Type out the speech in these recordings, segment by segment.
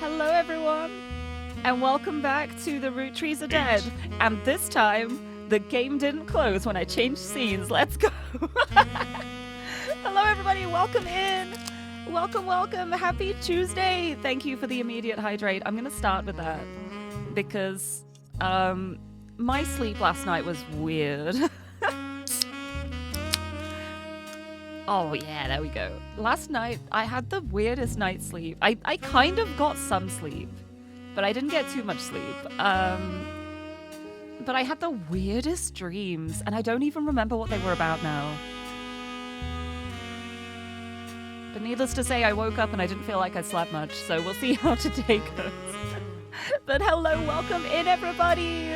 Hello everyone, and welcome back to the Root Trees Are Dead. And this time, the game didn't close when I changed scenes. Let's go! Hello everybody, welcome in! Welcome, welcome, happy Tuesday! Thank you for the immediate hydrate. I'm gonna start with that, because my sleep last night was weird. Oh yeah, there we go. Last night, I had the weirdest night's sleep. I kind of got some sleep, but I didn't get too much sleep. But I had the weirdest dreams, and I don't even remember what they were about now. But needless to say, I woke up and I didn't feel like I slept much, so we'll see how today goes. But hello, welcome in everybody!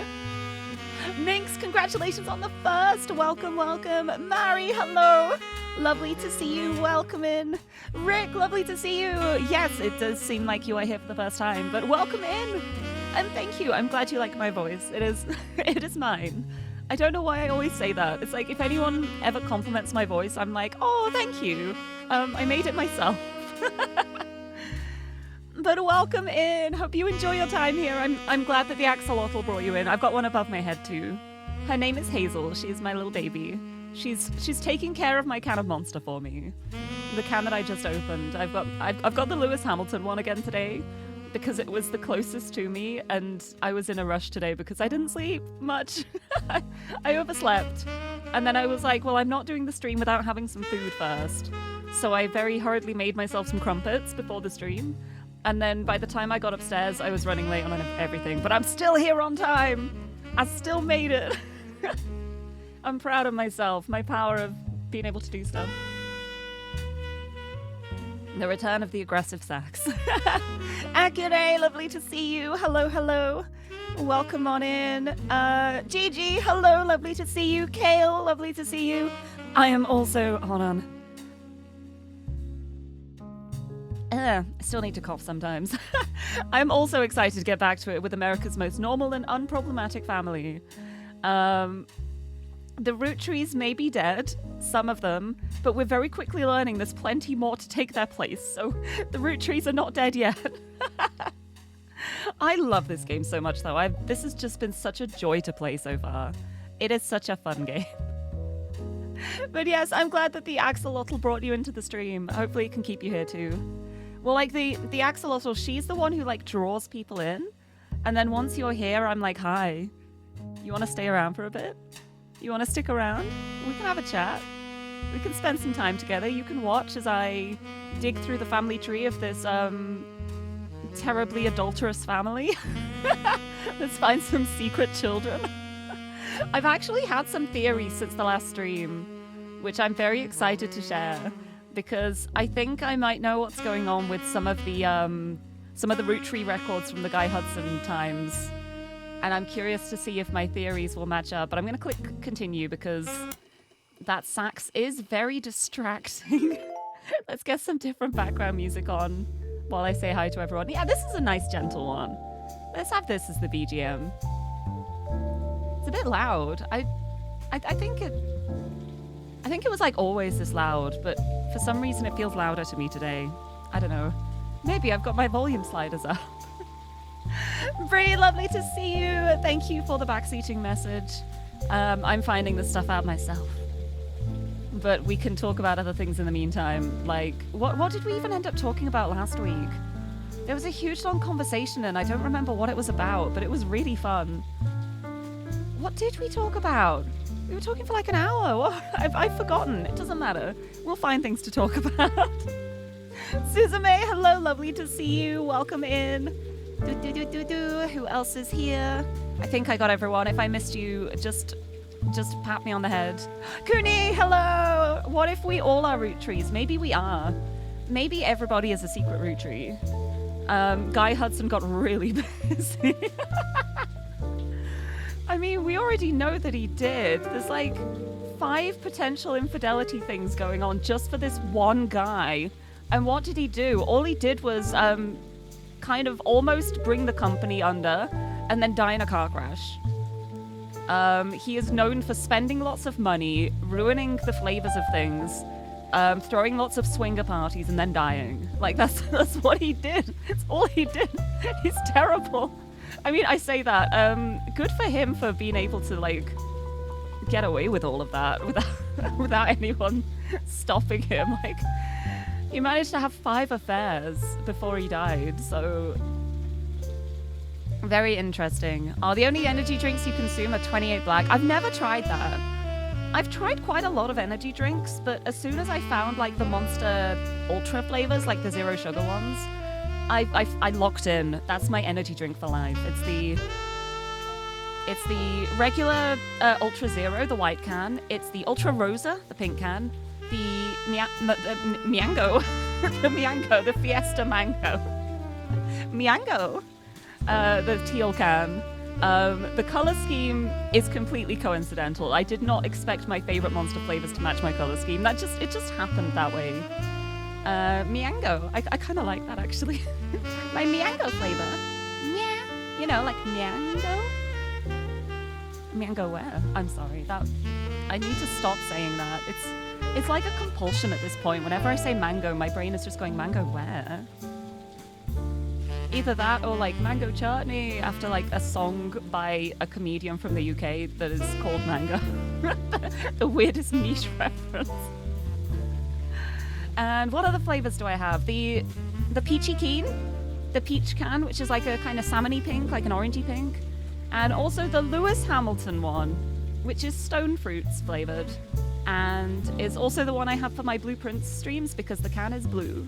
Minx, congratulations on the first! Welcome, welcome! Mari, hello! Lovely to see you, welcome in! Rick, lovely to see you! Yes, it does seem like you are here for the first time, but welcome in! And thank you, I'm glad you like my voice. It is mine. I don't know why I always say that. It's like, if anyone ever compliments my voice, I'm like, oh, thank you. I made it myself. But welcome in. Hope you enjoy your time here. I'm glad that the axolotl brought you in. I've got one above my head too. Her name is Hazel. She's my little baby. She's taking care of my can of Monster for me. The can that I just opened. I've got the Lewis Hamilton one again today because it was the closest to me, and I was in a rush today because I didn't sleep much. I overslept. And then I was like, well, I'm not doing the stream without having some food first. So I very hurriedly made myself some crumpets before the stream. And then by the time I got upstairs, I was running late on everything. But I'm still here on time. I still made it. I'm proud of myself, my power of being able to do stuff. The return of the aggressive sax. Akire, lovely to see you. Hello, hello. Welcome on in. Gigi, hello, lovely to see you. Kale, lovely to see you. I am also, hold on. I still need to cough sometimes. I'm also excited to get back to it with America's most normal and unproblematic family. The root trees may be dead, some of them, but we're very quickly learning there's plenty more to take their place, so the root trees are not dead yet. I love this game so much, though. This has just been such a joy to play so far. It is such a fun game. But yes, I'm glad that the axolotl brought you into the stream. Hopefully it can keep you here too. Well, like the axolotl, she's the one who like draws people in, and then once you're here, I'm like, hi, you want to stay around for a bit? You want to stick around? We can have a chat. We can spend some time together. You can watch as I dig through the family tree of this terribly adulterous family. Let's find some secret children. I've actually had some theories since the last stream, which I'm very excited to share, because I think I might know what's going on with some of the root tree records from the Guy Hudson times. And I'm curious to see if my theories will match up. But I'm going to click continue because that sax is very distracting. Let's get some different background music on while I say hi to everyone. Yeah, this is a nice gentle one. Let's have this as the BGM. It's a bit loud. I think it was like always this loud, but for some reason it feels louder to me today. I don't know. Maybe I've got my volume sliders up. Pretty lovely to see you. Thank you for the backseating message. I'm finding this stuff out myself. But we can talk about other things in the meantime. Like, what did we even end up talking about last week? There was a huge long conversation and I don't remember what it was about, but it was really fun. What did we talk about? We were talking for like an hour. I've forgotten. It doesn't matter. We'll find things to talk about. Suzume, hello, lovely to see you. Welcome in. Who else is here? I think I got everyone. If I missed you, just pat me on the head. Kuni, hello! What if we all are root trees? Maybe we are. Maybe everybody is a secret root tree. Guy Hudson got really busy. I mean, we already know that he did. There's like 5 potential infidelity things going on just for this one guy. And what did he do? All he did was kind of almost bring the company under and then die in a car crash. He is known for spending lots of money, ruining the flavors of things, throwing lots of swinger parties and then dying. Like that's what he did. It's all he did. He's terrible. I mean, I say that. Good for him for being able to like get away with all of that without anyone stopping him. Like he managed to have 5 affairs before he died, so very interesting. Oh, the only energy drinks you consume are 28 black. I've never tried that. I've tried quite a lot of energy drinks, but as soon as I found like the Monster Ultra flavors, like the zero sugar ones, I locked in. That's my energy drink for life. It's the regular Ultra Zero, the white can. It's the Ultra Rosa, the pink can. The Miango, the Fiesta Mango. Miango, the teal can. The color scheme is completely coincidental. I did not expect my favorite Monster flavors to match my color scheme. It just happened that way. Miango, I kind of like that actually. My Miango flavor. Yeah, you know, like Miango. Miango where? I'm sorry. I need to stop saying that. It's like a compulsion at this point. Whenever I say mango, my brain is just going, mango where? Either that or like mango chutney after like a song by a comedian from the UK that is called Mango. The weirdest niche reference. And what other flavors do I have? The peachy keen. the peach can, which is like a kind of salmony pink, like an orangey pink. And also the Lewis Hamilton one, which is stone fruits flavored. And is also the one I have for my Blueprints streams because the can is blue.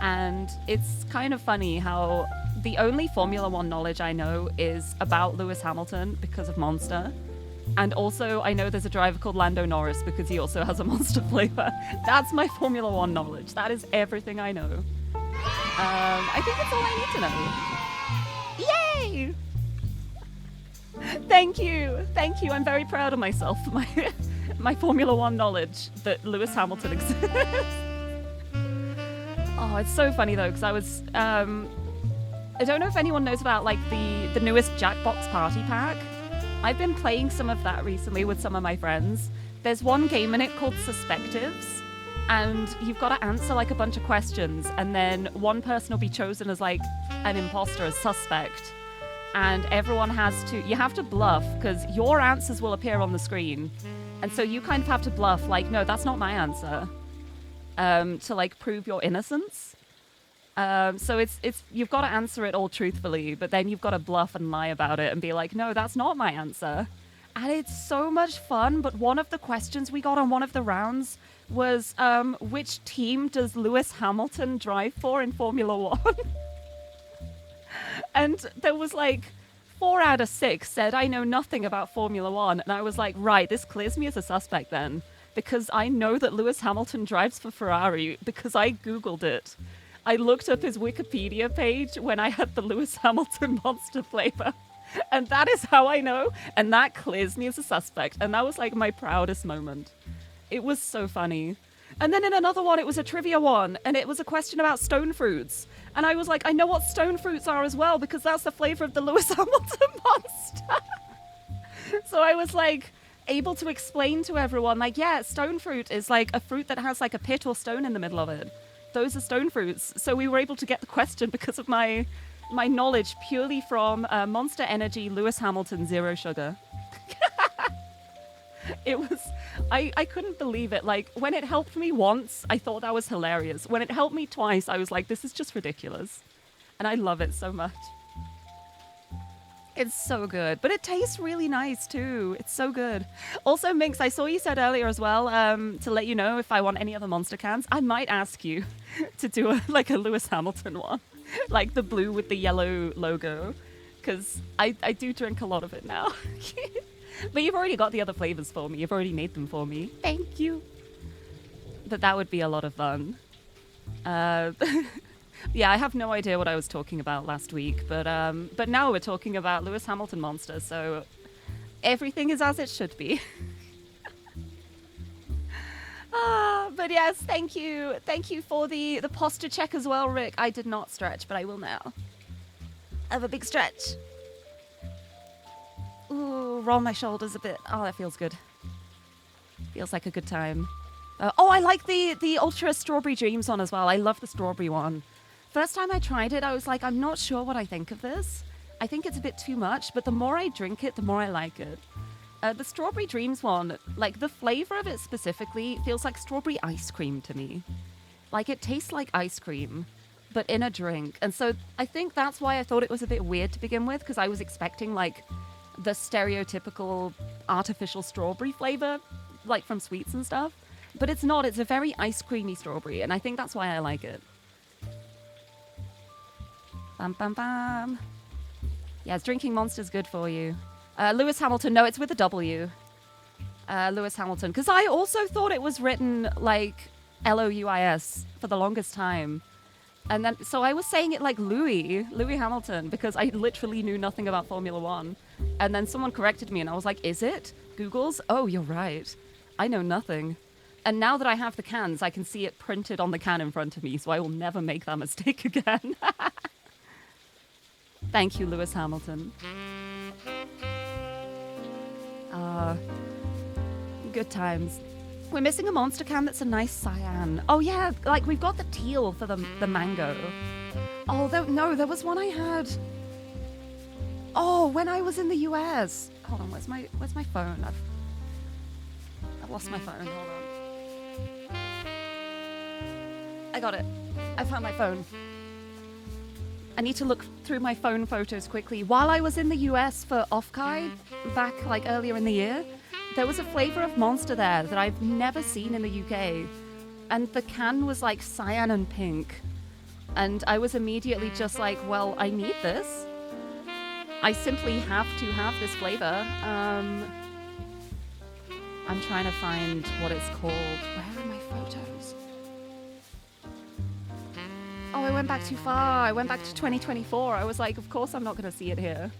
And it's kind of funny how the only Formula One knowledge I know is about Lewis Hamilton because of Monster. And also I know there's a driver called Lando Norris because he also has a Monster flavor. That's my Formula One knowledge. That is everything I know. I think that's all I need to know. Yay! Thank you. Thank you. I'm very proud of myself for my Formula One knowledge that Lewis Hamilton exists. Oh, it's so funny though, because I was, I don't know if anyone knows about like the newest Jackbox Party Pack. I've been playing some of that recently with some of my friends. There's one game in it called Suspectives, and you've got to answer like a bunch of questions, and then one person will be chosen as like an imposter, as suspect. And everyone you have to bluff, because your answers will appear on the screen. And so you kind of have to bluff, like, no, that's not my answer, to like prove your innocence. So it's you've got to answer it all truthfully, but then you've got to bluff and lie about it and be like, no, that's not my answer. And it's so much fun. But one of the questions we got on one of the rounds was, which team does Lewis Hamilton drive for in Formula One? And there was like 4 out of 6 said, I know nothing about Formula One. And I was like, right, this clears me as a suspect then, because I know that Lewis Hamilton drives for Ferrari because I Googled it. I looked up his Wikipedia page when I had the Lewis Hamilton Monster flavor. And that is how I know. And that clears me as a suspect. And that was like my proudest moment. It was so funny. And then in another one, it was a trivia one. And it was a question about stone fruits. And I was like, I know what stone fruits are as well, because that's the flavor of the Lewis Hamilton Monster. So I was like able to explain to everyone, like, yeah, stone fruit is like a fruit that has like a pit or stone in the middle of it. Those are stone fruits. So we were able to get the question because of my knowledge purely from Monster Energy Lewis Hamilton Zero Sugar. It was, I couldn't believe it. Like, when it helped me once, I thought that was hilarious. When it helped me twice, I was like, this is just ridiculous. And I love it so much. It's so good. But it tastes really nice, too. It's so good. Also, Minx, I saw you said earlier as well, to let you know if I want any other Monster cans, I might ask you to do a Lewis Hamilton one. Like the blue with the yellow logo. Because I do drink a lot of it now. But you've already got the other flavors for me. You've already made them for me. Thank you. But that would be a lot of fun. Yeah, I have no idea what I was talking about last week. But now we're talking about Lewis Hamilton Monster. So everything is as it should be. But yes, thank you. Thank you for the posture check as well, Rick. I did not stretch, but I will now. I have a big stretch. Ooh, roll my shoulders a bit. Oh, that feels good. Feels like a good time. Oh, I like the Ultra Strawberry Dreams one as well. I love the strawberry one. First time I tried it, I was like, I'm not sure what I think of this. I think it's a bit too much, but the more I drink it, the more I like it. The Strawberry Dreams one, like the flavor of it specifically feels like strawberry ice cream to me. Like it tastes like ice cream, but in a drink. And so I think that's why I thought it was a bit weird to begin with, because I was expecting like the stereotypical artificial strawberry flavor, like from sweets and stuff. But it's not. It's a very ice creamy strawberry, and I think that's why I like it. Bam, bam, bam. Yes, drinking Monster's good for you. Lewis Hamilton, no, it's with a W. Lewis Hamilton, because I also thought it was written like Louis for the longest time. And then, so I was saying it like Louis Hamilton, because I literally knew nothing about Formula One. And then someone corrected me and I was like, is it? Google's? Oh, you're right. I know nothing. And now that I have the cans, I can see it printed on the can in front of me, so I will never make that mistake again. Thank you, Lewis Hamilton. Good times. We're missing a Monster can that's a nice cyan. Oh yeah, like we've got the teal for the mango. Oh, no, there was one I had. Oh, when I was in the US. Hold on, where's my phone? I've lost my phone. Hold on. I got it. I found my phone. I need to look through my phone photos quickly. While I was in the US for Off-Kai, back like earlier in the year, there was a flavor of Monster there that I've never seen in the UK. And the can was like cyan and pink. And I was immediately just like, well, I need this. I simply have to have this flavor. I'm trying to find what it's called. Where are my photos? Oh, I went back too far. I went back to 2024. I was like, of course I'm not going to see it here.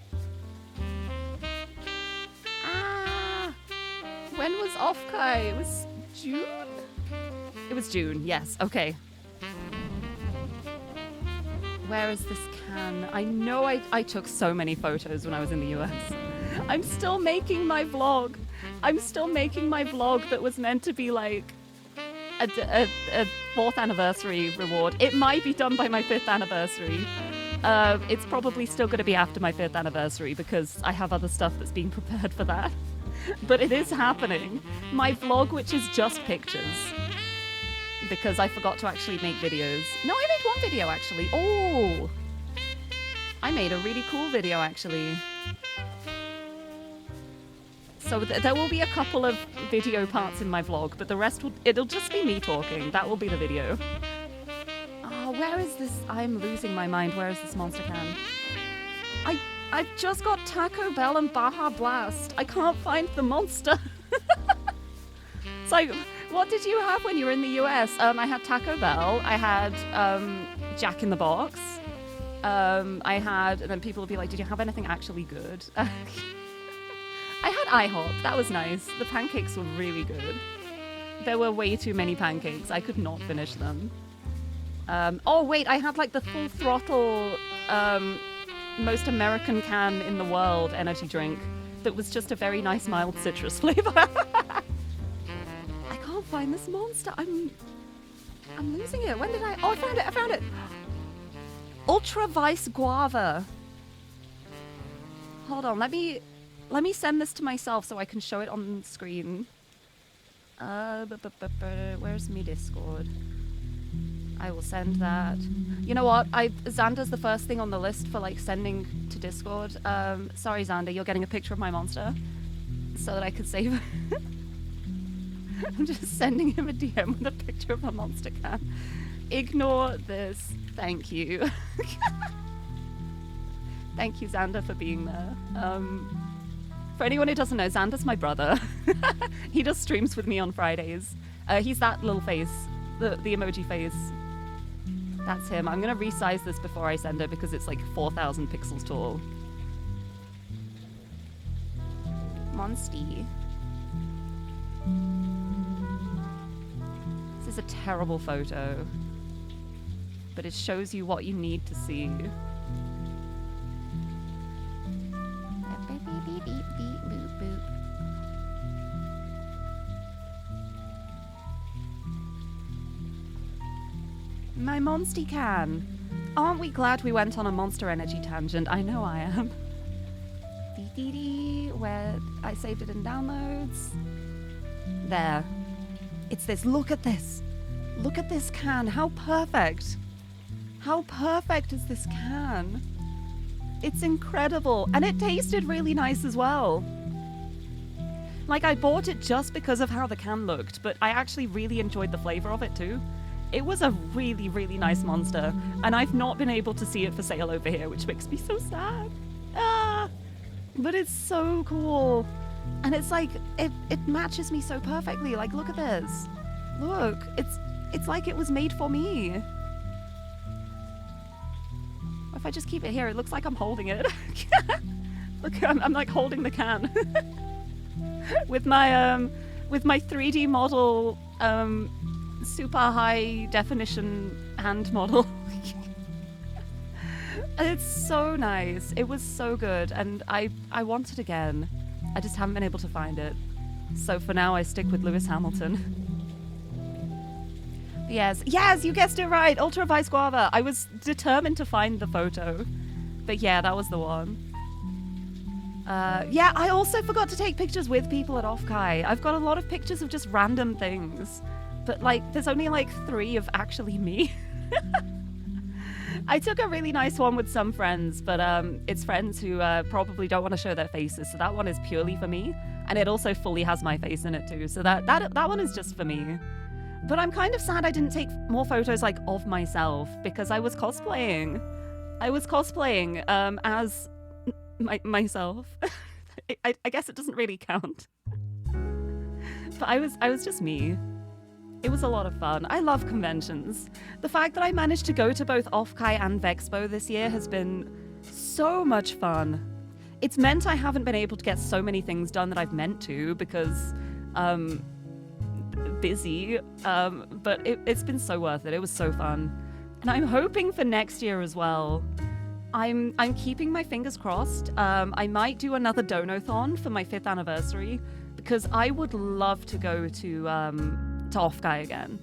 Ah! When was Off-Kai? It was June? It was June, yes. Okay. Where is this can? I know I took so many photos when I was in the US. I'm still making my vlog. I'm still making my vlog that was meant to be like a 4th anniversary reward. It might be done by my 5th anniversary. It's probably still going to be after my 5th anniversary because I have other stuff that's being prepared for that. But it is happening. My vlog, which is just pictures. Because I forgot to actually make videos. No, I made one video actually. Oh! I made a really cool video actually. So there will be a couple of video parts in my vlog, but the rest it'll just be me talking. That will be the video. Oh, where is this? I'm losing my mind. Where is this monster can? I've just got Taco Bell and Baja Blast. I can't find the monster. So, what did you have when you were in the US? I had Taco Bell. I had Jack in the Box. And then people would be like, did you have anything actually good? I had IHOP. That was nice. The pancakes were really good. There were way too many pancakes. I could not finish them. Oh, wait. I had like the Full Throttle most American can in the world energy drink that was just a very nice mild citrus flavor. I can't find this monster. I'm losing it. When did I... Oh, I found it. I found it. Ultra Vice Guava. Hold on. Let me send this to myself so I can show it on screen. Where's me Discord? I will send that. You know what? Xander's the first thing on the list for like sending to Discord. Sorry, Xander, you're getting a picture of my monster so that I could save it. I'm just sending him a DM with a picture of a monster can. Ignore this. Thank you. Thank you, Xander, for being there. For anyone who doesn't know, Xander's my brother. He does streams with me on Fridays. He's that little face, the emoji face. That's him. I'm going to resize this before I send it because it's like 4,000 pixels tall. Monsty. This is a terrible photo, but it shows you what you need to see. My Monsty can. Aren't we glad we went on a Monster Energy tangent? I know I am. Where I saved it in downloads. There. It's this. Look at this. Look at this can. How perfect. How perfect is this can? It's incredible. And it tasted really nice as well. Like, I bought it just because of how the can looked, but I actually really enjoyed the flavor of it too. It was a really, really nice monster, and I've not been able to see it for sale over here, which makes me so sad. Ah! But it's so cool. And it's like, it matches me so perfectly. Like, look at this. Look, it's like it was made for me. If I just keep it here, it looks like I'm holding it. Look, I'm like holding the can. with my 3D model, super high definition hand model. It's so nice. It was so good, and I want it again. I just haven't been able to find it. So for now I stick with Lewis Hamilton. Yes, you guessed it right. Ultra Vice Guava. I was determined to find the photo. But yeah, that was the one. Yeah, I also forgot to take pictures with people at Off-Kai. I've got a lot of pictures of just random things. But, like, there's only, like, 3 of actually me. I took a really nice one with some friends, but it's friends who probably don't want to show their faces, so that one is purely for me, and it also fully has my face in it too, so that one is just for me. But I'm kind of sad I didn't take more photos like of myself because I was cosplaying. As myself. I guess it doesn't really count. But I was just me. It was a lot of fun. I love conventions. The fact that I managed to go to both Offkai and Vexpo this year has been so much fun. It's meant I haven't been able to get so many things done that I've meant to because busy, but it's been so worth it. It was so fun. And I'm hoping for next year as well. I'm keeping my fingers crossed. I might do another Donathon for my 5th anniversary because I would love to go to Offkai again.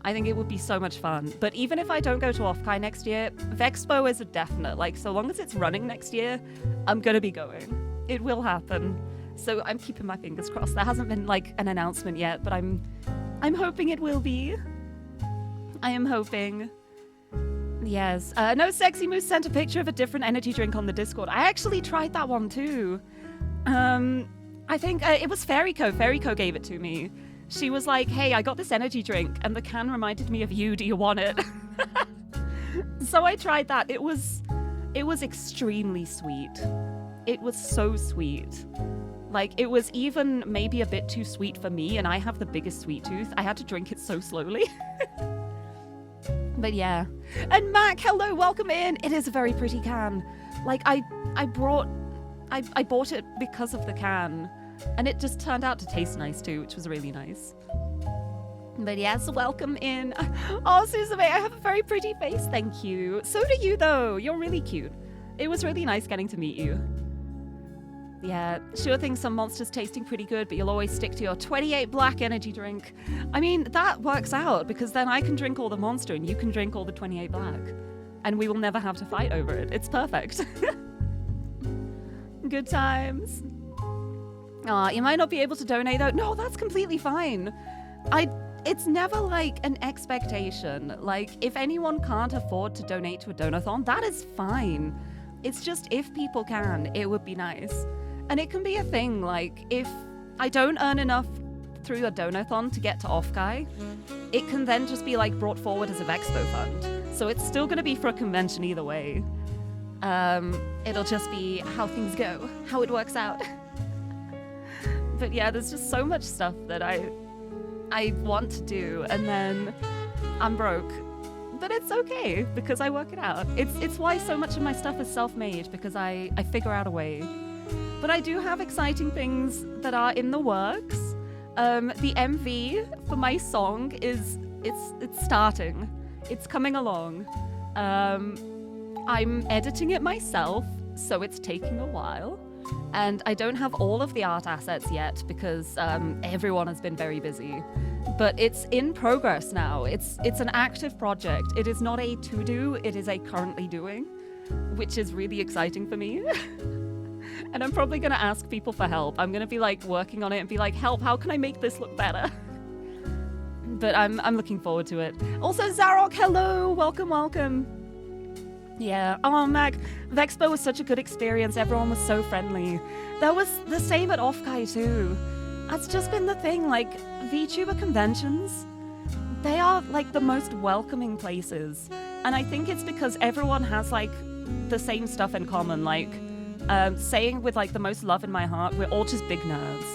I think it would be so much fun. But even if I don't go to Offkai next year, Vexpo is a definite. Like, so long as it's running next year, I'm gonna be going. It will happen. So I'm keeping my fingers crossed. There hasn't been like an announcement yet, but I'm hoping it will be. I am hoping. Yes. No Sexy Moose sent a picture of a different energy drink on the Discord. I actually tried that one too. I think it was Fairyco. Fairyco gave it to me. She was like, hey, I got this energy drink and the can reminded me of you. Do you want it? So I tried that. It was extremely sweet. It was so sweet. Like, it was even maybe a bit too sweet for me, and I have the biggest sweet tooth. I had to drink it so slowly. But yeah. And Mac, hello, welcome in. It is a very pretty can. Like, I bought it because of the can, and it just turned out to taste nice too, which was really nice. But yes, welcome in. Oh, Suzume, I have a very pretty face, thank you. So do you, though. You're really cute. It was really nice getting to meet you. Yeah, sure thing some monsters tasting pretty good, but you'll always stick to your 28 black energy drink. I mean, that works out, because then I can drink all the monster and you can drink all the 28 black. And we will never have to fight over it. It's perfect. Good times. Aw, you might not be able to donate though. No, that's completely fine. It's never like an expectation. Like, if anyone can't afford to donate to a donathon, that is fine. It's just if people can, it would be nice. And it can be a thing, like, if I don't earn enough through a donathon to get to Offkai, it can then just be, like, brought forward as a Vexpo fund. So it's still going to be for a convention either way. It'll just be how things go, how it works out. But yeah, there's just so much stuff that I want to do, and then I'm broke. But it's okay, because I work it out. It's why so much of my stuff is self-made, because I figure out a way. But I do have exciting things that are in the works. The MV for my song it's starting. It's coming along. I'm editing it myself, so it's taking a while. And I don't have all of the art assets yet because everyone has been very busy. But it's in progress now. It's an active project. It is not a to-do, it is a currently doing, which is really exciting for me. And I'm probably going to ask people for help. I'm going to be like working on it and be like, help, how can I make this look better? But I'm looking forward to it. Also, Zarok, hello, welcome. Yeah, oh Mac, Vexpo was such a good experience. Everyone was so friendly. That was the same at Offkai too. That's just been the thing, like, VTuber conventions, they are like the most welcoming places. And I think it's because everyone has like the same stuff in common, like saying with like the most love in my heart, we're all just big nerds.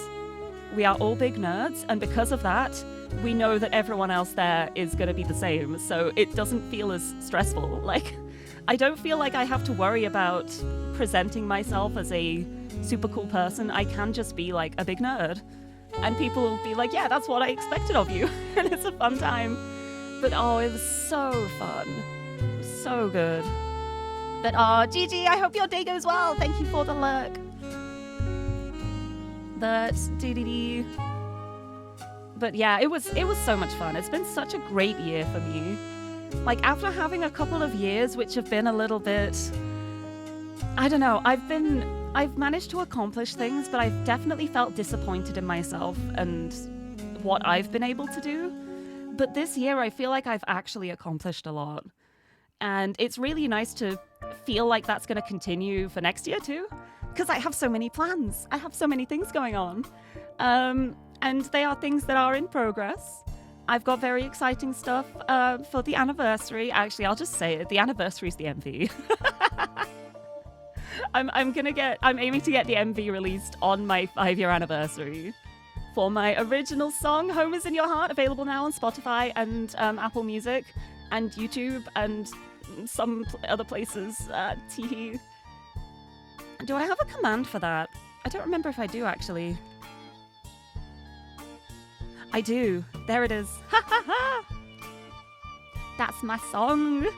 We are all big nerds, and because of that, we know that everyone else there is going to be the same, so it doesn't feel as stressful. Like, I don't feel like I have to worry about presenting myself as a super cool person. I can just be like a big nerd. And people will be like, yeah, that's what I expected of you. And it's a fun time. But oh, it was so fun. It was so good. But oh, Gigi, I hope your day goes well. Thank you for the lurk. But yeah, it was so much fun. It's been such a great year for me. Like, after having a couple of years which have been a little bit, I don't know, I've managed to accomplish things, but I've definitely felt disappointed in myself and what I've been able to do. But this year, I feel like I've actually accomplished a lot. And it's really nice to feel like that's going to continue for next year too, because I have so many plans. I have so many things going on. And they are things that are in progress. I've got very exciting stuff for the anniversary. Actually, I'll just say it. The anniversary is the MV. I'm aiming to get the MV released on my 5-year anniversary for my original song, Home Is In Your Heart, available now on Spotify and Apple Music and YouTube and some other places. Teehee. Do I have a command for that? I don't remember if I do, actually. I do. There it is. Ha ha ha! That's my song.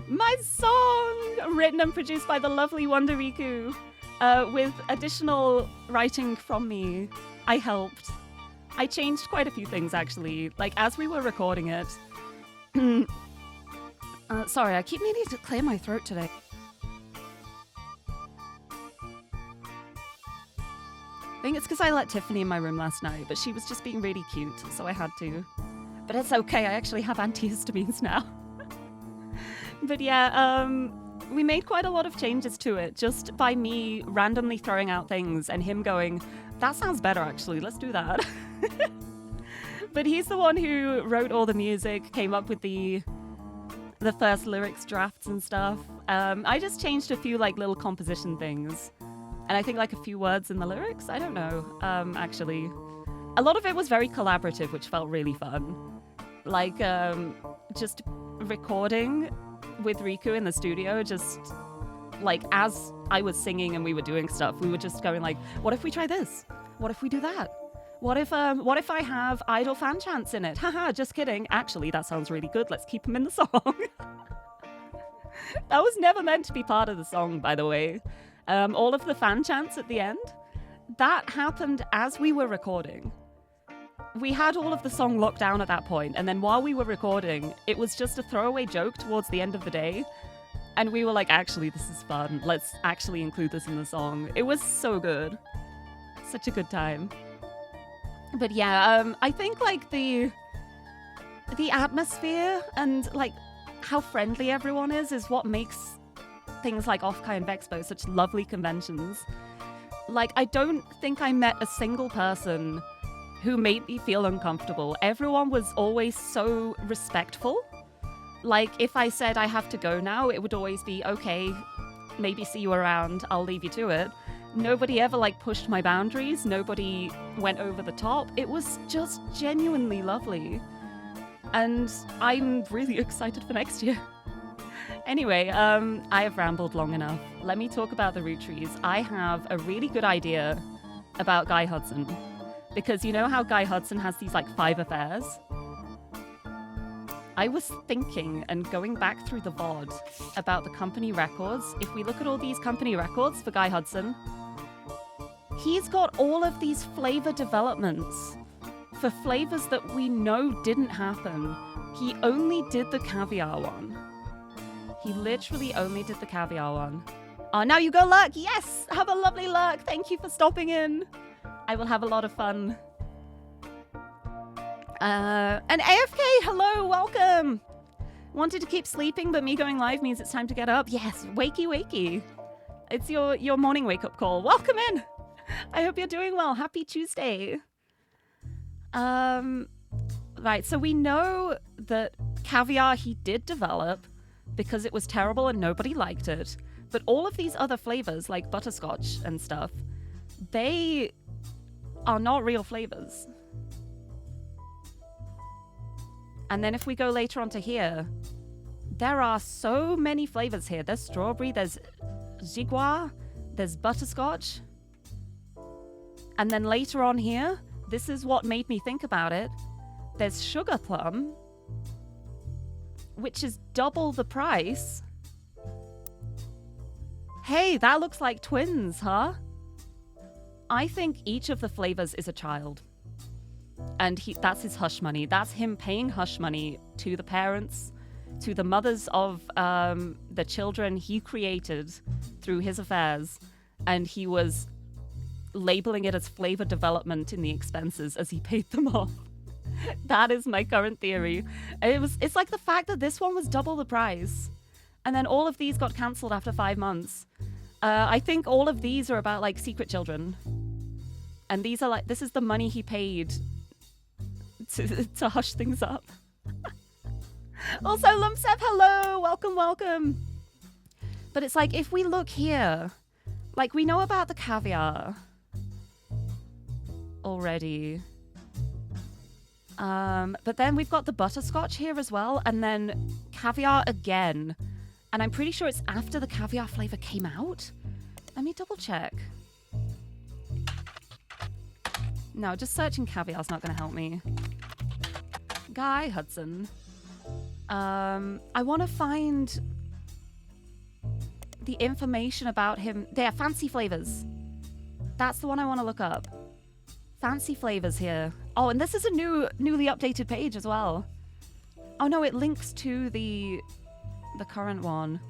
My song! Written and produced by the lovely Wonder Riku, with additional writing from me. I helped. I changed quite a few things, actually. Like, as we were recording it. Sorry, I keep needing to clear my throat today. I think it's because I let Tiffany in my room last night, but she was just being really cute, so I had to. But it's okay, I actually have antihistamines now. But yeah, we made quite a lot of changes to it, just by me randomly throwing out things and him going, that sounds better actually, let's do that. But he's the one who wrote all the music, came up with the first lyrics drafts and stuff. I just changed a few like little composition things. And I think like a few words in the lyrics, I don't know, actually. A lot of it was very collaborative, which felt really fun. Like, just recording with Riku in the studio, just like as I was singing and we were doing stuff, we were just going like, what if we try this? What if we do that? What if I have idol fan chants in it? Haha, just kidding. Actually, that sounds really good. Let's keep them in the song. That was never meant to be part of the song, by the way. All of the fan chants at the end, that happened as we were recording. We had all of the song locked down at that point, and then while we were recording, it was just a throwaway joke towards the end of the day, and we were like, actually, this is fun. Let's actually include this in the song. It was so good. Such a good time. But yeah, I think like the atmosphere and like how friendly everyone is what makes things like Off-Kai and Vexpo such lovely conventions. Like, I don't think I met a single person who made me feel uncomfortable. Everyone was always so respectful. Like, if I said I have to go now, it would always be, okay, maybe see you around, I'll leave you to it. Nobody ever, like, pushed my boundaries. Nobody went over the top. It was just genuinely lovely. And I'm really excited for next year. Anyway, I have rambled long enough. Let me talk about the root trees. I have a really good idea about Guy Hudson. Because you know how Guy Hudson has these, like, 5 affairs? I was thinking and going back through the VOD about the company records. If we look at all these company records for Guy Hudson, he's got all of these flavor developments for flavors that we know didn't happen. He only did the caviar one. He literally only did the caviar one. Oh, now you go, Lurk! Yes! Have a lovely Lurk! Thank you for stopping in. I will have a lot of fun. And AFK, hello, welcome! Wanted to keep sleeping, but me going live means it's time to get up. Yes, wakey wakey. It's your morning wake-up call. Welcome in! I hope you're doing well. Happy Tuesday. Right, so we know that caviar he did develop because it was terrible and nobody liked it. But all of these other flavors, like butterscotch and stuff, they are not real flavors. And then if we go later on to here, there are so many flavors here. There's strawberry, there's giguar, there's butterscotch. And then later on here, this is what made me think about it. There's sugar plum, which is double the price. Hey, that looks like twins, huh? I think each of the flavors is a child. And that's his hush money. That's him paying hush money to the parents, to the mothers of the children he created through his affairs. And he was labeling it as flavor development in the expenses as he paid them off. That is my current theory. It's like the fact that this one was double the price. And then all of these got cancelled after 5 months. I think all of these are about like secret children. And these are like, this is the money he paid to hush things up. Also, Lumsep, hello, welcome, welcome. But it's like, if we look here, like we know about the caviar already. But then we've got the butterscotch here as well, and then caviar again. And I'm pretty sure it's after the caviar flavor came out. Let me double check. No, just searching caviar is not going to help me. Guy Hudson. I want to find the information about him. There, fancy flavors. That's the one I want to look up. Fancy flavors here. Oh, and this is a newly updated page as well. Oh no, it links to the current one.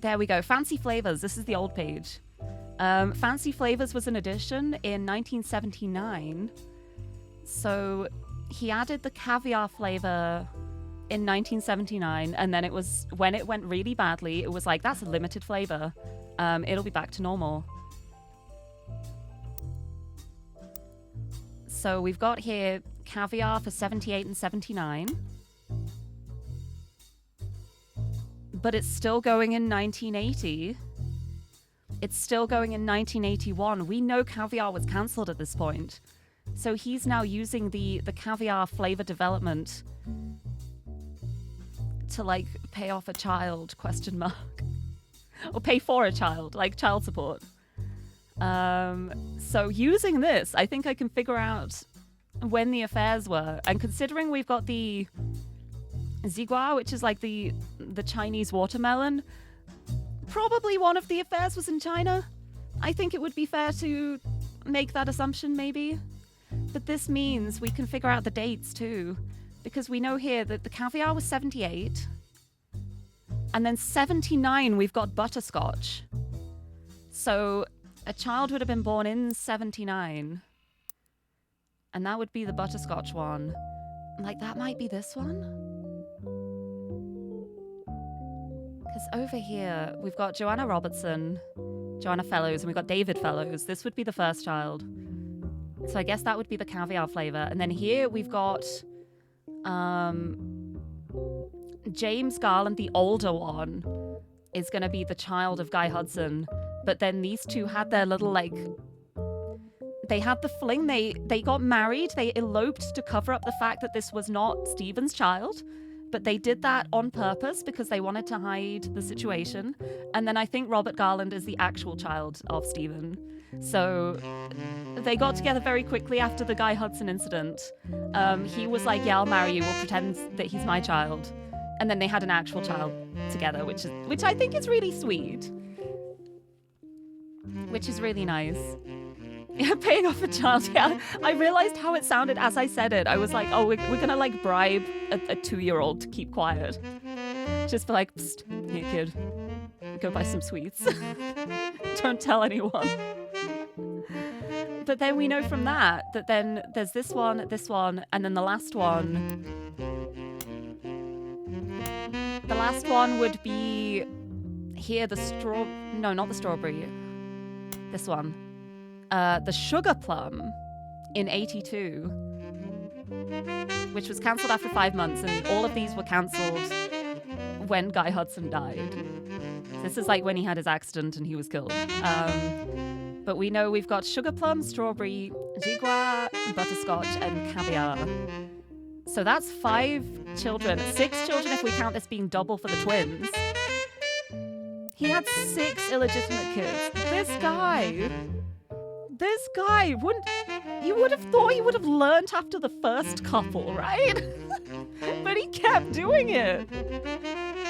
There we go. Fancy flavors. This is the old page. Fancy flavors was an addition in 1979. So he added the caviar flavor in 1979, and then it was when it went really badly, it was like, that's a limited flavor. It'll be back to normal. So we've got here caviar for 78 and 79. But it's still going in 1980. It's still going in 1981. We know caviar was cancelled at this point. So he's now using the caviar flavor development to like pay off a child, ? Or pay for a child, like child support. So using this, I think I can figure out when the affairs were. And considering we've got the zigua, which is like the Chinese watermelon, probably one of the affairs was in China. I think it would be fair to make that assumption, maybe. But this means we can figure out the dates too, because we know here that the caviar was 78, and then 79 we've got butterscotch. So a child would have been born in 79, and that would be the butterscotch one. Like, that might be this one? Because over here, we've got Joanna Robertson, Joanna Fellows, and we've got David Fellows. This would be the first child. So I guess that would be the caviar flavor. And then here we've got James Garland, the older one, is going to be the child of Guy Hudson. But then these two had their little, like, they had the fling. They got married. They eloped to cover up the fact that this was not Stephen's child. But they did that on purpose because they wanted to hide the situation. And then I think Robert Garland is the actual child of Stephen. So they got together very quickly after the Guy Hudson incident. He was like, yeah, I'll marry you. We'll pretend that he's my child. And then they had an actual child together, which I think is really sweet. Which is really nice. Yeah, paying off a child. Yeah, I realized how it sounded as I said it. I was like, oh, we're gonna like bribe a 2-year-old to keep quiet. Just for like, psst, hey kid, go buy some sweets. Don't tell anyone. But then we know from that then there's this one, and then the last one. The last one would be here, no, not the strawberry. This one. The sugar plum in 82, which was cancelled after 5 months, and all of these were cancelled when Guy Hudson died. This is like when he had his accident and he was killed. But we know we've got sugar plum, strawberry, zigua, butterscotch, and caviar. So that's 5 children. 6 children if we count this being double for the twins. He had 6 illegitimate kids. This guy, you would have thought he would have learnt after the first couple, right? But he kept doing it.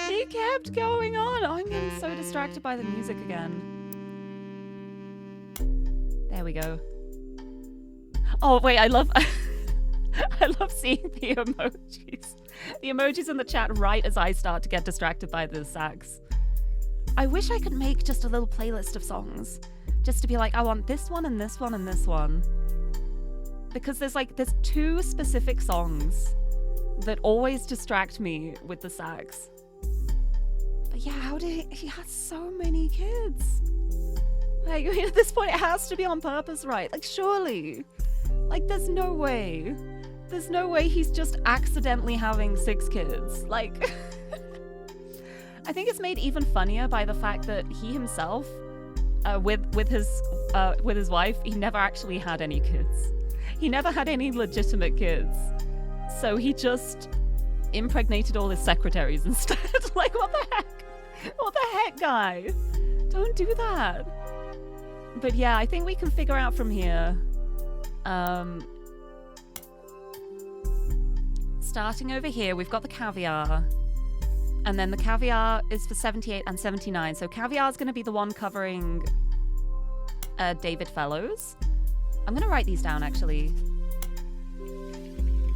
He kept going on. Oh, I'm getting so distracted by the music again. There we go. Oh, wait, I love seeing the emojis. The emojis in the chat right as I start to get distracted by the sax. I wish I could make just a little playlist of songs. Just to be like, I want this one and this one and this one. Because there's 2 specific songs that always distract me with the sax. But yeah, how did he has so many kids? Like, I mean, at this point, it has to be on purpose, right? Like, surely. Like, there's no way. There's no way he's just accidentally having 6 kids. Like, I think it's made even funnier by the fact that he himself, with his wife, he never actually had any kids. He never had any legitimate kids. So he just impregnated all his secretaries instead. Like, what the heck? What the heck, Guy? Don't do that. But yeah, I think we can figure out from here. Starting over here, we've got the caviar. And then the caviar is for 78 and 79. So caviar is going to be the one covering David Fellows. I'm going to write these down, actually.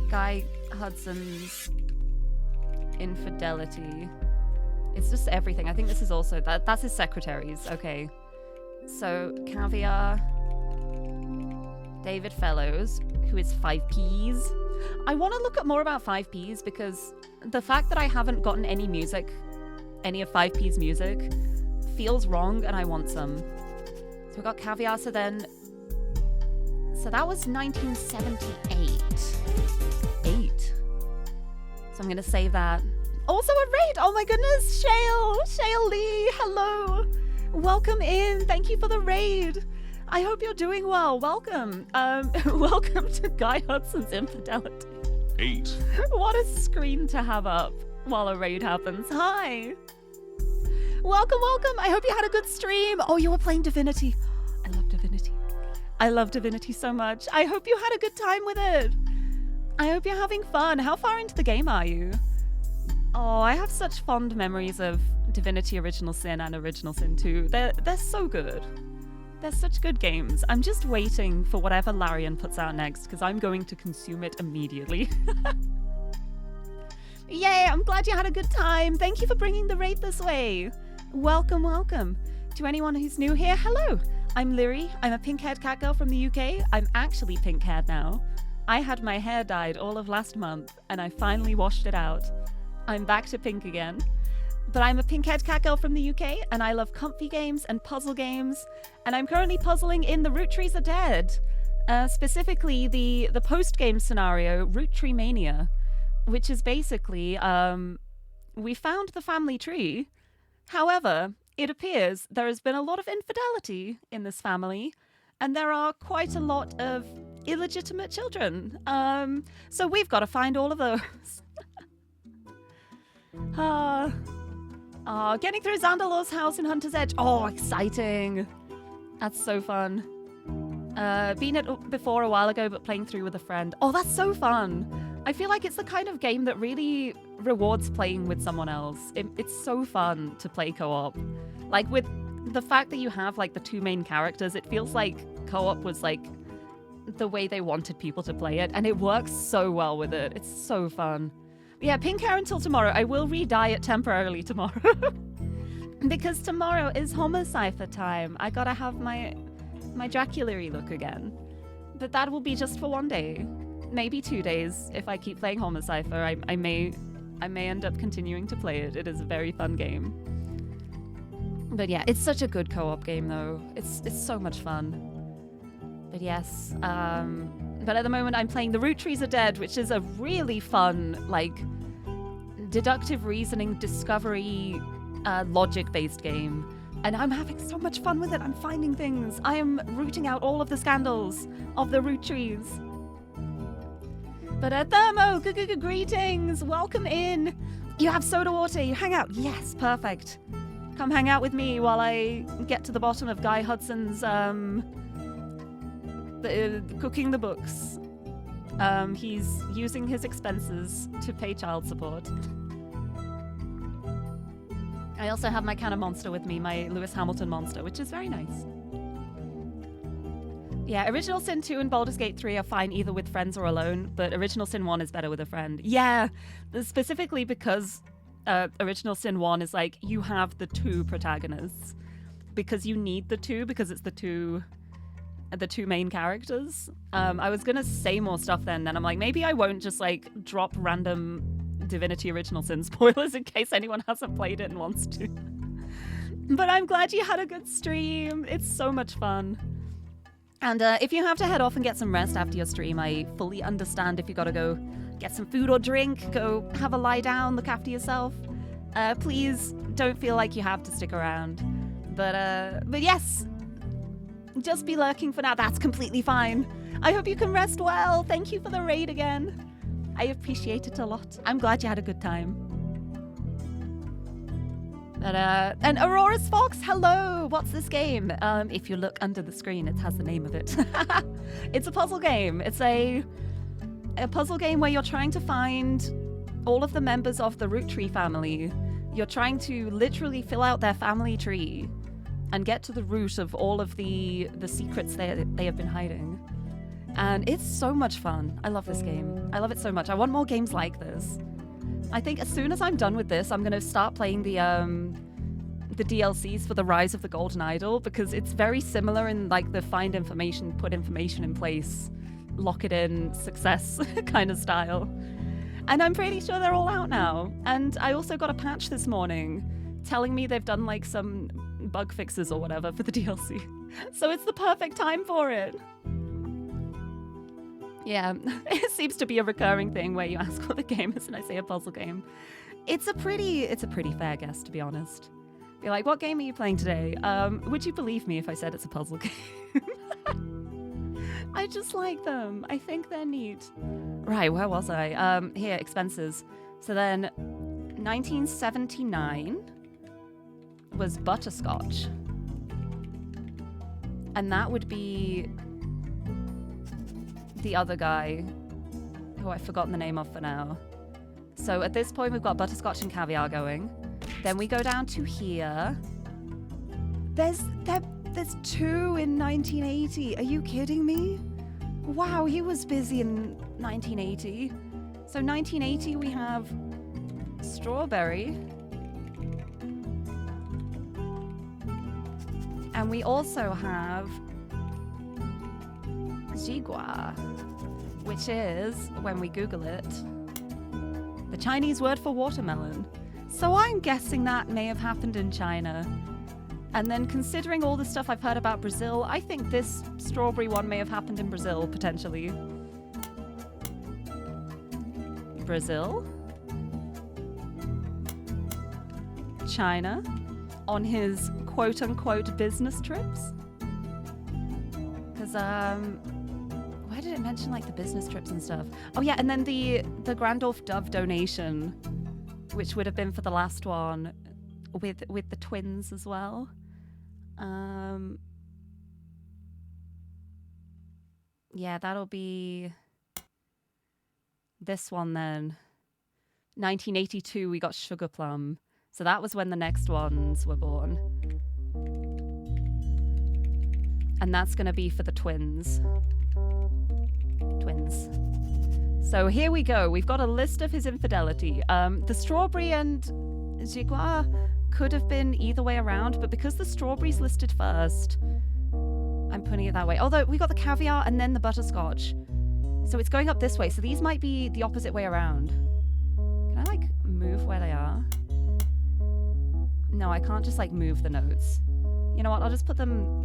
Guy Hudson's infidelity. It's just everything. I think this is also... That's his secretaries. Okay. So, caviar. David Fellows, who is 5Ps. I want to look at more about 5Ps because the fact that I haven't gotten any music, any of 5P's music, feels wrong and I want some. So we got caviar, so then... So that was 1978. 8. So I'm going to save that. Also a raid! Oh my goodness! Shale Lee, hello! Welcome in! Thank you for the raid! I hope you're doing well. Welcome. Welcome to Guy Hudson's infidelity. 8. What a screen to have up while a raid happens. Hi! Welcome, welcome! I hope you had a good stream! Oh, you were playing Divinity. I love Divinity. I love Divinity so much. I hope you had a good time with it. I hope you're having fun. How far into the game are you? Oh, I have such fond memories of Divinity Original Sin and Original Sin 2. They're so good. They're such good games. I'm just waiting for whatever Larian puts out next because I'm going to consume it immediately. Yay, I'm glad you had a good time. Thank you for bringing the raid this way. Welcome, welcome. To anyone who's new here, hello. I'm Lirie. I'm a pink-haired cat girl from the UK. I'm actually pink-haired now. I had my hair dyed all of last month and I finally washed it out. I'm back to pink again. But I'm a pink-haired cat girl from the UK, and I love comfy games and puzzle games, and I'm currently puzzling in the Root Trees Are Dead, specifically the post-game scenario, ROOTTREEMANIA, which is basically, we found the family tree. However, it appears there has been a lot of infidelity in this family, and there are quite a lot of illegitimate children. So we've got to find all of those. Getting through Xandalor's house in Hunter's Edge. Oh, exciting. That's so fun. Been it before a while ago, but playing through with a friend. Oh, that's so fun. I feel like it's the kind of game that really rewards playing with someone else. It's so fun to play co-op. Like, with the fact that you have, like, the 2 main characters, it feels like co-op was, like, the way they wanted people to play it, and it works so well with it. It's so fun. Yeah, pink hair until tomorrow. I will re-dye it temporarily tomorrow. Because tomorrow is Homicipher time. I gotta have my Draculary look again. But that will be just for 1 day. Maybe 2 days if I keep playing Homicipher. I may end up continuing to play it. It is a very fun game. But yeah, it's such a good co-op game though. It's so much fun. But yes, but at the moment I'm playing the Root Trees Are Dead, which is a really fun, like, deductive reasoning, discovery, logic-based game. And I'm having so much fun with it. I'm finding things. I am rooting out all of the scandals of the root trees. But Thermo, greetings. Welcome in. You have soda water. You hang out. Yes, perfect. Come hang out with me while I get to the bottom of Guy Hudson's, cooking the books. He's using his expenses to pay child support. I also have my Cannon monster with me, my Lewis Hamilton monster, which is very nice. Yeah, Original Sin 2 and Baldur's Gate 3 are fine either with friends or alone, but Original Sin 1 is better with a friend. Yeah, specifically because Original Sin 1 is like, you have the 2 protagonists. Because you need the 2, because it's the 2 the two main characters. I was gonna say more stuff then I'm like, maybe I won't just like drop random Divinity Original Sin spoilers in case anyone hasn't played it and wants to. But I'm glad you had a good stream. It's so much fun. And if you have to head off and get some rest after your stream, I fully understand if you gotta go get some food or drink, go have a lie down, look after yourself. Please don't feel like you have to stick around. But yes, just be lurking for now. That's completely fine. I hope you can rest well. Thank you for the raid again. I appreciate it a lot. I'm glad you had a good time. But, and Aurora's Fox, hello. What's this game? If you look under the screen, it has the name of it. It's a puzzle game. It's a puzzle game where you're trying to find all of the members of the Root Tree family. You're trying to literally fill out their family tree and get to the root of all of the secrets they have been hiding. And it's so much fun. I love this game. I love it so much. I want more games like this. I think as soon as I'm done with this, I'm going to start playing the DLCs for the Rise of the Golden Idol, because it's very similar in like the find information, put information in place, lock it in, success kind of style. And I'm pretty sure they're all out now. And I also got a patch this morning telling me they've done like some bug fixes or whatever for the DLC. So it's the perfect time for it. Yeah, it seems to be a recurring thing where you ask what the game is and I say a puzzle game. It's a pretty fair guess, to be honest. Be like, what game are you playing today? Would you believe me if I said it's a puzzle game? I just like them. I think they're neat. Right, where was I? Here, expenses. So then 1979 was Butterscotch. And that would be the other guy who I've forgotten the name of for now. So at this point, we've got Butterscotch and Caviar going. Then we go down to here. There's two in 1980. Are you kidding me? Wow, he was busy in 1980. So 1980, we have Strawberry. And we also have Jigua, which is, when we Google it, the Chinese word for watermelon. So I'm guessing that may have happened in China. And then considering all the stuff I've heard about Brazil, I think this strawberry one may have happened in Brazil, potentially. Brazil? China? On his quote-unquote business trips? Because, where did it mention, like, the business trips and stuff? Oh, yeah, and then the Grandorf Dove donation, which would have been for the last one, with the twins as well. Yeah, that'll be this one then. 1982, we got Sugar Plum. So that was when the next ones were born. And that's going to be for the twins. Twins. So here we go. We've got a list of his infidelity. The Strawberry and Jigua could have been either way around, but because the Strawberry's listed first, I'm putting it that way. Although we got the Caviar and then the Butterscotch. So it's going up this way. So these might be the opposite way around. Can I, like, move where they are? No, I can't just, like, move the notes. You know what? I'll just put them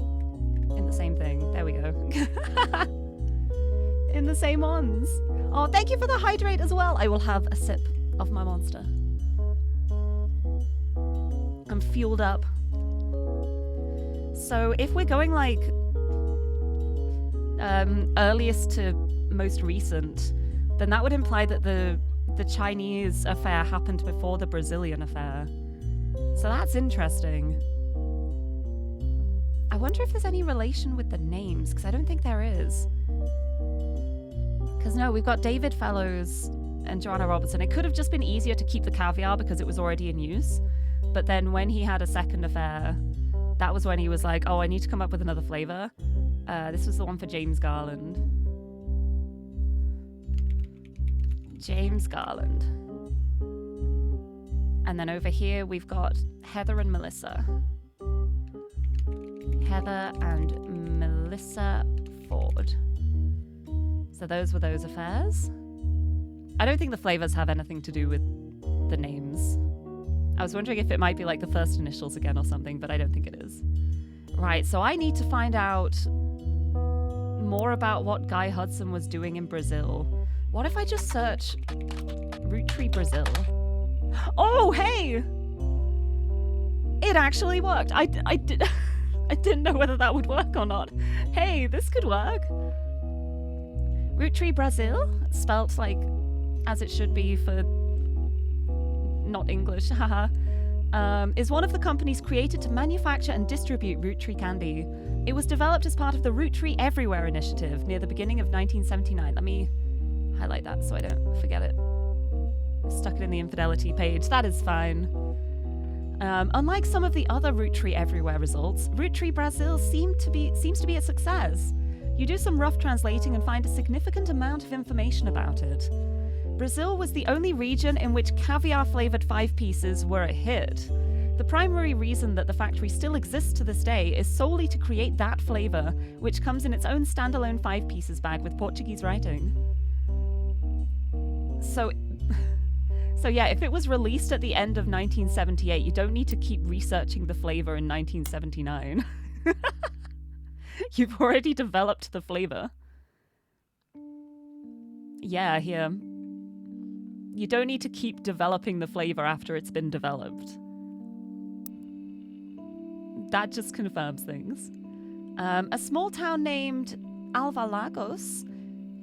in the same thing. There we go. In the same ones. Oh, thank you for the hydrate as well. I will have a sip of my monster. I'm fueled up. So if we're going, like, earliest to most recent, then that would imply that the Chinese affair happened before the Brazilian affair. So that's interesting. I wonder if there's any relation with the names, because I don't think there is. Because no, we've got David Fellows and Joanna Robertson. It could have just been easier to keep the Caviar because it was already in use. But then when he had a second affair, that was when he was like, oh, I need to come up with another flavor. This was the one for James Garland. James Garland. And then over here, we've got Heather and Melissa. Heather and Melissa forward. So those were those affairs. I don't think the flavors have anything to do with the names. I was wondering if it might be like the first initials again or something, but I don't think it is. Right, so I need to find out more about what Guy Hudson was doing in Brazil. What if I just search Root Tree Brazil? Oh, hey! It actually worked. I didn't know whether that would work or not. Hey, this could work. Root Tree Brazil, spelt like as it should be for not English, haha, is one of the companies created to manufacture and distribute root tree candy. It was developed as part of the Root Tree Everywhere initiative near the beginning of 1979. Let me highlight that so I don't forget it. I stuck it in the infidelity page. That is fine. Unlike some of the other Root Tree Everywhere results, Root Tree Brazil seems to be a success. You do some rough translating and find a significant amount of information about it. Brazil was the only region in which caviar-flavored 5 pieces were a hit. The primary reason that the factory still exists to this day is solely to create that flavor, which comes in its own standalone 5 pieces bag with Portuguese writing. So yeah, if it was released at the end of 1978, you don't need to keep researching the flavor in 1979. You've already developed the flavor. Yeah, here. You don't need to keep developing the flavor after it's been developed. That just confirms things. A small town named Alvalagos,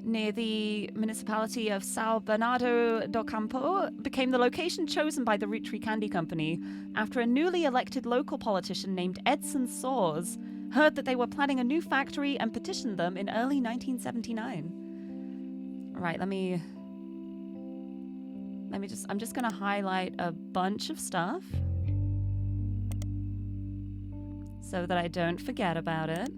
near the municipality of São Bernardo do Campo, became the location chosen by the Root Tree Candy Company after a newly elected local politician named Edson Soares heard that they were planning a new factory and petitioned them in early 1979. Right, I'm just gonna highlight a bunch of stuff so that I don't forget about it,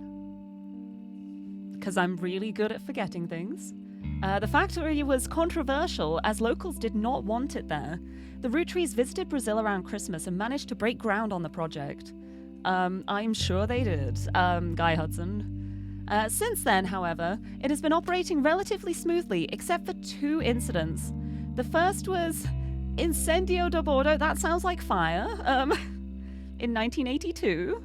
because I'm really good at forgetting things. The factory was controversial as locals did not want it there. The Root Trees visited Brazil around Christmas and managed to break ground on the project. I'm sure they did, Guy Hudson. Since then, however, it has been operating relatively smoothly, except for 2 incidents. The first was Incendio do Bordo, that sounds like fire, in 1982.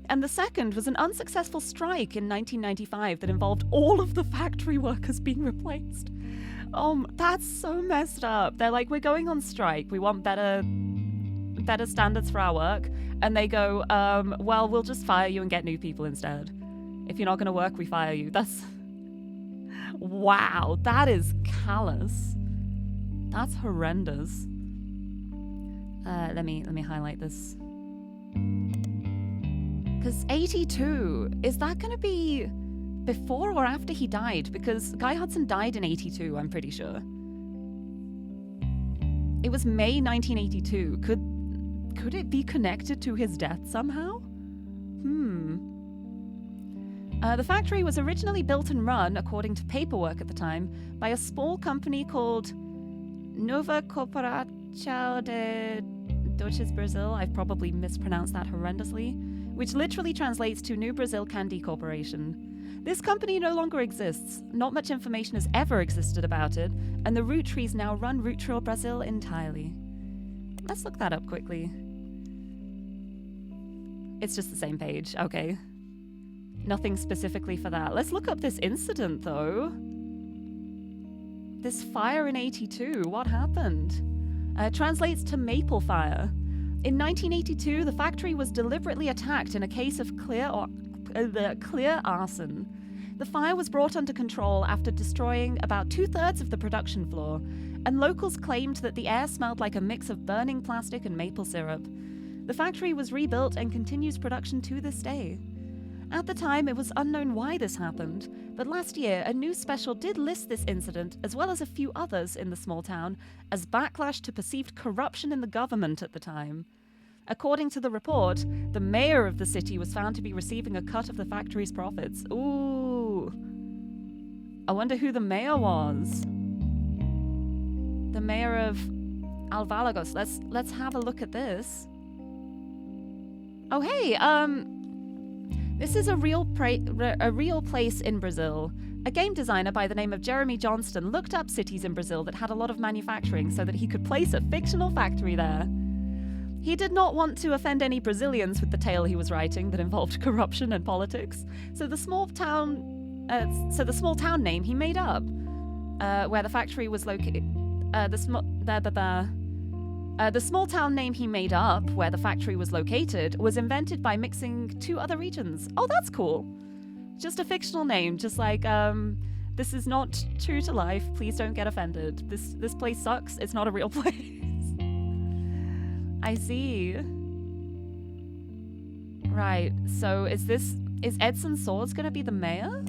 And the second was an unsuccessful strike in 1995 that involved all of the factory workers being replaced. That's so messed up. They're like, we're going on strike. We want better standards for our work. And they go, well, we'll just fire you and get new people instead. If you're not going to work, we fire you. That's... Wow, that is callous. That's horrendous. Let me highlight this. Because 82, is that going to be before or after he died? Because Guy Hudson died in 82, I'm pretty sure. It was May 1982. Could it be connected to his death somehow? The factory was originally built and run, according to paperwork at the time, by a small company called Nova Corporação de Doces Brazil. I've probably mispronounced that horrendously, which literally translates to New Brazil Candy Corporation. This company no longer exists. Not much information has ever existed about it, and the Root Trees now run Root Tree Brazil entirely. Let's look that up quickly. It's just the same page. Okay. Nothing specifically for that. Let's look up this incident, though. This fire in 82. What happened? Translates to maple fire. In 1982, the factory was deliberately attacked in a case of clear arson. The fire was brought under control after destroying about 2/3 of the production floor, and locals claimed that the air smelled like a mix of burning plastic and maple syrup. The factory was rebuilt and continues production to this day. At the time, it was unknown why this happened, but last year, a news special did list this incident, as well as a few others in the small town, as backlash to perceived corruption in the government at the time. According to the report, the mayor of the city was found to be receiving a cut of the factory's profits. Ooh. I wonder who the mayor was. The mayor of Alvalagos. Let's have a look at this. Oh, hey, This is a real place in Brazil. A game designer by the name of Jeremy Johnston looked up cities in Brazil that had a lot of manufacturing so that he could place a fictional factory there. He did not want to offend any Brazilians with the tale he was writing that involved corruption and politics, so the small town name he made up, where the factory was located, the small town name he made up, where the factory was located, was invented by mixing two other regions. Oh, that's cool. Just a fictional name, just like, this is not true to life. Please don't get offended. This place sucks. It's not a real place. I see. Right, so is Edson Swords gonna be the mayor?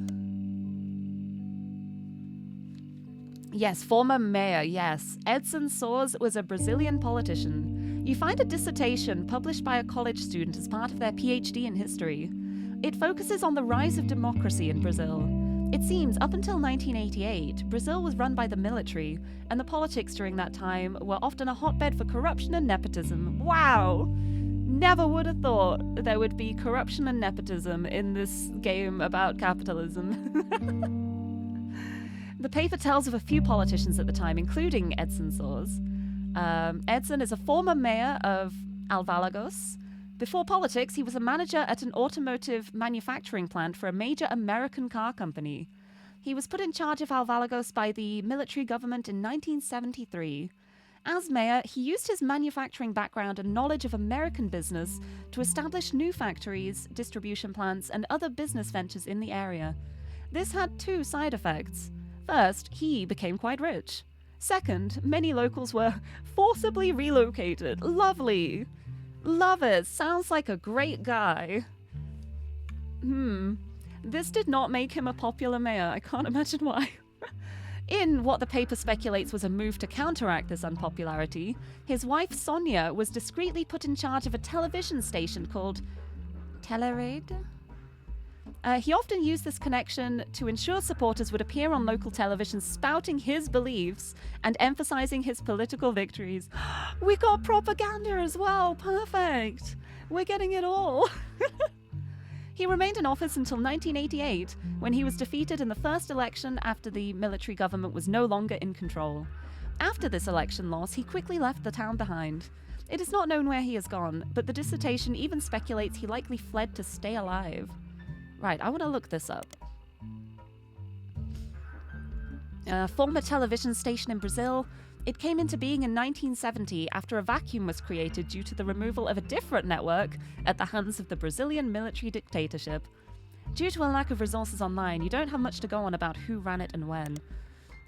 Yes, former mayor, yes. Edson Swords was a Brazilian politician. You find a dissertation published by a college student as part of their PhD in history. It focuses on the rise of democracy in Brazil. It seems up until 1988, Brazil was run by the military, and the politics during that time were often a hotbed for corruption and nepotism. Wow! Never would have thought there would be corruption and nepotism in this game about capitalism. The paper tells of a few politicians at the time, including Edson Swords. Edson is a former mayor of Alvalagos. Before politics, he was a manager at an automotive manufacturing plant for a major American car company. He was put in charge of Alvalagos by the military government in 1973. As mayor, he used his manufacturing background and knowledge of American business to establish new factories, distribution plants, and other business ventures in the area. This had two side effects. First, he became quite rich. Second, many locals were forcibly relocated. Lovely. Love it. Sounds like a great guy. This did not make him a popular mayor. I can't imagine why. In what the paper speculates was a move to counteract this unpopularity, his wife Sonia was discreetly put in charge of a television station called Lirie. He often used this connection to ensure supporters would appear on local television spouting his beliefs and emphasizing his political victories. We got propaganda as well. Perfect. We're getting it all. He remained in office until 1988, when he was defeated in the first election after the military government was no longer in control. After this election loss, he quickly left the town behind. It is not known where he has gone, but the dissertation even speculates he likely fled to stay alive. Right, I want to look this up. Former television station in Brazil. It came into being in 1970 after a vacuum was created due to the removal of a different network at the hands of the Brazilian military dictatorship. Due to a lack of resources online, you don't have much to go on about who ran it and when.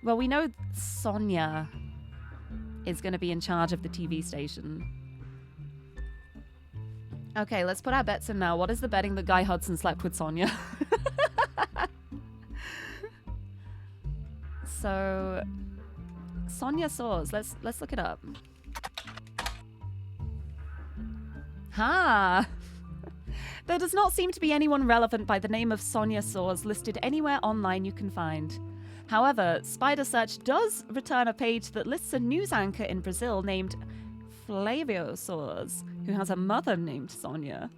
Well, we know Sonia is going to be in charge of the TV station. Okay, let's put our bets in now. What is the betting that Guy Hudson slept with Sonia? So, Sonia Swords. Let's look it up. Ha! There does not seem to be anyone relevant by the name of Sonia Swords listed anywhere online you can find. However, Spider Search does return a page that lists a news anchor in Brazil named Flavio Swords, who has a mother named Sonia.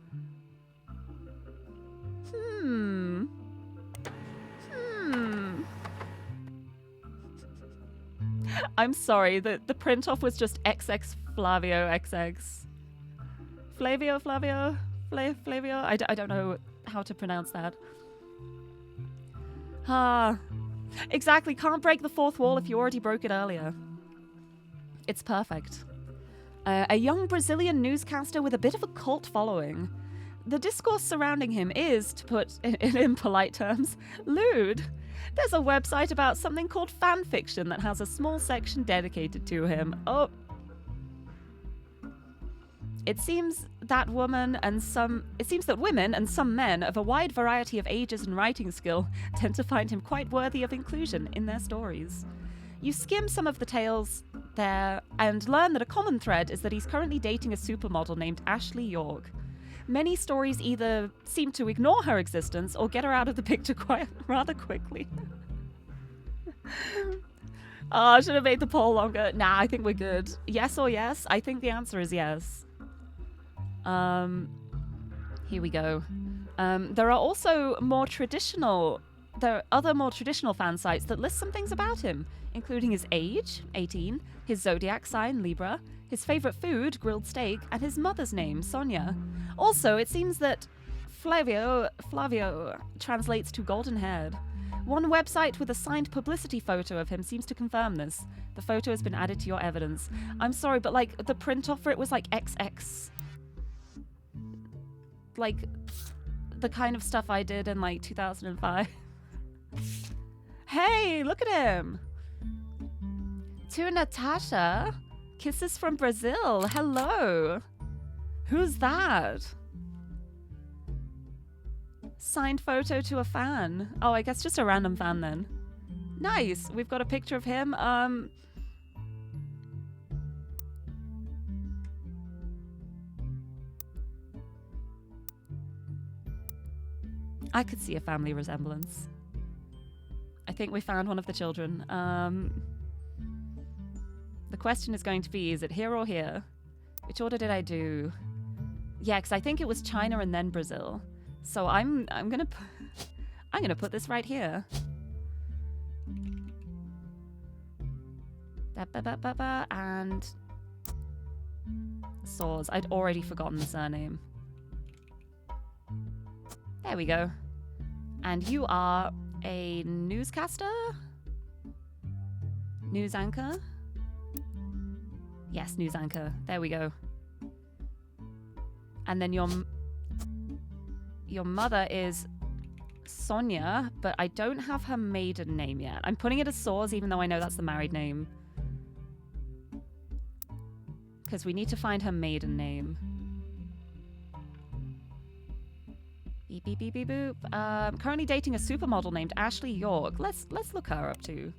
I'm sorry, the print off was just XX Flavio XX. Flavio? I don't know how to pronounce that. Exactly, can't break the fourth wall if you already broke it earlier. It's perfect. A young Brazilian newscaster with a bit of a cult following. The discourse surrounding him is, to put it in polite terms, lewd. There's a website about something called fanfiction that has a small section dedicated to him. Oh. It seems that women and some men of a wide variety of ages and writing skill tend to find him quite worthy of inclusion in their stories. You skim some of the tales there and learn that a common thread is that he's currently dating a supermodel named Ashley York. Many stories either seem to ignore her existence or get her out of the picture rather quickly. Oh, I should have made the poll longer. Nah, I think we're good. Yes or yes? I think the answer is yes. Here we go. There are also there are other more traditional fan sites that list some things about him, including his age, 18, his zodiac sign, Libra, his favorite food, grilled steak, and his mother's name, Sonia. Also, it seems that Flavio translates to golden-haired. One website with a signed publicity photo of him seems to confirm this. The photo has been added to your evidence. I'm sorry, but like the print off for it was like XX. Like the kind of stuff I did in like 2005. Hey, look at him. To Natasha. Kisses from Brazil. Hello. Who's that? Signed photo to a fan. Oh, I guess just a random fan then. Nice. We've got a picture of him. I could see a family resemblance. I think we found one of the children. The question is going to be, is it here or here? Which order did I do? Yeah, because I think it was China and then Brazil. So I'm gonna put this right here. And Saws. I'd already forgotten the surname. There we go. And you are a newscaster? News anchor? Yes, news anchor. There we go. And then your mother is Sonia, but I don't have her maiden name yet. I'm putting it as Saws, even though I know that's the married name. Because we need to find her maiden name. Beep, beep, beep, beep, boop. Currently dating a supermodel named Ashley York. Let's look her up too.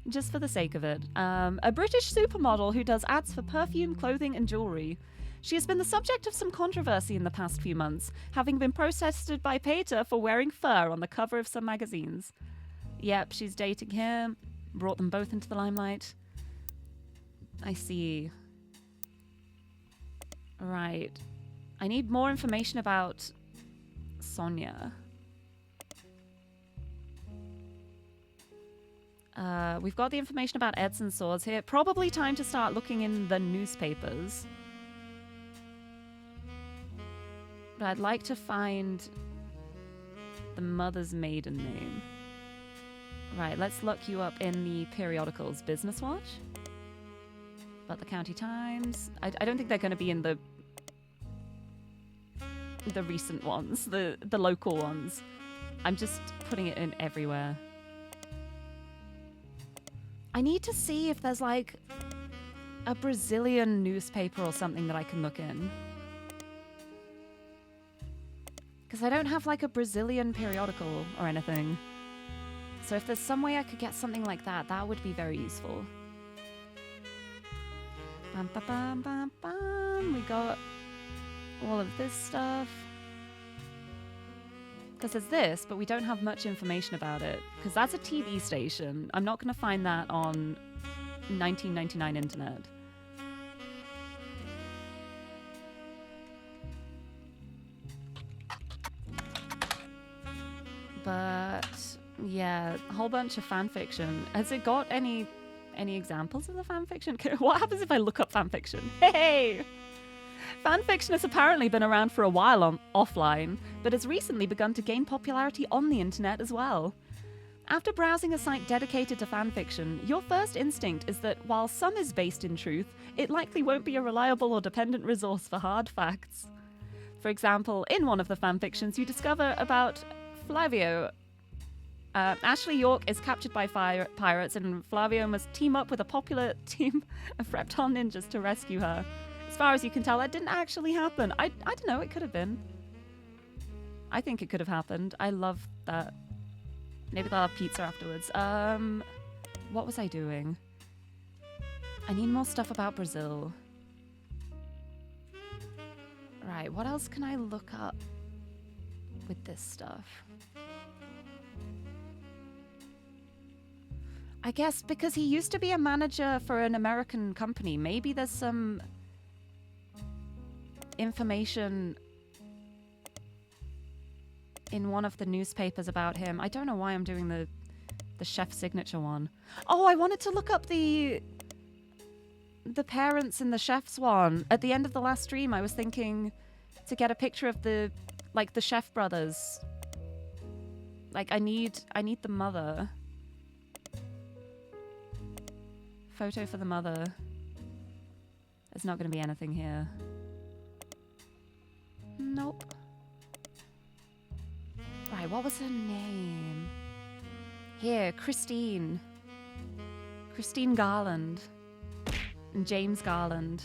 Just for the sake of it. A British supermodel who does ads for perfume, clothing, and jewelry. She has been the subject of some controversy in the past few months, having been protested by PETA for wearing fur on the cover of some magazines. Yep, she's dating him. Brought them both into the limelight. I see. Right. I need more information about Sonia. We've got the information about Edson Swords here. Probably time to start looking in the newspapers. But I'd like to find the mother's maiden name. Right, let's look you up in the periodicals. Business Watch? Butler County Times? I don't think they're going to be in the recent ones, the local ones. I'm just putting it in everywhere. I need to see if there's like a Brazilian newspaper or something that I can look in. Because I don't have like a Brazilian periodical or anything. So if there's some way I could get something like that, that would be very useful. Bam, ba, bam, bam, bam. We got all of this stuff. Because there's this, but we don't have much information about it. Because that's a TV station. I'm not going to find that on 1999 internet. But yeah, a whole bunch of fan fiction. Has it got any examples of the fan fiction? What happens if I look up fan fiction? Hey! Fan fiction has apparently been around for a while offline, but has recently begun to gain popularity on the internet as well. After browsing a site dedicated to fan fiction, your first instinct is that while some is based in truth, it likely won't be a reliable or dependent resource for hard facts. For example, in one of the fan fictions, you discover about Flavio. Ashley York is captured by pirates, and Flavio must team up with a popular team of reptile ninjas to rescue her. As far as you can tell, that didn't actually happen. I don't know, it could have been. I think it could have happened. I love that. Maybe they'll have pizza afterwards. What was I doing? I need more stuff about Brazil. Right, what else can I look up with this stuff? I guess because he used to be a manager for an American company, maybe there's some information in one of the newspapers about him. I don't know why I'm doing the chef signature one. Oh, I wanted to look up the parents in the chef's one. At the end of the last stream, I was thinking to get a picture of the chef brothers. Like, I need the mother. Photo for the mother. There's not going to be anything here. Nope. Right, what was her name? Here, Christine. Christine Garland. And James Garland.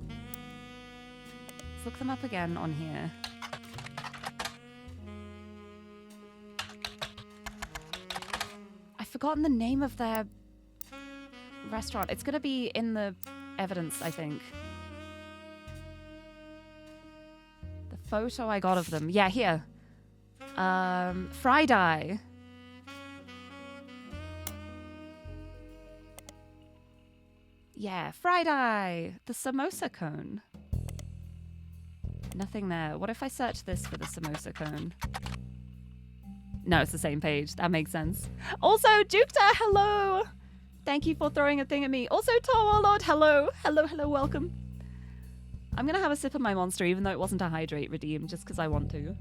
Let's look them up again on here. I've forgotten the name of their restaurant. It's going to be in the evidence, I think. The photo I got of them. Yeah, here. Friday. Yeah, Friday. The samosa cone. Nothing there. What if I search this for the samosa cone? No, it's the same page. That makes sense. Also, Jupiter, hello. Thank you for throwing a thing at me. Also, Tor Warlord, hello. Hello, hello, welcome. I'm going to have a sip of my monster, even though it wasn't a hydrate redeem, just because I want to.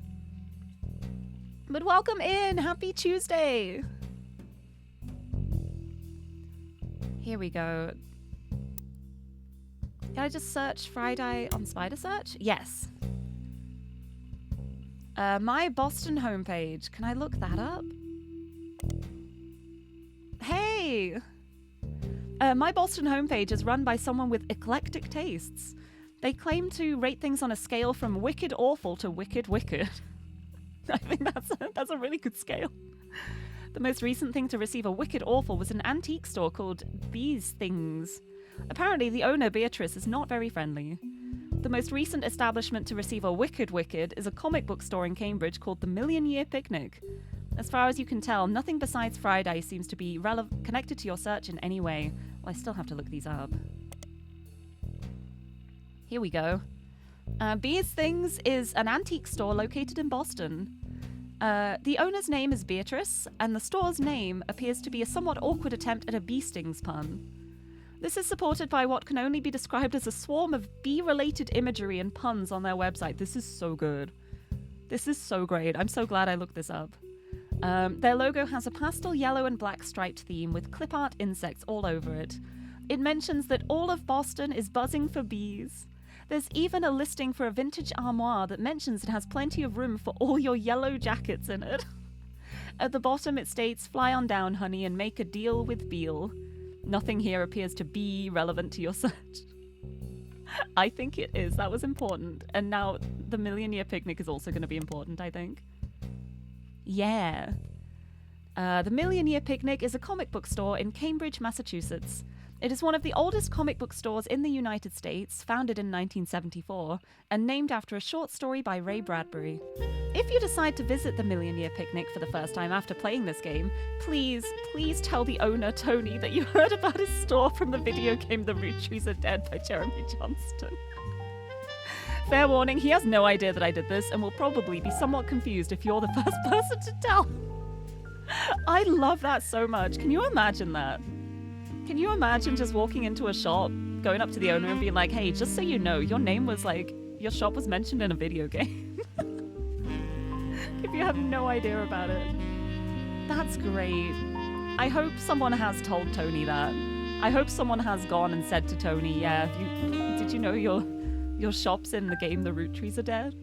But welcome in. Happy Tuesday. Here we go. Can I just search Friday on Spider Search? Yes. My Boston homepage. Can I look that up? Hey! My Boston homepage is run by someone with eclectic tastes. They claim to rate things on a scale from wicked awful to wicked wicked. I think that's a really good scale. The most recent thing to receive a wicked awful was an antique store called Bees Things. Apparently, the owner, Beatrice, is not very friendly. The most recent establishment to receive a wicked wicked is a comic book store in Cambridge called the Million Year Picnic. As far as you can tell, nothing besides Friday seems to be connected to your search in any way. Well, I still have to look these up. Here we go. Bees Things is an antique store located in Boston. The owner's name is Beatrice, and the store's name appears to be a somewhat awkward attempt at a bee stings pun. This is supported by what can only be described as a swarm of bee-related imagery and puns on their website. This is so good. This is so great. I'm so glad I looked this up. Their logo has a pastel yellow and black striped theme with clip art insects all over it. It mentions that all of Boston is buzzing for bees. There's even a listing for a vintage armoire that mentions it has plenty of room for all your yellow jackets in it. At the bottom it states, "Fly on down, honey, and make a deal with Beale." Nothing here appears to be relevant to your search. I think it is. That was important. And now the Million Year Picnic is also going to be important, I think. Yeah. The Million Year Picnic is a comic book store in Cambridge, Massachusetts. It is one of the oldest comic book stores in the United States, founded in 1974, and named after a short story by Ray Bradbury. If you decide to visit the Million Year Picnic for the first time after playing this game, please tell the owner, Tony, that you heard about his store from the video game The Root Trees Are Dead by Jeremy Johnston. Fair warning, he has no idea that I did this and will probably be somewhat confused if you're the first person to tell. I love that so much. Can you imagine that? Can you imagine just walking into a shop, going up to the owner and being like, "Hey, just so you know, your name was like, your shop was mentioned in a video game." If you have no idea about it. That's great. I hope someone has told Tony that. I hope someone has gone and said to Tony, "Yeah, did you know your shop's in the game The Root Trees Are Dead?"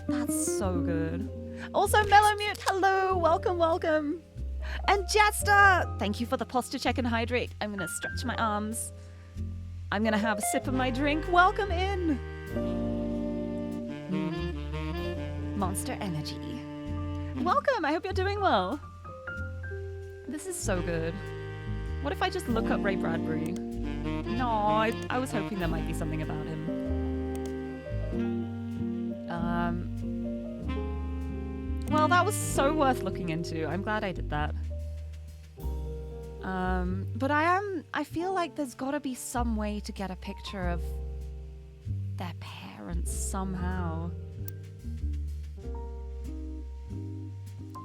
That's so good. Also, Mellowmute, hello, welcome, welcome. And Jester, thank you for the posture check and hydrate. I'm going to stretch my arms. I'm going to have a sip of my drink. Welcome in. Monster energy. Welcome. I hope you're doing well. This is so good. What if I just look up Ray Bradbury? No, I was hoping there might be something about him. Well, that was so worth looking into. I'm glad I did that. But I feel like there's got to be some way to get a picture of their parents somehow.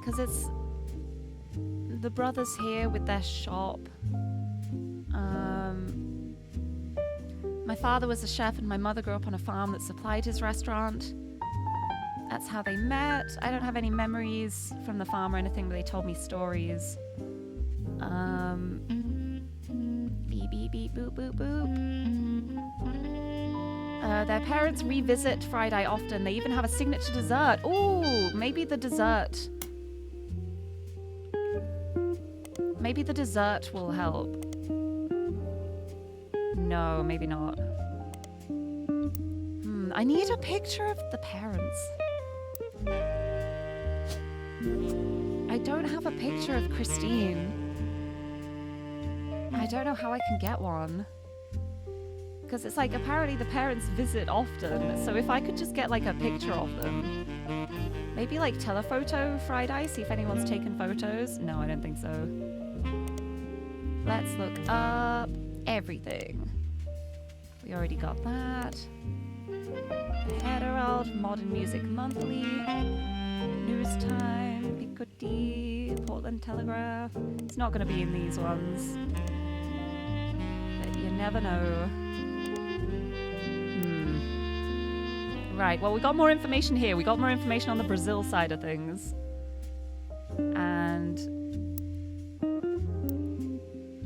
because it's the brothers here with their shop. My father was a chef and my mother grew up on a farm that supplied his restaurant. That's how they met. I don't have any memories from the farm or anything, but they told me stories. Beep, beep, beep, boop, boop, boop. Their parents revisit Friday often. They even have a signature dessert. Ooh, maybe the dessert. Maybe the dessert will help. No, maybe not. I need a picture of the parents. I don't have a picture of Christine. I don't know how I can get one. Because it's like, apparently the parents visit often. So if I could just get like a picture of them. Maybe like telephoto Friday, see if anyone's taken photos. No, I don't think so. Let's look up everything. We already got that. The Herald, Modern Music Monthly, News Time, Picoty, Portland Telegraph. It's not going to be in these ones. But you never know. Right, well, we got more information here. We got more information on the Brazil side of things. And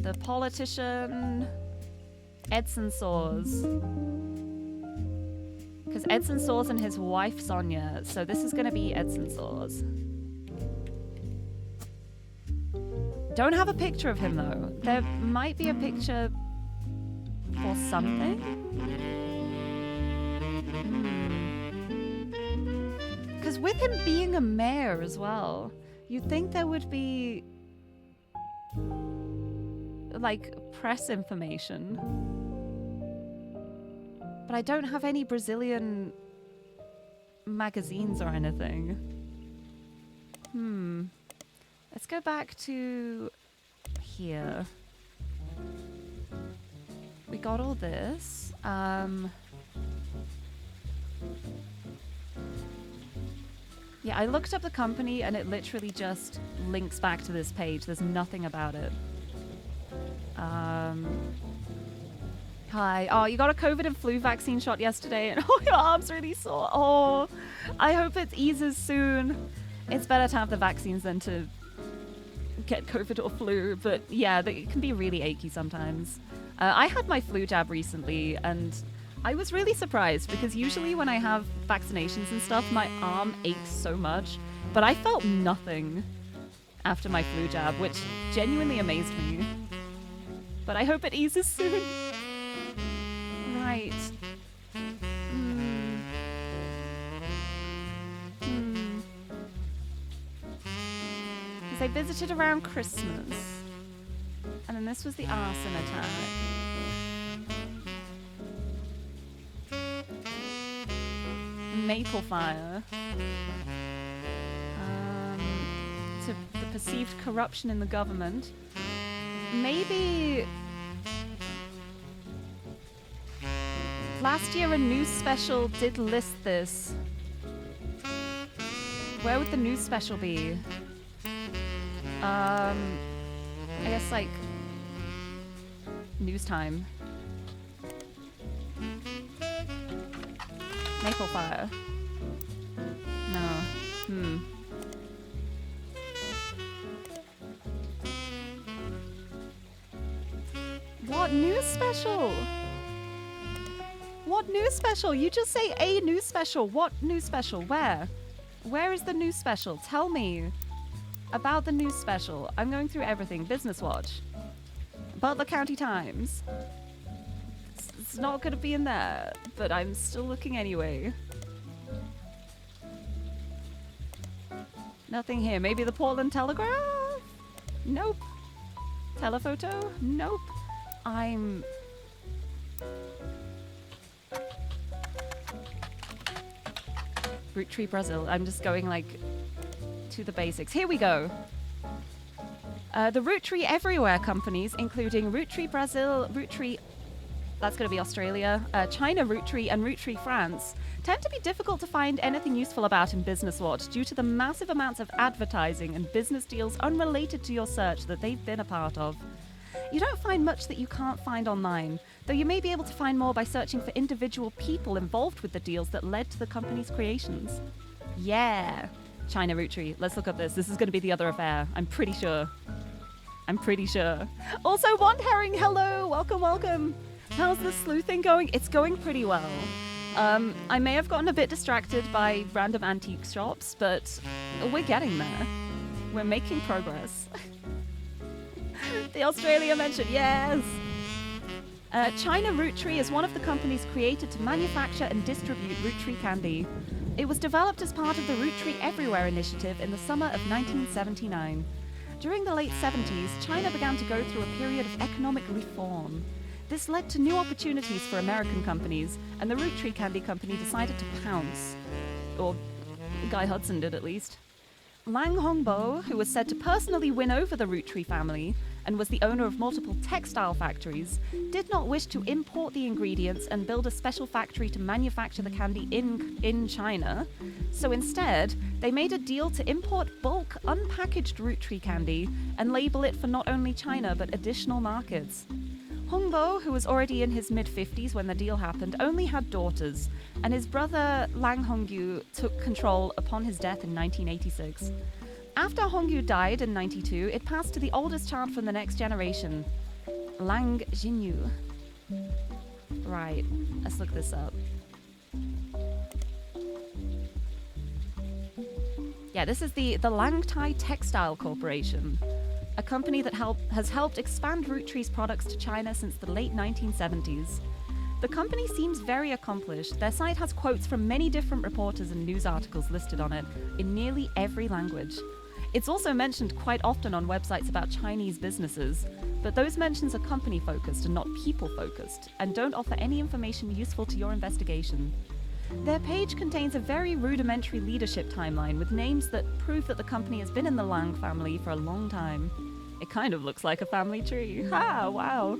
the politician Edson Soares. Because Edson Soares and his wife Sonia. So this is going to be Edson Soares. Don't have a picture of him though. There might be a picture for something. Because with him being a mayor as well, you'd think there would be like press information. But I don't have any Brazilian magazines or anything. Let's go back to here. We got all this. Yeah, I looked up the company and it literally just links back to this page. There's nothing about it. Hi. Oh, you got a COVID and flu vaccine shot yesterday and oh, your arm's really sore. Oh, I hope it eases soon. It's better to have the vaccines than to get COVID or flu, but yeah, it can be really achy sometimes. I had my flu jab recently and I was really surprised because usually when I have vaccinations and stuff, my arm aches so much, but I felt nothing after my flu jab, which genuinely amazed me. But I hope it eases soon. Right. Because I visited around Christmas. And then this was the arson attack. Maple fire. To the perceived corruption in the government. Maybe last year a news special did list this. Where would the news special be? I guess like news time. Maple fire. No. What news special? What news special? You just say a news special. What news special? Where? Where is the news special? Tell me about the news special. I'm going through everything. Business Watch. Butler County Times. It's not going to be in there, but I'm still looking anyway. Nothing here. Maybe the Portland Telegraph? Nope. Telephoto? Nope. I'm... Root Tree Brazil. I'm just going like to the basics. Here we go. The Root Tree Everywhere companies, including Root Tree Brazil, Root Tree That's going to be Australia. China Roottree and Roottree France tend to be difficult to find anything useful about in Business Watch due to the massive amounts of advertising and business deals unrelated to your search that they've been a part of. You don't find much that you can't find online, though you may be able to find more by searching for individual people involved with the deals that led to the company's creations. Yeah, China Roottree. Let's look up this. This is going to be the other affair. I'm pretty sure. Also, Wand Herring, hello, welcome. How's the sleuthing going? It's going pretty well. I may have gotten a bit distracted by random antique shops, but we're getting there. We're making progress. The Australia mention, yes! China Roottree is one of the companies created to manufacture and distribute Roottree candy. It was developed as part of the Roottree Everywhere initiative in the summer of 1979. During the late 70s, China began to go through a period of economic reform. This led to new opportunities for American companies, and the Roottree Candy Company decided to pounce. Or Guy Hudson did, at least. Lang Hongbo, who was said to personally win over the Roottree family and was the owner of multiple textile factories, did not wish to import the ingredients and build a special factory to manufacture the candy in China. So instead, they made a deal to import bulk unpackaged Roottree candy and label it for not only China but additional markets. Hongbo, who was already in his mid-50s when the deal happened, only had daughters, and his brother Lang Hongyu took control upon his death in 1986. After Hongyu died in 92, it passed to the oldest child from the next generation, Lang Jinyu. Right, let's look this up. Yeah, this is the Langtai Textile Corporation, a company that has helped expand Roottree's products to China since the late 1970s. The company seems very accomplished. Their site has quotes from many different reporters and news articles listed on it in nearly every language. It's also mentioned quite often on websites about Chinese businesses, but those mentions are company-focused and not people-focused, and don't offer any information useful to your investigation. Their page contains a very rudimentary leadership timeline with names that prove that the company has been in the Lang family for a long time. It kind of looks like a family tree. Ha, wow.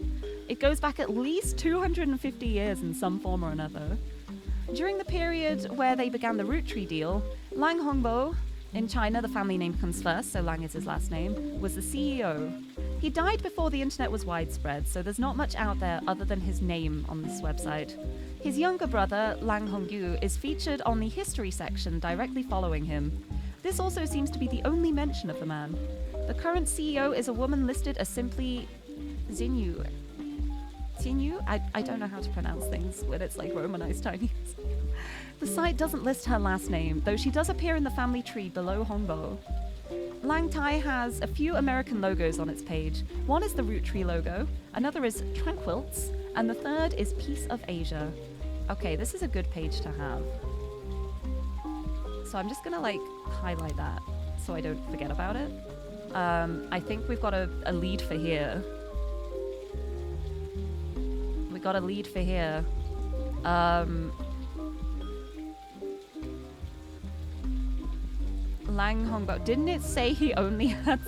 It goes back at least 250 years in some form or another. During the period where they began the Roottree deal, Lang Hongbo, in China the family name comes first, so Lang is his last name, was the CEO. He died before the internet was widespread, so there's not much out there other than his name on this website. His younger brother, Lang Hongyu, is featured on the history section directly following him. This also seems to be the only mention of the man. The current CEO is a woman listed as simply Xinyu. Xinyu? I don't know how to pronounce things when it's like Romanized Chinese. The site doesn't list her last name, though she does appear in the family tree below Hongbo. Langtai has a few American logos on its page. One is the Roottree logo, another is Tranquilts, and the third is Piece of Asia. Okay, this is a good page to have. So I'm just gonna highlight that so I don't forget about it. I think we've got a lead for here. We got a lead for here. Lang Hongbo. Didn't it say he only had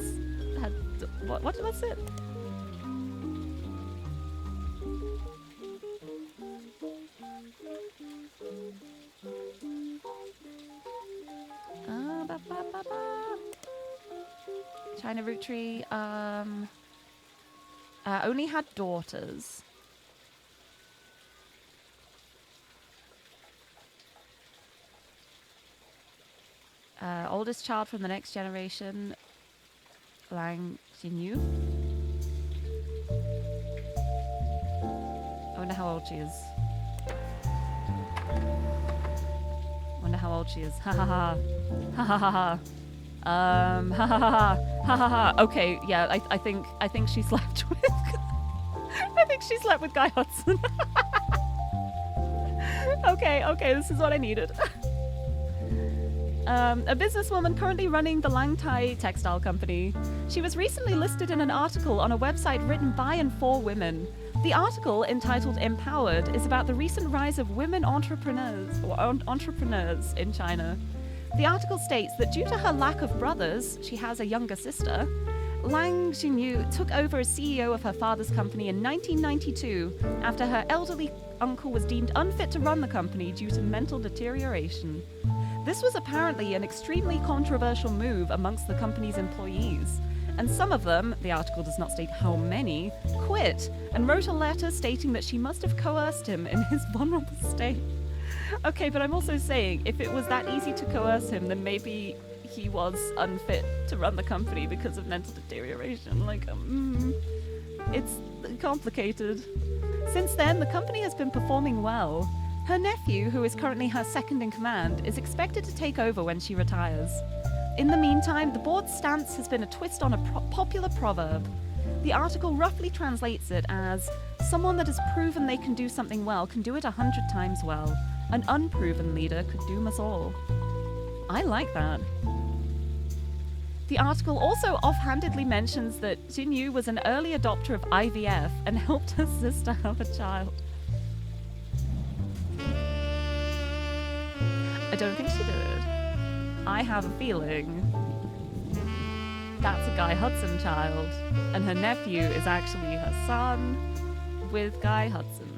what was it? China Roottree only had daughters. Oldest child from the next generation, Lang Jinyu. I wonder how old she is. Ha ha ha. Ha ha ha ha. Ha ha ha. Ha ha ha. Okay, yeah, I think she slept with I think she slept with Guy Hudson. Okay, this is what I needed. A businesswoman currently running the Langtai Textile Company. She was recently listed in an article on a website written by and for women. The article, entitled Empowered, is about the recent rise of women entrepreneurs in China. The article states that due to her lack of brothers, she has a younger sister, Lang Xinyu took over as CEO of her father's company in 1992 after her elderly uncle was deemed unfit to run the company due to mental deterioration. This was apparently an extremely controversial move amongst the company's employees, and some of them, the article does not state how many, quit and wrote a letter stating that she must have coerced him in his vulnerable state. Okay, but I'm also saying, if it was that easy to coerce him, then maybe he was unfit to run the company because of mental deterioration. Like, it's complicated. Since then, the company has been performing well. Her nephew, who is currently her second in command, is expected to take over when she retires. In the meantime, the board's stance has been a twist on a popular proverb. The article roughly translates it as, someone that has proven they can do something well can do it 100 times well. An unproven leader could doom us all. I like that. The article also offhandedly mentions that Xinyu was an early adopter of IVF and helped her sister have a child. I don't think she did. I have a feeling that's a Guy Hudson child, and her nephew is actually her son with Guy Hudson.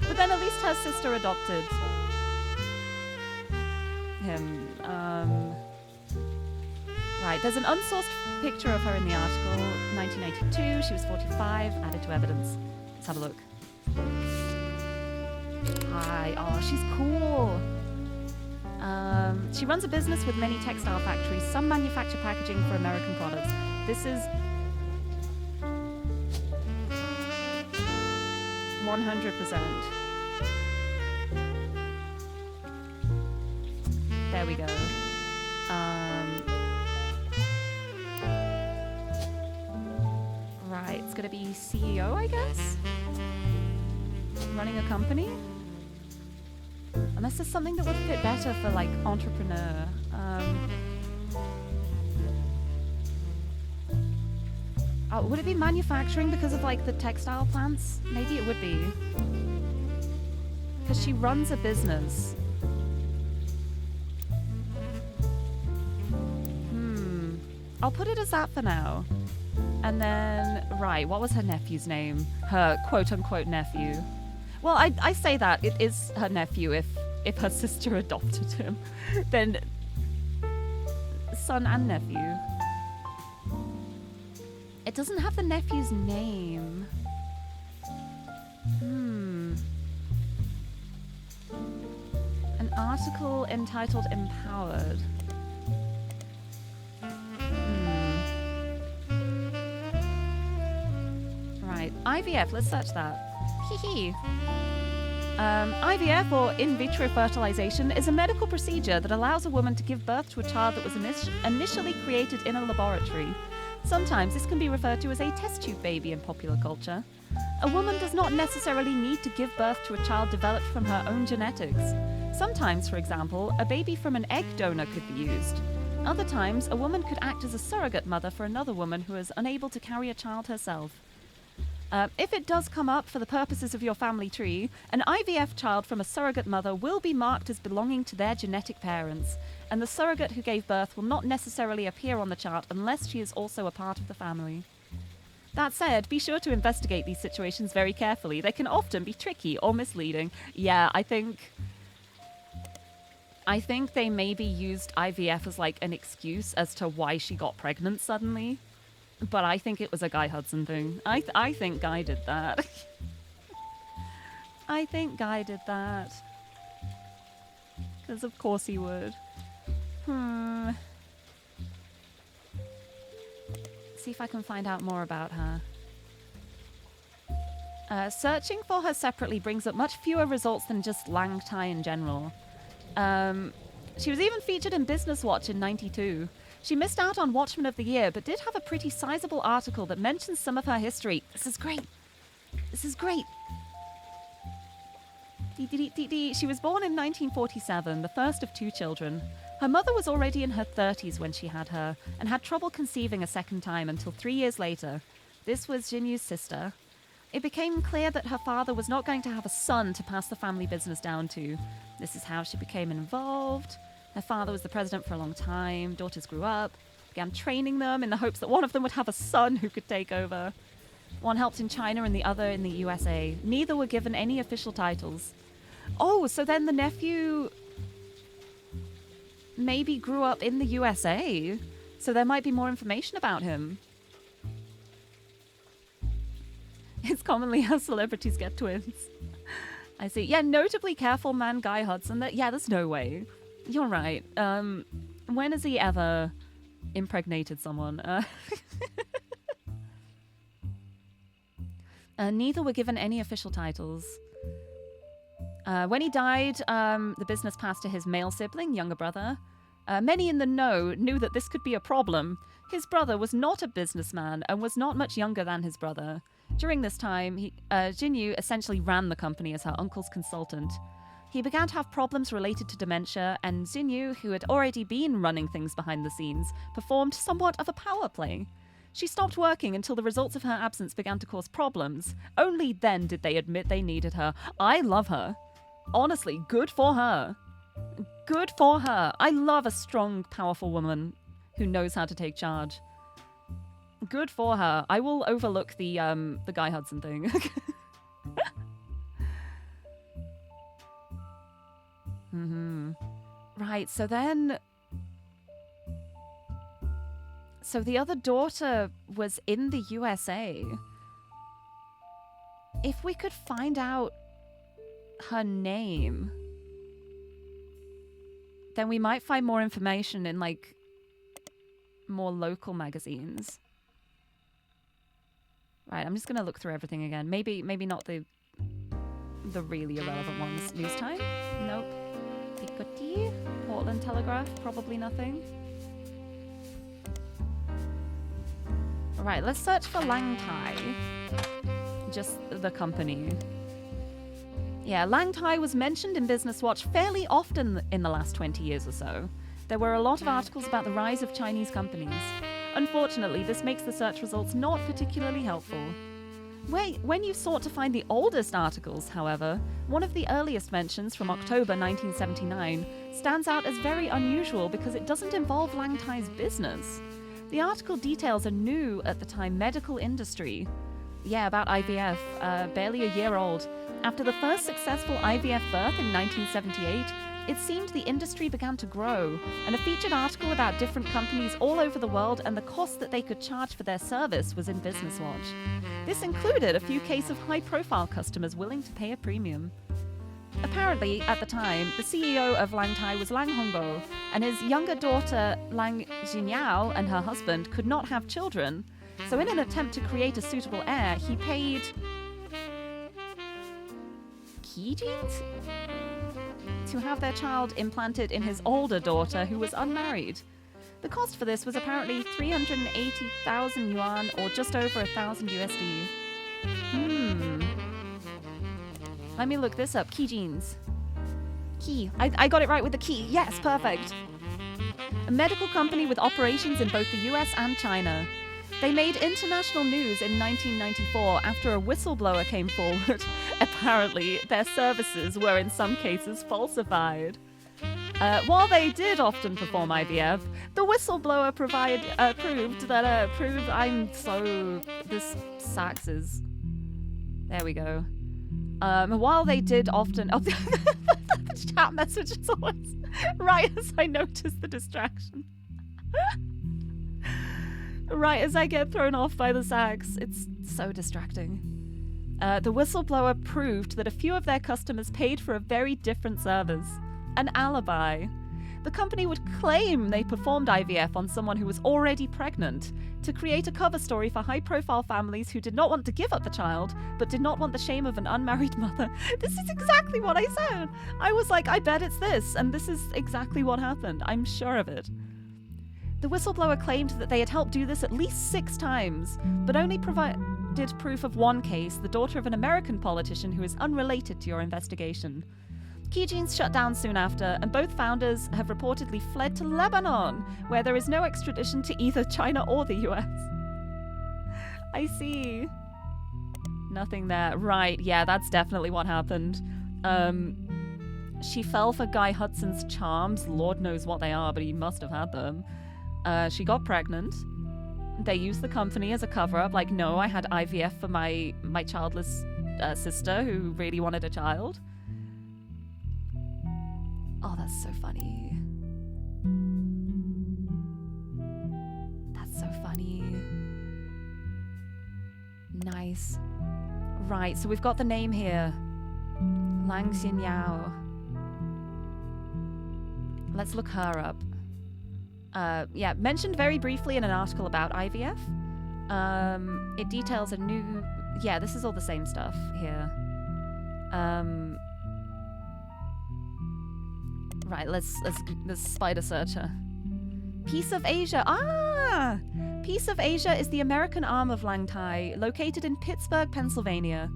But then at least her sister adopted him. Right, there's an unsourced picture of her in the article. 1992, she was 45, added to evidence. Let's have a look. Hi, oh, she's cool. She runs a business with many textile factories. Some manufacture packaging for American products. This is 100%. There we go. Right, it's gonna be CEO, I guess? Running a company? Unless there's something that would fit better for, like, entrepreneur. Oh, would it be manufacturing because of, like, the textile plants? Maybe it would be. Because she runs a business. I'll put it as that for now. And then, right, what was her nephew's name? Her quote-unquote nephew. Well, I say that. It is her nephew if her sister adopted him. Then son and nephew. It doesn't have the nephew's name. An article entitled Empowered. Right, IVF, let's search that. Hee. IVF, or in vitro fertilization, is a medical procedure that allows a woman to give birth to a child that was initially created in a laboratory. Sometimes this can be referred to as a test tube baby in popular culture. A woman does not necessarily need to give birth to a child developed from her own genetics. Sometimes, for example, a baby from an egg donor could be used. Other times, a woman could act as a surrogate mother for another woman who is unable to carry a child herself. If it does come up for the purposes of your family tree, an IVF child from a surrogate mother will be marked as belonging to their genetic parents, and the surrogate who gave birth will not necessarily appear on the chart unless she is also a part of the family. That said, be sure to investigate these situations very carefully. They can often be tricky or misleading. Yeah, I think they maybe used IVF as like an excuse as to why she got pregnant suddenly. But I think it was a Guy Hudson thing. I think Guy did that. I think Guy did that. Because of course he would. See if I can find out more about her. Searching for her separately brings up much fewer results than just Lang Tai in general. She was even featured in Business Watch in '92. She missed out on Watchman of the Year, but did have a pretty sizable article that mentions some of her history. This is great. This is great. She was born in 1947, the first of 2 children. Her mother was already in her 30s when she had her, and had trouble conceiving a second time until 3 years later. This was Jinyu's sister. It became clear that her father was not going to have a son to pass the family business down to. This is how she became involved. Her father was the president for a long time. Daughters grew up, began training them in the hopes that one of them would have a son who could take over. One helped in China and the other in the USA. Neither were given any official titles. Oh, so then the nephew maybe grew up in the USA. So there might be more information about him. It's commonly how celebrities get twins. I see. Yeah, notably careful man Guy Hudson. Yeah, there's no way. You're right. When has he ever impregnated someone? Neither were given any official titles. When he died, the business passed to his male sibling, younger brother. Many in the know knew that this could be a problem. His brother was not a businessman and was not much younger than his brother. During this time, Jinyu essentially ran the company as her uncle's consultant. He began to have problems related to dementia, and Jinyu, who had already been running things behind the scenes, performed somewhat of a power play. She stopped working until the results of her absence began to cause problems. Only then did they admit they needed her. I love her. Honestly, good for her. Good for her. I love a strong, powerful woman who knows how to take charge. Good for her. I will overlook the Guy Hudson thing. Right, so then... So the other daughter was in the USA. If we could find out her name, then we might find more information in, like, more local magazines. Right, I'm just gonna look through everything again. Maybe not the really irrelevant ones. News Time? Nope. Picotti? Portland Telegraph? Probably nothing. Alright, let's search for Lang Tai. Just the company. Yeah, Lang Tai was mentioned in Business Watch fairly often in the last 20 years or so. There were a lot of articles about the rise of Chinese companies. Unfortunately, this makes the search results not particularly helpful. When you sought to find the oldest articles, however, one of the earliest mentions from October 1979 stands out as very unusual because it doesn't involve Lang Tai's business. The article details a new, at the time, medical industry. Yeah, about IVF, barely a year old. After the first successful IVF birth in 1978, it seemed the industry began to grow, and a featured article about different companies all over the world and the cost that they could charge for their service was in Business Watch. This included a few cases of high-profile customers willing to pay a premium. Apparently, at the time, the CEO of Lang Tai was Lang Hongbo, and his younger daughter Lang Jinyao and her husband could not have children, so in an attempt to create a suitable heir, he paid... Keyjeans? To have their child implanted in his older daughter who was unmarried. The cost for this was apparently 380,000 yuan or just over 1,000 USD. Let me look this up. Keyjeans. Key. I got it right with the key. Yes, perfect. A medical company with operations in both the US and China. They made international news in 1994 after a whistleblower came forward. Apparently, their services were in some cases falsified. While they did often perform IVF, the whistleblower proved that this sax is... There we go. While they did often... Oh, the chat message is always right as I notice the distraction. Right as I get thrown off by the sax. It's so distracting. The whistleblower proved that a few of their customers paid for a very different service. An alibi. The company would claim they performed IVF on someone who was already pregnant to create a cover story for high-profile families who did not want to give up the child, but did not want the shame of an unmarried mother. This is exactly what I said. I was like, I bet it's this, and this is exactly what happened. I'm sure of it. The whistleblower claimed that they had helped do this at least 6 times, but only provided proof of one case, the daughter of an American politician who is unrelated to your investigation. Keyjeans shut down soon after, and both founders have reportedly fled to Lebanon, where there is no extradition to either China or the US. I see. Nothing there. Right, yeah, that's definitely what happened. She fell for Guy Hudson's charms. Lord knows what they are, but he must have had them. She got pregnant. They used the company as a cover-up. Like, no, I had IVF for my childless sister who really wanted a child. Oh, that's so funny. That's so funny. Nice. Right, so we've got the name here. Lang Xinyao. Let's look her up. Yeah, mentioned very briefly in an article about IVF. It details a new... Yeah, this is all the same stuff here. Right, let's spider search her. Piece of Asia. Ah! Piece of Asia is the American arm of Lang Thai, located in Pittsburgh, Pennsylvania.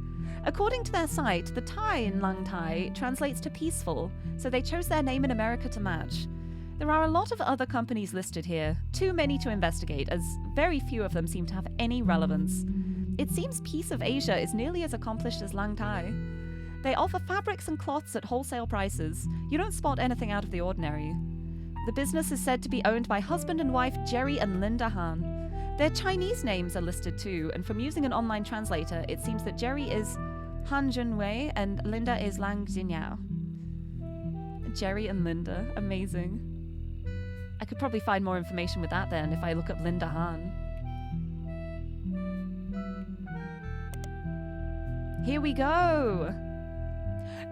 According to their site, the Thai in Lang Thai translates to peaceful, so they chose their name in America to match. There are a lot of other companies listed here, too many to investigate, as very few of them seem to have any relevance. It seems Piece of Asia is nearly as accomplished as Lang Thai. They offer fabrics and cloths at wholesale prices. You don't spot anything out of the ordinary. The business is said to be owned by husband and wife Jerry and Linda Han. Their Chinese names are listed too, and from using an online translator, it seems that Jerry is Han Junwei and Linda is Lang Xinyao. Jerry and Linda, amazing. I could probably find more information with that then if I look up Linda Han. Here we go!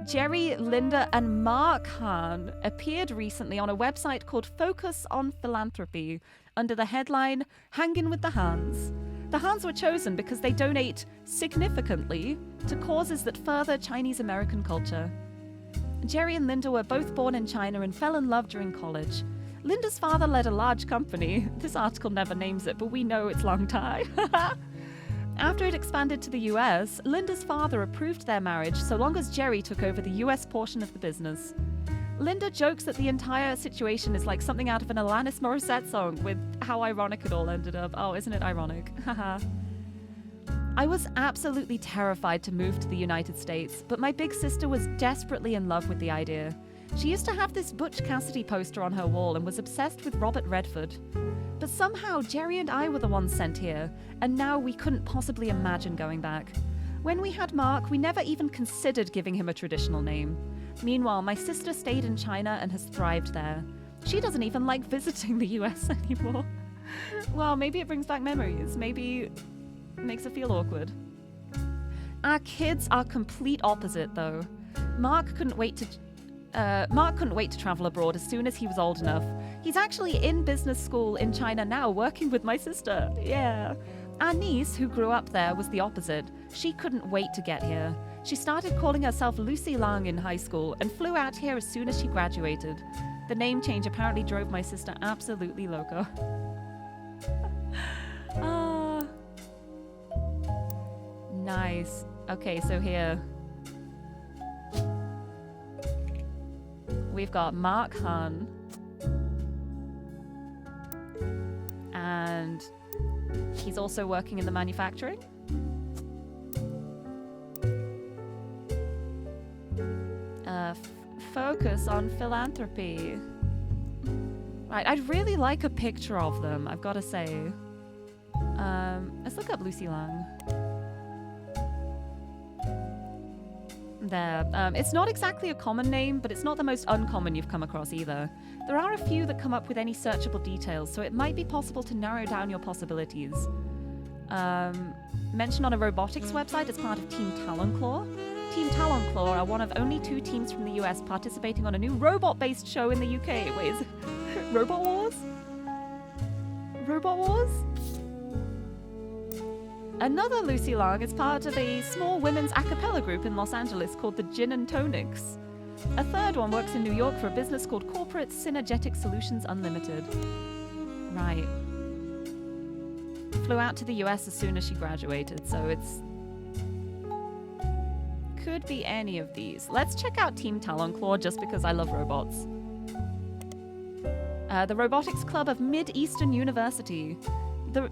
Jerry, Linda, and Mark Han appeared recently on a website called Focus on Philanthropy under the headline, Hangin' with the Hans. The Hans were chosen because they donate significantly to causes that further Chinese American culture. Jerry and Linda were both born in China and fell in love during college. Linda's father led a large company. This article never names it, but we know it's Lang Thai. After it expanded to the US, Linda's father approved their marriage so long as Jerry took over the US portion of the business. Linda jokes that the entire situation is like something out of an Alanis Morissette song with how ironic it all ended up. Oh, isn't it ironic? Haha. I was absolutely terrified to move to the United States, but my big sister was desperately in love with the idea. She used to have this Butch Cassidy poster on her wall and was obsessed with Robert Redford. But somehow Jerry and I were the ones sent here, and now we couldn't possibly imagine going back. When we had Mark, we never even considered giving him a traditional name. Meanwhile, my sister stayed in China and has thrived there. She doesn't even like visiting the US anymore. Well, maybe it brings back memories. Maybe it makes her feel awkward. Our kids are complete opposite, though. Mark couldn't wait to travel abroad as soon as he was old enough. He's actually in business school in China now, working with my sister. Yeah. Our niece, who grew up there, was the opposite. She couldn't wait to get here. She started calling herself Lucy Lang in high school and flew out here as soon as she graduated. The name change apparently drove my sister absolutely loco. Nice. Okay, so here we've got Mark Han, and he's also working in the manufacturing. Focus on philanthropy. Right, I'd really like a picture of them, I've got to say. Let's look up Lucy Lang. There. It's not exactly a common name, but it's not the most uncommon you've come across either. There are a few that come up with any searchable details, so it might be possible to narrow down your possibilities. Mentioned on a robotics website as part of Team Talonclaw. Team Talonclaw are one of only 2 teams from the US participating on a new robot-based show in the UK. Wait, is it Robot Wars? Robot Wars? Another Lucy Lang is part of a small women's a cappella group in Los Angeles called the Gin and Tonics. A third one works in New York for a business called Corporate Synergetic Solutions Unlimited. Right. Flew out to the US as soon as she graduated, so it's... could be any of these. Let's check out Team Talonclaw just because I love robots. The Robotics Club of Mid-Eastern University.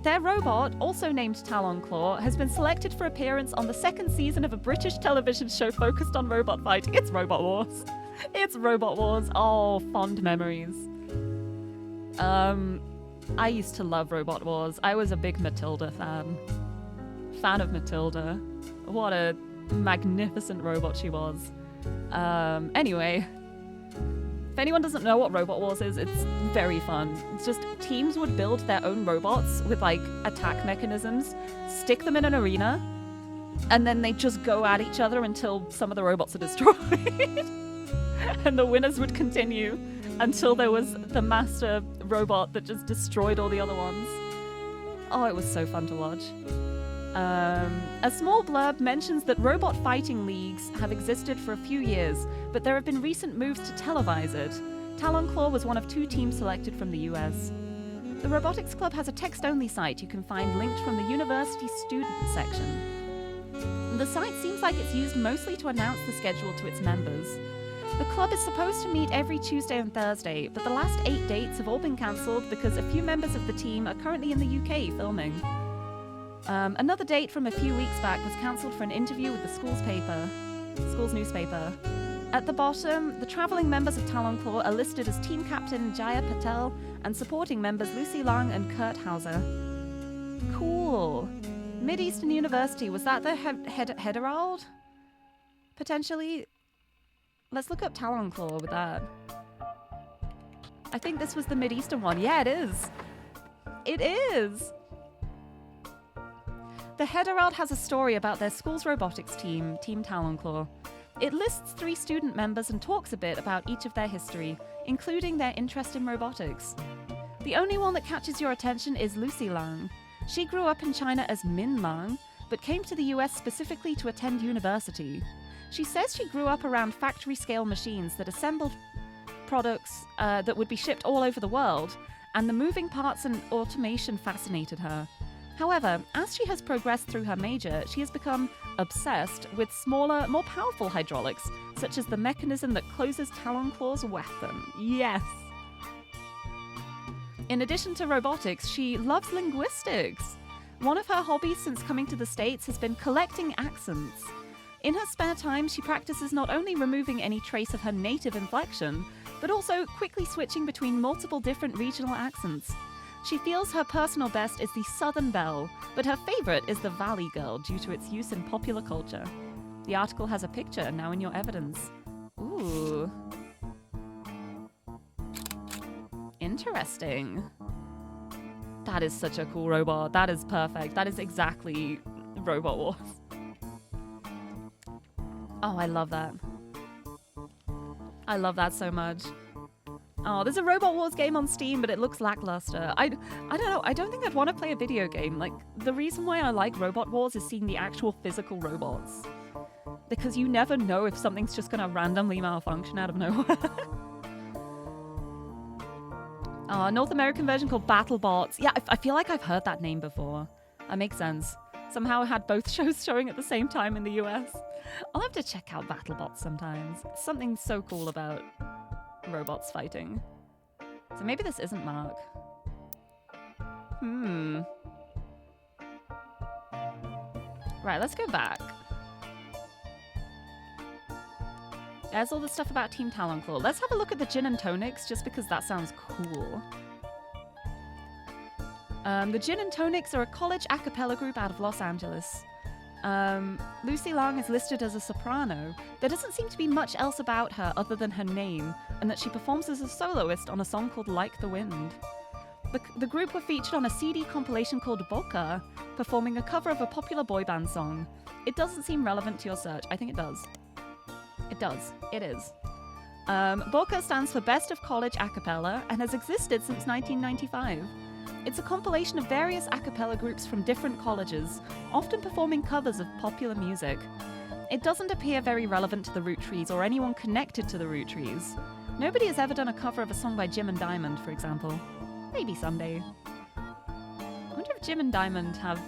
Their robot, also named Talonclaw, has been selected for appearance on the 2nd season of a British television show focused on robot fighting. It's Robot Wars. It's Robot Wars. Oh, fond memories. I used to love Robot Wars. I was a big Matilda fan. Fan of Matilda. What a magnificent robot she was. Anyway, if anyone doesn't know what Robot Wars is, it's very fun. It's just teams would build their own robots with like attack mechanisms, stick them in an arena, and then they just go at each other until some of the robots are destroyed. And the winners would continue until there was the master robot that just destroyed all the other ones. Oh, it was so fun to watch. A small blurb mentions that robot fighting leagues have existed for a few years, but there have been recent moves to televise it. Talonclaw was one of 2 teams selected from the US. The Robotics Club has a text-only site you can find linked from the University Student section. The site seems like it's used mostly to announce the schedule to its members. The club is supposed to meet every Tuesday and Thursday, but the last 8 dates have all been cancelled because a few members of the team are currently in the UK filming. Another date from a few weeks back was cancelled for an interview with the school's newspaper. At the bottom, the travelling members of Talonclaw are listed as team captain Jaya Patel and supporting members Lucy Lang and Kurt Hauser. Cool. Mid-Eastern University, was that the Hederald? Potentially? Let's look up Talonclaw with that. I think this was the Mid-Eastern one. Yeah, it is. It is! The Hederald has a story about their school's robotics team, Team Talonclaw. It lists 3 student members and talks a bit about each of their history, including their interest in robotics. The only one that catches your attention is Lucy Lang. She grew up in China as Min Lang, but came to the US specifically to attend university. She says she grew up around factory-scale machines that assembled products that would be shipped all over the world, and the moving parts and automation fascinated her. However, as she has progressed through her major, she has become obsessed with smaller, more powerful hydraulics, such as the mechanism that closes Talonclaw's weapon. Yes! In addition to robotics, she loves linguistics. One of her hobbies since coming to the States has been collecting accents. In her spare time, she practices not only removing any trace of her native inflection, but also quickly switching between multiple different regional accents. She feels her personal best is the Southern Belle, but her favourite is the Valley Girl due to its use in popular culture. The article has a picture now in your evidence. Ooh. Interesting. That is such a cool robot. That is perfect. That is exactly Robot Wars. Oh, I love that. I love that so much. Oh, there's a Robot Wars game on Steam, but it looks lackluster. I don't know. I don't think I'd want to play a video game. Like, the reason why I like Robot Wars is seeing the actual physical robots. Because you never know if something's just going to randomly malfunction out of nowhere. A North American version called BattleBots. Yeah, I feel like I've heard that name before. That makes sense. Somehow I had both shows showing at the same time in the US. I'll have to check out BattleBots sometimes. Something so cool about robots fighting. So maybe this isn't Mark. Right, let's go back. There's all the stuff about Team Talonclaw. Let's have a look at the Gin and Tonics, just because that sounds cool. The Gin and Tonics are a college a cappella group out of Los Angeles. Lucy Lang is listed as a soprano. There doesn't seem to be much else about her other than her name, and that she performs as a soloist on a song called Like the Wind. The group were featured on a CD compilation called Boca, performing a cover of a popular boy band song. It doesn't seem relevant to your search. I think it does. It does. It is. Boca stands for Best of College A Cappella and has existed since 1995. It's a compilation of various a cappella groups from different colleges, often performing covers of popular music. It doesn't appear very relevant to the Root Trees or anyone connected to the Root Trees. Nobody has ever done a cover of a song by Jim and Diamond, for example. Maybe someday. I wonder if Jim and Diamond have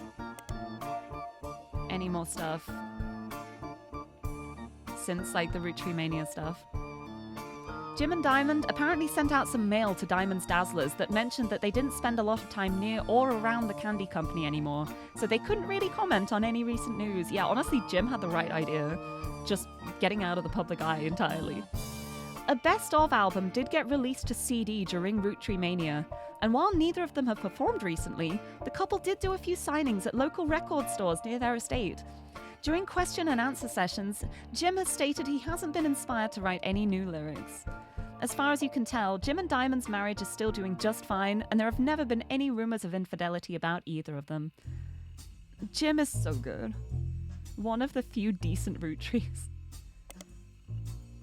any more stuff since, like, the ROOTTREEMANIA stuff. Jim and Diamond apparently sent out some mail to Diamond's Dazzlers that mentioned that they didn't spend a lot of time near or around the candy company anymore, so they couldn't really comment on any recent news. Yeah, honestly, Jim had the right idea. Just getting out of the public eye entirely. A best of album did get released to CD during ROOTTREEMANIA. And while neither of them have performed recently, the couple did do a few signings at local record stores near their estate. During question and answer sessions, Jim has stated he hasn't been inspired to write any new lyrics. As far as you can tell, Jim and Diamond's marriage is still doing just fine, and there have never been any rumors of infidelity about either of them. Jim is so good. One of the few decent root trees.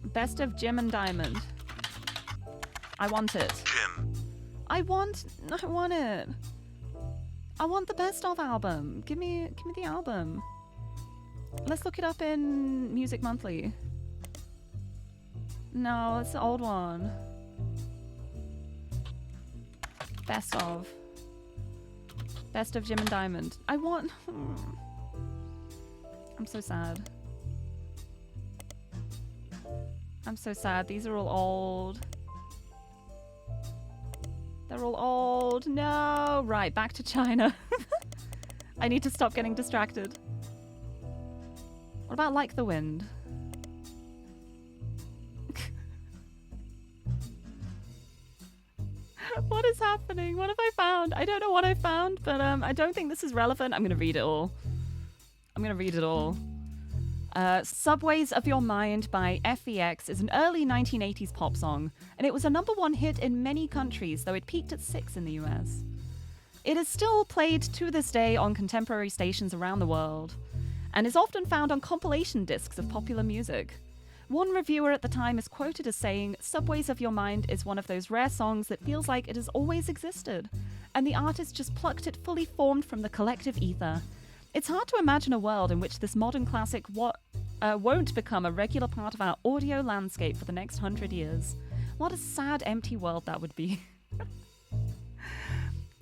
Best of Jim and Diamond. I want it. Jim. I want it. I want the best of album. Give me the album. Let's look it up in Music Monthly. No, it's the old one. Best of Jim and Diamond. I want... I'm so sad. I'm so sad. These are all old. They're all old. No! Right, back to China. I need to stop getting distracted. What about Like the Wind? What is happening? What have I found? I don't know what I found, but I don't think this is relevant. I'm going to read it all. Subways of Your Mind by FEX is an early 1980s pop song, and it was a #1 hit in many countries, though it peaked at 6 in the US. It is still played to this day on contemporary stations around the world, and is often found on compilation discs of popular music. One reviewer at the time is quoted as saying, "Subways of Your Mind is one of those rare songs that feels like it has always existed, and the artist just plucked it fully formed from the collective ether. It's hard to imagine a world in which this modern classic won't become a regular part of our audio landscape for the next 100 years. What a sad, empty world that would be."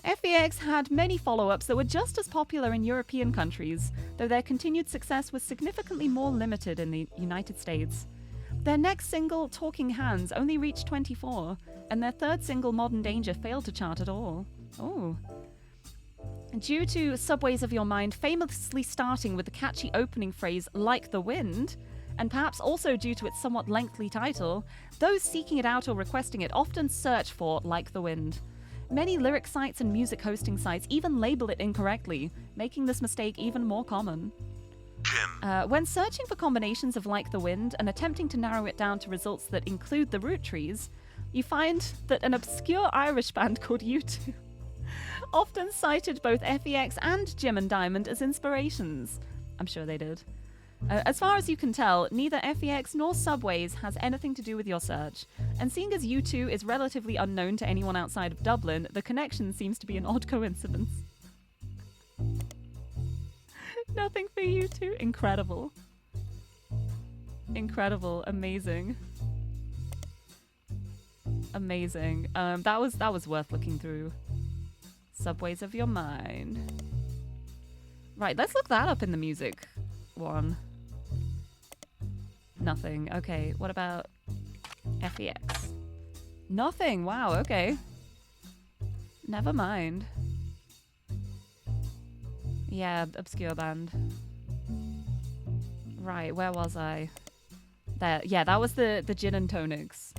FEX had many follow-ups that were just as popular in European countries, though their continued success was significantly more limited in the United States. Their next single, Talking Hands, only reached 24, and their third single, Modern Danger, failed to chart at all. Oh. Due to Subways of Your Mind famously starting with the catchy opening phrase, "Like the Wind," and perhaps also due to its somewhat lengthy title, those seeking it out or requesting it often search for Like the Wind. Many lyric sites and music hosting sites even label it incorrectly, making this mistake even more common. When searching for combinations of Like the Wind and attempting to narrow it down to results that include the root trees, you find that an obscure Irish band called U2 often cited both FEX and Jim and Diamond as inspirations. I'm sure they did. As far as you can tell, neither FEX nor Subways has anything to do with your search, and seeing as U2 is relatively unknown to anyone outside of Dublin, the connection seems to be an odd coincidence. Nothing for U2? Incredible. Incredible. Amazing. Amazing. That was worth looking through. Subways of Your Mind. Right, let's look that up in the music one. Nothing. Okay, what about FEX? Nothing. Wow, okay. Never mind. Yeah, obscure band. Right, where was I? There. Yeah, that was the Gin and Tonics.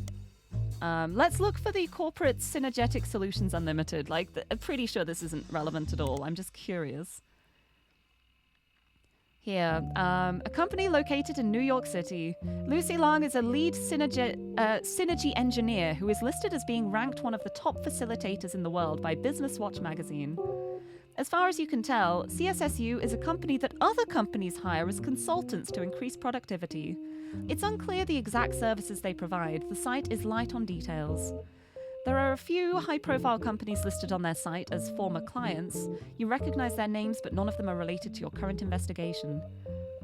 Let's look for the corporate Synergetic Solutions Unlimited. I'm pretty sure this isn't relevant at all. I'm just curious. Here, a company located in New York City. Lucy Long is a lead synergy engineer who is listed as being ranked one of the top facilitators in the world by Business Watch magazine. As far as you can tell, CSSU is a company that other companies hire as consultants to increase productivity. It's unclear the exact services they provide. The site is light on details. There are a few high-profile companies listed on their site as former clients. You recognize their names, but none of them are related to your current investigation.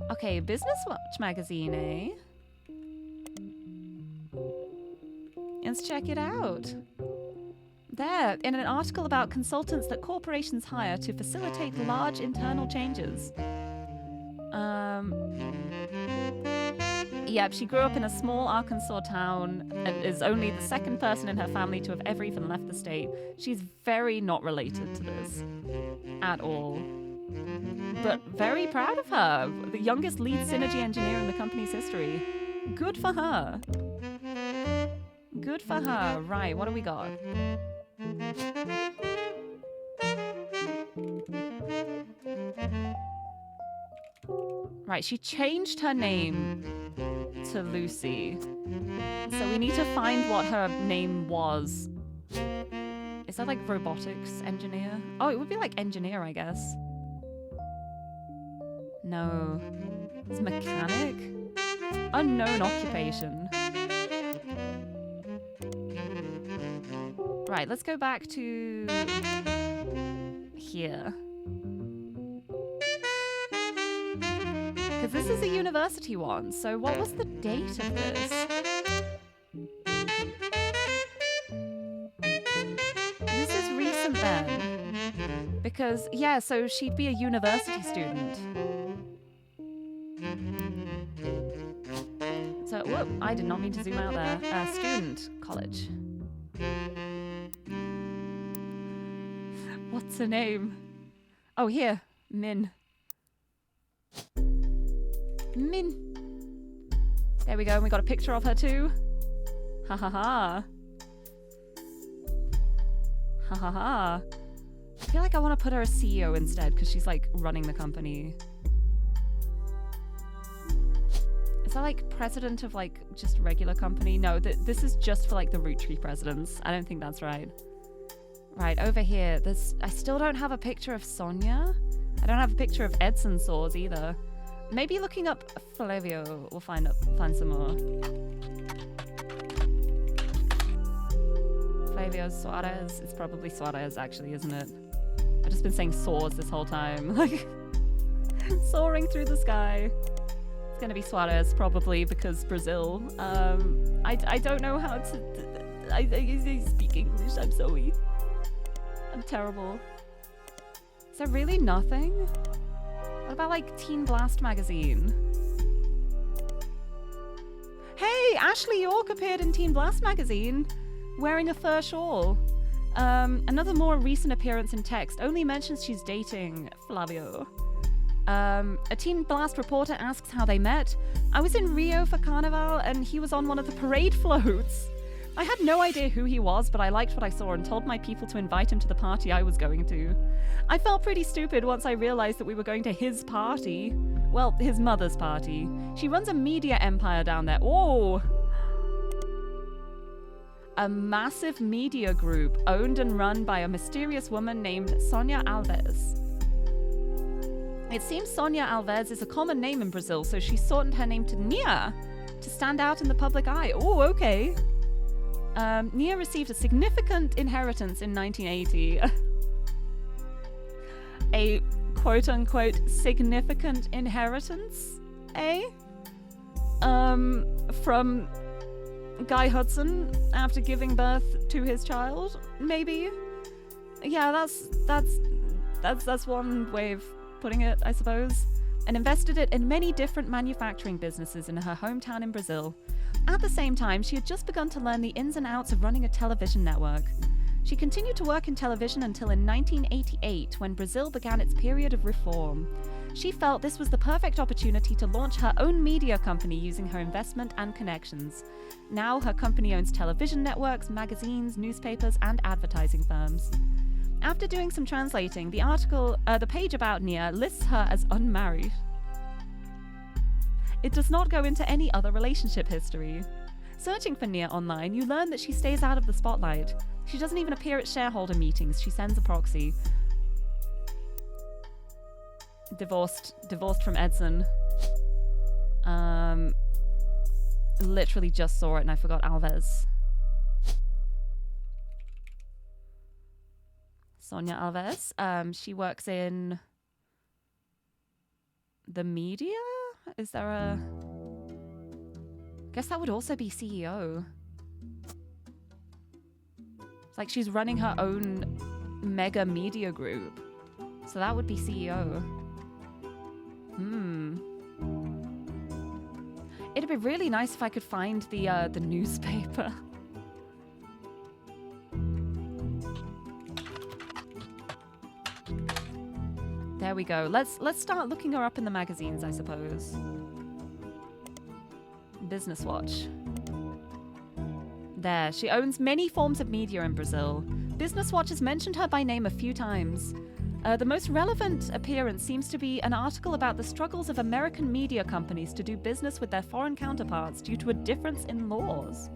Okay, Business Watch magazine, eh? Let's check it out. There, in an article about consultants that corporations hire to facilitate large internal changes. Yep, she grew up in a small Arkansas town and is only the second person in her family to have ever even left the state. She's very not related to this at all. But very proud of her. The youngest lead synergy engineer in the company's history. Good for her. Good for her. Right, what do we got? Right, she changed her name to Lucy. So we need to find what her name was. Is that like robotics engineer? Oh, it would be like engineer, I guess. No. It's mechanic? Unknown occupation. Right, let's go back to here. Because this is a university one, so what was the date of this? This is recent then. Because, yeah, so she'd be a university student. So, whoop, I did not mean to zoom out there. Student, college. What's her name? Oh, here. Min. Min. There we go, and we got a picture of her too. Ha ha ha. Ha ha ha. I feel like I want to put her as CEO instead, because she's like running the company. Is that like president of like just regular company? No, this is just for like the Root Tree presidents. I don't think that's right. Right, over here, I still don't have a picture of Sonia. I don't have a picture of Edson Swords either. Maybe looking up Flavio will find some more. Flavio Suarez. It's probably Suarez actually, isn't it? I've just been saying Swords this whole time. Like, soaring through the sky. It's gonna be Suarez probably because Brazil. I don't know how to... I speak English, I'm sorry. I'm terrible. Is there really nothing? What about like Teen Blast magazine? Hey, Ashley York appeared in Teen Blast magazine wearing a fur shawl. Another more recent appearance in text only mentions she's dating Flavio. A Teen Blast reporter asks how they met. I was in Rio for Carnival and he was on one of the parade floats. I had no idea who he was, but I liked what I saw and told my people to invite him to the party I was going to. I felt pretty stupid once I realized that we were going to his party. Well, his mother's party. She runs a media empire down there. Oh! A massive media group owned and run by a mysterious woman named Sonia Alves. It seems Sonia Alves is a common name in Brazil, so she shortened her name to Nia to stand out in the public eye. Oh, okay. Nia received a significant inheritance in 1980. A quote-unquote significant inheritance, eh? From Guy Hudson after giving birth to his child, maybe? Yeah, that's one way of putting it, I suppose. And invested it in many different manufacturing businesses in her hometown in Brazil. At the same time, she had just begun to learn the ins and outs of running a television network. She continued to work in television until in 1988, when Brazil began its period of reform. She felt this was the perfect opportunity to launch her own media company using her investment and connections. Now her company owns television networks, magazines, newspapers, and advertising firms. After doing some translating, the page about Nia lists her as unmarried. It does not go into any other relationship history. Searching for Nia online, you learn that she stays out of the spotlight. She doesn't even appear at shareholder meetings. She sends a proxy. Divorced from Edson. Literally just saw it and I forgot Alves. Sonia Alves. She works in the media? Is there a... Guess that would also be CEO. It's like she's running her own mega media group. So that would be CEO. It'd be really nice if I could find the newspaper. There we go. Let's start looking her up in the magazines, I suppose. Business Watch. There, she owns many forms of media in Brazil. Business Watch has mentioned her by name a few times. The most relevant appearance seems to be an article about the struggles of American media companies to do business with their foreign counterparts due to a difference in laws.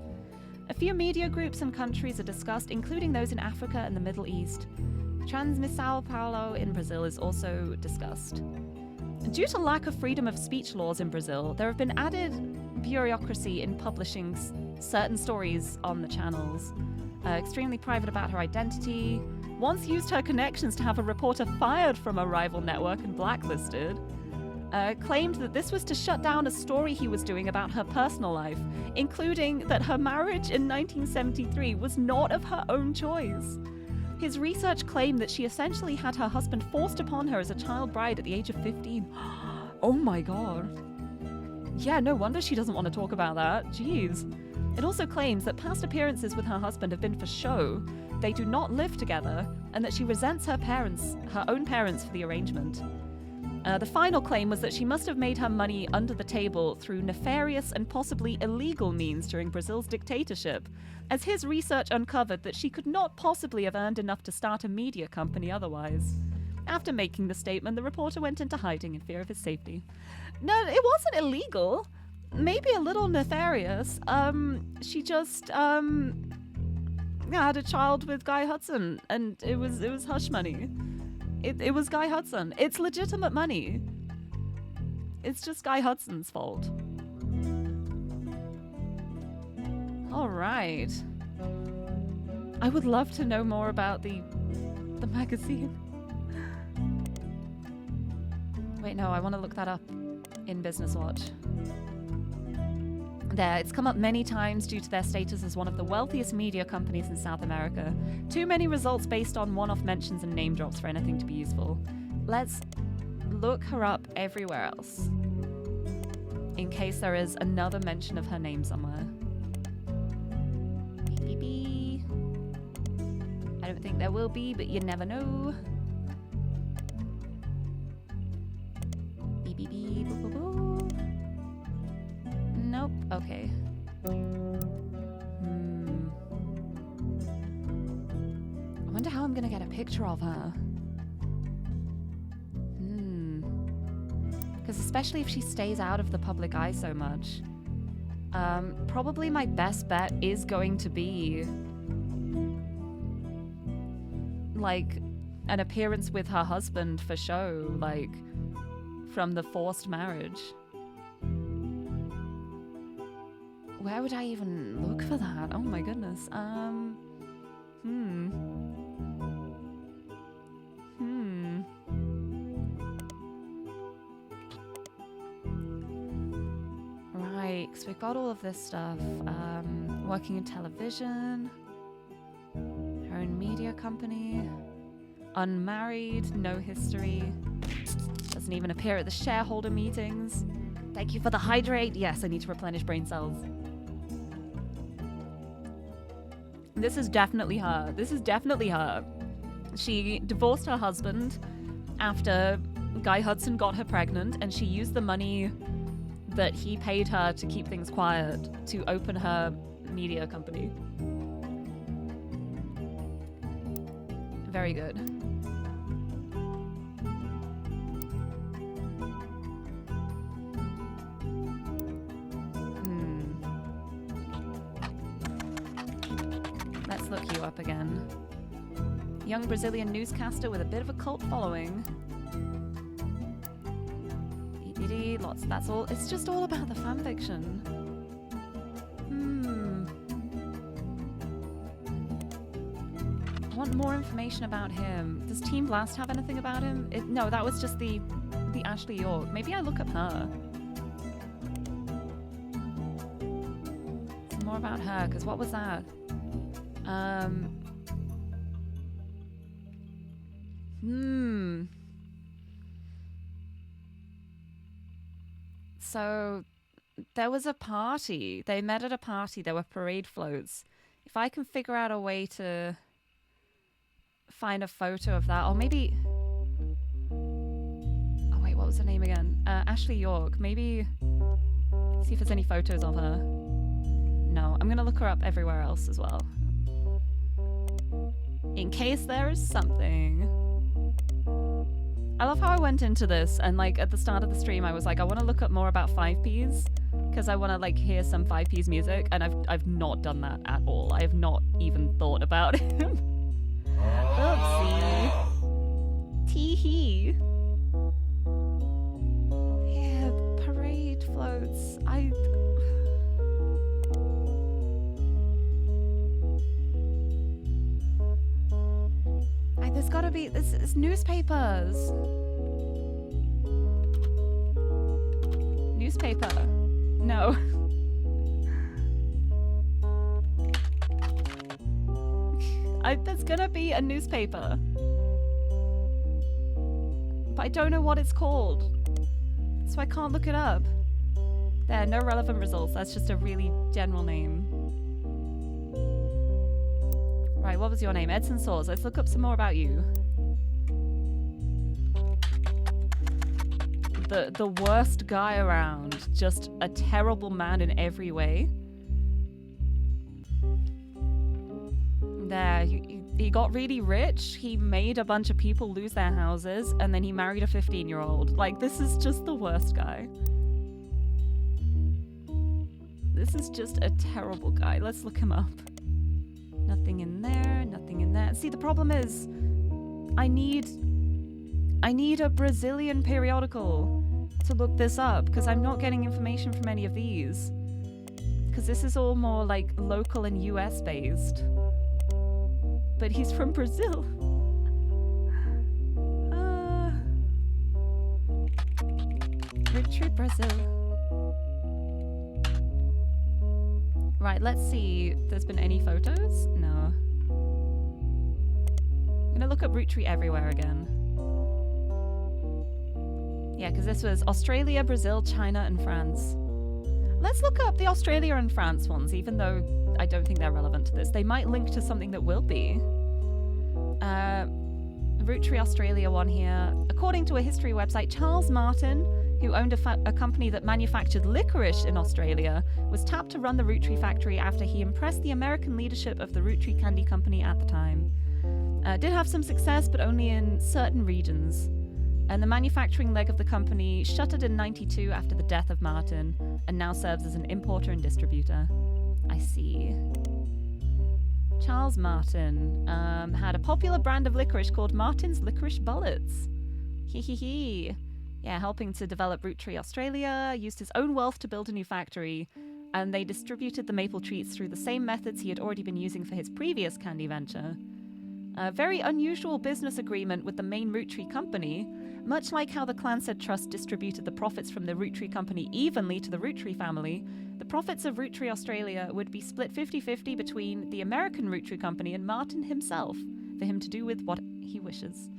A few media groups and countries are discussed, including those in Africa and the Middle East. Transmissão Paulo in Brazil is also discussed. Due to lack of freedom of speech laws in Brazil, there have been added bureaucracy in publishing certain stories on the channels. Extremely private about her identity. Once used her connections to have a reporter fired from a rival network and blacklisted. Claimed that this was to shut down a story he was doing about her personal life, including that her marriage in 1973 was not of her own choice. His research claimed that she essentially had her husband forced upon her as a child bride at the age of 15. Oh my god. Yeah, no wonder she doesn't want to talk about that. Jeez. It also claims that past appearances with her husband have been for show, they do not live together, and that she resents her own parents for the arrangement. The final claim was that she must have made her money under the table through nefarious and possibly illegal means during Brazil's dictatorship, as his research uncovered that she could not possibly have earned enough to start a media company otherwise. After making the statement, the reporter went into hiding in fear of his safety. No, it wasn't illegal. Maybe a little nefarious. She just had a child with Guy Hudson, and it was hush money. It was Guy Hudson. It's legitimate money. It's just Guy Hudson's fault. All right. I would love to know more about the magazine. Wait, no, I want to look that up in Business Watch. There, it's come up many times due to their status as one of the wealthiest media companies in South America. Too many results based on one-off mentions and name drops for anything to be useful. Let's look her up everywhere else, in case there is another mention of her name somewhere. Beep. I don't think there will be, but you never know. Beep. Nope. Okay. I wonder how I'm gonna get a picture of her. Because especially if she stays out of the public eye so much. Probably my best bet is going to be like an appearance with her husband for show, like from the forced marriage. Where would I even look for that? Oh my goodness. Right, so we've got all of this stuff. Working in television, her own media company, unmarried, no history, doesn't even appear at the shareholder meetings. Thank you for the hydrate. Yes, I need to replenish brain cells. This is definitely her. This is definitely her. She divorced her husband after Guy Hudson got her pregnant, and she used the money that he paid her to keep things quiet to open her media company. Very good. Let's look you up again. Young Brazilian newscaster with a bit of a cult following. Lots. That's all. It's just all about the fanfiction. I want more information about him. Does Team Blast have anything about him? No, that was just the Ashley York. Maybe I look up her. Some more about her, because what was that? So there was a party. They met at a party. There were parade floats. If I can figure out a way to find a photo of that, or maybe... Oh wait, what was her name again? Ashley York. Maybe see if there's any photos of her. No, I'm gonna look her up everywhere else as well. In case there is something. I love how I went into this and like at the start of the stream I was like, I want to look up more about 5Ps because I want to like hear some 5Ps music, and I've not done that at all. I have not even thought about him. Oopsie. Tee-hee. Yeah, parade floats. There's gotta be, it's newspapers. Newspaper. No. There's gonna be a newspaper. But I don't know what it's called. So I can't look it up. There, no relevant results. That's just a really general name. Right, what was your name? Edson Saws. Let's look up some more about you. The worst guy around. Just a terrible man in every way. There, he got really rich. He made a bunch of people lose their houses, and then he married a 15-year-old. Like, this is just the worst guy. This is just a terrible guy. Let's look him up. Nothing in there, nothing in there. See, the problem is, I need a Brazilian periodical to look this up, because I'm not getting information from any of these. Because this is all more like local and US based. But he's from Brazil. Roottree Brazil. Right, let's see if there's been any photos. No. I'm gonna look up Roottree everywhere again. Yeah, because this was Australia, Brazil, China, and France. Let's look up the Australia and France ones, even though I don't think they're relevant to this. They might link to something that will be. Roottree Australia one here. According to a history website, Charles Martin, who owned a company that manufactured licorice in Australia, was tapped to run the Roottree factory after he impressed the American leadership of the Roottree Candy Company at the time. Did have some success, but only in certain regions. And the manufacturing leg of the company shuttered in '92 after the death of Martin, and now serves as an importer and distributor. I see. Charles Martin had a popular brand of licorice called Martin's Licorice Bullets. Hee hee hee. Yeah, helping to develop Roottree Australia, used his own wealth to build a new factory, and they distributed the maple treats through the same methods he had already been using for his previous candy venture. A very unusual business agreement with the main Roottree company, much like how the Clanstead Trust distributed the profits from the Roottree company evenly to the Roottree family. The profits of Roottree Australia would be split 50-50 between the American Roottree company and Martin himself, for him to do with what he wishes.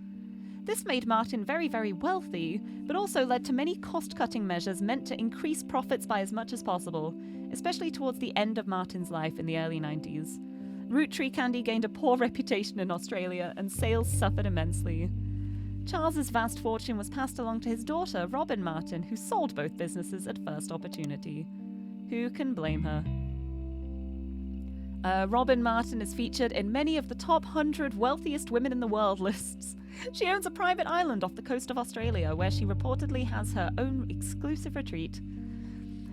This made Martin very, very wealthy, but also led to many cost-cutting measures meant to increase profits by as much as possible, especially towards the end of Martin's life in the early 90s. Roottree candy gained a poor reputation in Australia, and sales suffered immensely. Charles's vast fortune was passed along to his daughter, Robin Martin, who sold both businesses at first opportunity. Who can blame her? Robin Martin is featured in many of the top 100 wealthiest women in the world lists. She owns a private island off the coast of Australia where she reportedly has her own exclusive retreat.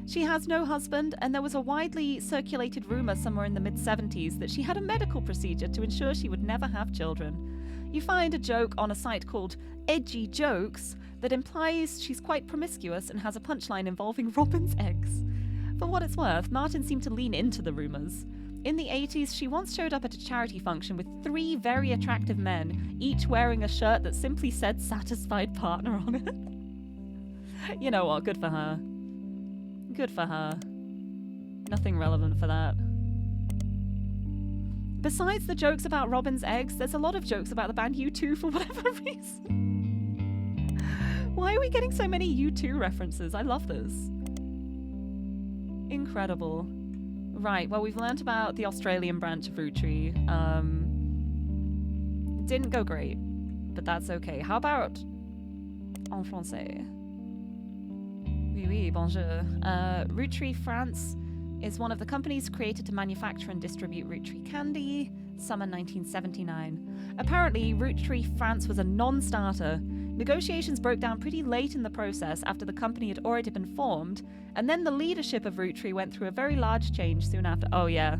She has no husband, and there was a widely circulated rumour somewhere in the mid-70s that she had a medical procedure to ensure she would never have children. You find a joke on a site called Edgy Jokes that implies she's quite promiscuous and has a punchline involving Robin's eggs. For what it's worth, Martin seemed to lean into the rumours. In the 80s, she once showed up at a charity function with 3 very attractive men, each wearing a shirt that simply said "satisfied partner" on it. You know what, good for her. Good for her. Nothing relevant for that. Besides the jokes about Robin's eggs, there's a lot of jokes about the band U2 for whatever reason. Why are we getting so many U2 references? I love this. Incredible. Right, well, we've learnt about the Australian branch of Roottree. It didn't go great, but that's okay. How about en français? Oui, oui, bonjour. Roottree France is one of the companies created to manufacture and distribute Roottree candy. summer 1979. Apparently, Roottree France was a non-starter. Negotiations broke down pretty late in the process after the company had already been formed, and then the leadership of Roottree went through a very large change soon after. Oh yeah,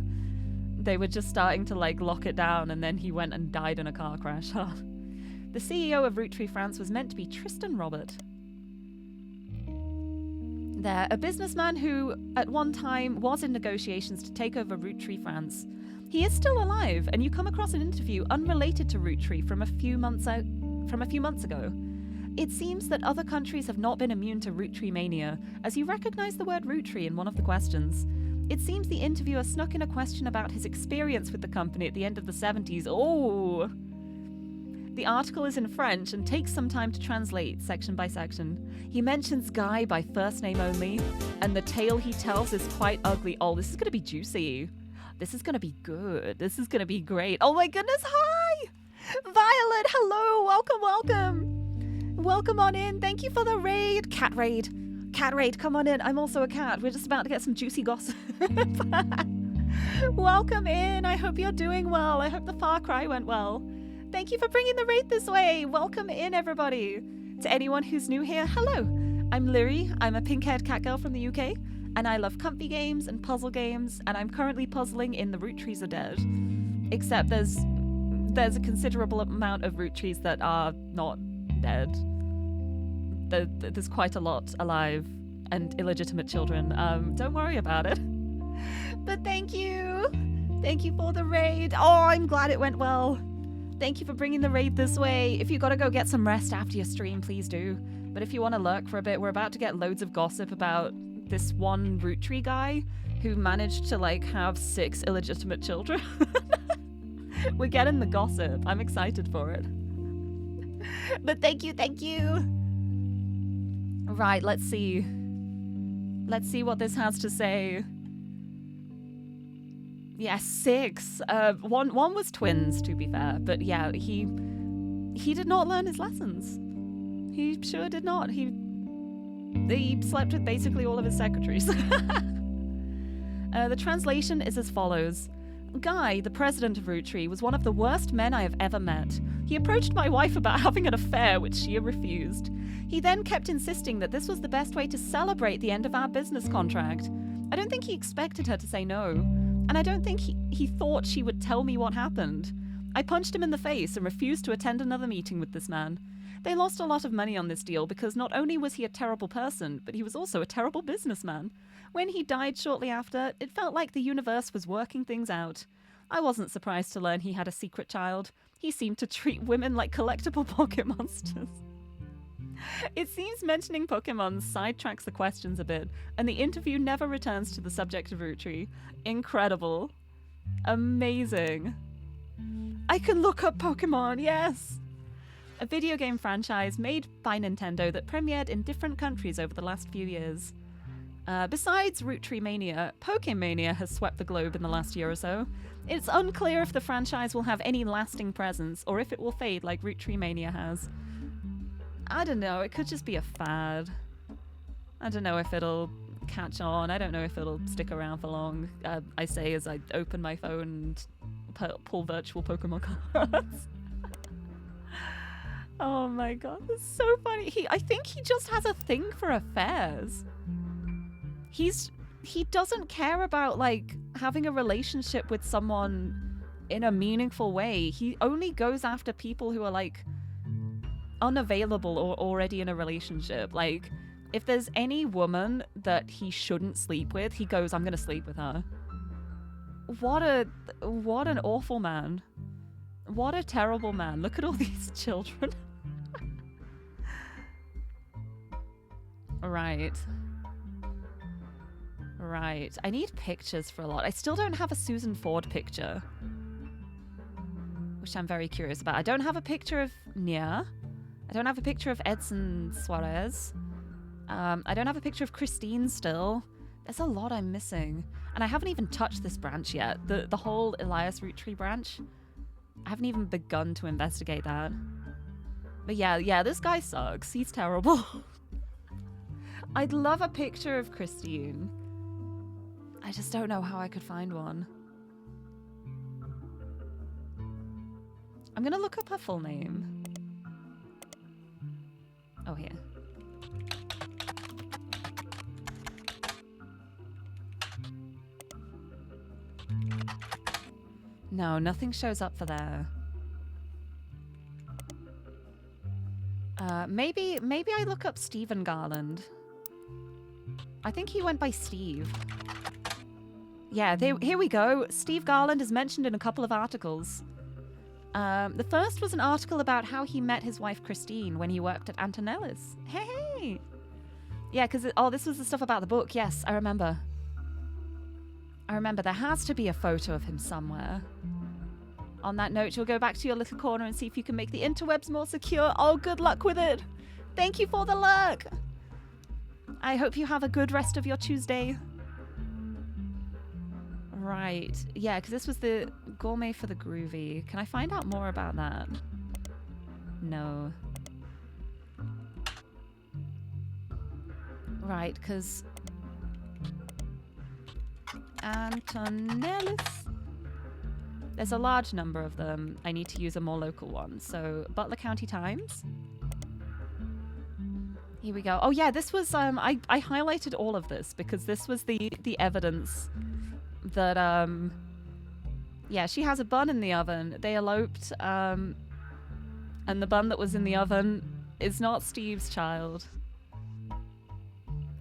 they were just starting to like lock it down, and then he went and died in a car crash. The CEO of Roottree France was meant to be Tristan Robert. There, a businessman who at one time was in negotiations to take over Roottree France. He is still alive, and you come across an interview unrelated to Roottree from a few months ago. It seems that other countries have not been immune to Roottree-mania, as you recognize the word Roottree in one of the questions. It seems the interviewer snuck in a question about his experience with the company at the end of the 70s. Oh! The article is in French and takes some time to translate section by section. He mentions Guy by first name only, and the tale he tells is quite ugly. Oh, this is going to be juicy. This is going to be good. This is going to be great. Oh my goodness, hi! Violet, hello, welcome. Welcome on in. Thank you for the raid. Cat raid, come on in. I'm also a cat. We're just about to get some juicy gossip. Welcome in. I hope you're doing well. I hope the Far Cry went well. Thank you for bringing the raid this way. Welcome in, everybody. To anyone who's new here, hello. I'm Lirie. I'm a pink-haired cat girl from the UK, and I love comfy games and puzzle games, and I'm currently puzzling in the ROOTTREES Are Dead. Except there's a considerable amount of ROOTTREES that are not dead. There's quite a lot alive and illegitimate children. Don't worry about it. But thank you. Thank you for the raid. Oh, I'm glad it went well. Thank you for bringing the raid this way. If you gotta go get some rest after your stream, please do. But if you want to lurk for a bit, we're about to get loads of gossip about this one Roottree guy who managed to like have 6 illegitimate children. We're getting the gossip. I'm excited for it. But thank you. Right, let's see. Let's see what this has to say. Yeah, 6. One was twins, to be fair. But yeah, he did not learn his lessons. He sure did not. He slept with basically all of his secretaries. The translation is as follows. Guy, the president of Roottree, was one of the worst men I have ever met. He approached my wife about having an affair, which she refused. He then kept insisting that this was the best way to celebrate the end of our business contract. I don't think he expected her to say no. And I don't think he thought she would tell me what happened. I punched him in the face and refused to attend another meeting with this man. They lost a lot of money on this deal because not only was he a terrible person, but he was also a terrible businessman. When he died shortly after, it felt like the universe was working things out. I wasn't surprised to learn he had a secret child. He seemed to treat women like collectible pocket monsters. It seems mentioning Pokemon sidetracks the questions a bit, and the interview never returns to the subject of Roottree. Incredible. Amazing. I can look up Pokemon, yes! A video game franchise made by Nintendo that premiered in different countries over the last few years. Besides Roottree-mania, Pokemania has swept the globe in the last year or so. It's unclear if the franchise will have any lasting presence, or if it will fade like Roottree-mania has. I don't know, it could just be a fad. I don't know if it'll catch on, I don't know if it'll stick around for long. I say as I open my phone and pull virtual Pokemon cards. Oh my god, that's so funny. I think he just has a thing for affairs. He doesn't care about like having a relationship with someone in a meaningful way. He only goes after people who are like unavailable or already in a relationship. Like if there's any woman that he shouldn't sleep with, he goes, I'm gonna sleep with her. What an awful man. What a terrible man. Look at all these children. Right. I need pictures for a lot. I still don't have a Susan Ford picture, which I'm very curious about. I don't have a picture of Nia. I don't have a picture of Edson Suarez. I don't have a picture of Christine still. There's a lot I'm missing. And I haven't even touched this branch yet. The whole Elias Roottree branch. I haven't even begun to investigate that. But yeah, this guy sucks. He's terrible. I'd love a picture of Christine. I just don't know how I could find one. I'm gonna look up her full name. Oh, here. No, nothing shows up for there. Maybe I look up Stephen Garland. I think he went by Steve. Yeah, here we go. Steve Garland is mentioned in a couple of articles. The first was an article about how he met his wife Christine when he worked at Antonellis. Hey! Yeah, because, this was the stuff about the book. Yes, I remember. There has to be a photo of him somewhere. On that note, you'll go back to your little corner and see if you can make the interwebs more secure. Oh, good luck with it. Thank you for the luck. I hope you have a good rest of your Tuesday. Right. Yeah, because this was the gourmet for the groovy. Can I find out more about that? No. Right, because Antonellis. There's a large number of them. I need to use a more local one. So, Butler County Times. Here we go. Oh yeah, this was I highlighted all of this because this was the evidence that yeah, she has a bun in the oven. They eloped and the bun that was in the oven is not Steve's child.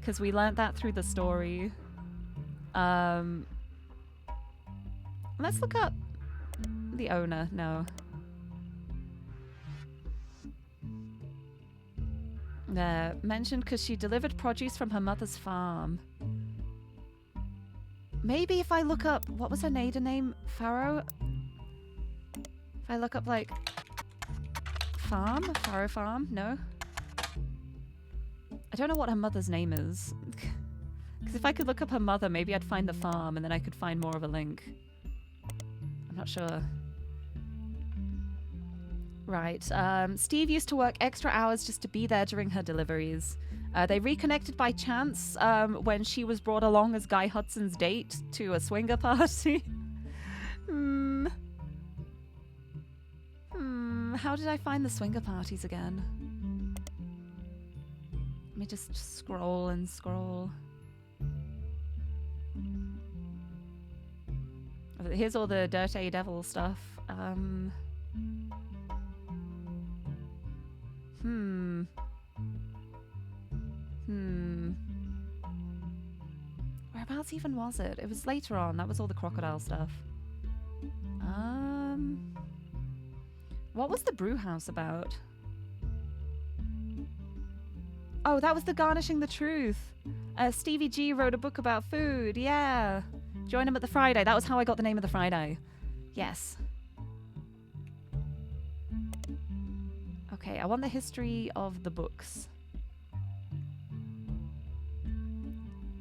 Because we learnt that through the story. Let's look up the owner. No. Mentioned because she delivered produce from her mother's farm. Maybe if I look up, what was her maiden name? Farrow? If I look up like farm? Farrow Farm? No? I don't know what her mother's name is. Because if I could look up her mother, maybe I'd find the farm and then I could find more of a link. I'm not sure. Right. Steve used to work extra hours just to be there during her deliveries. They reconnected by chance when she was brought along as Guy Hudson's date to a swinger party. How did I find the swinger parties again? Let me just scroll and scroll. Here's all the Dirty Devil stuff. Whereabouts even was it? It was later on. That was all the crocodile stuff. What was the brew house about? Oh, that was the Garnishing the Truth. Stevie G wrote a book about food. Yeah. Join him at the Friday. That was how I got the name of the Friday. Yes. Okay, I want the history of the books.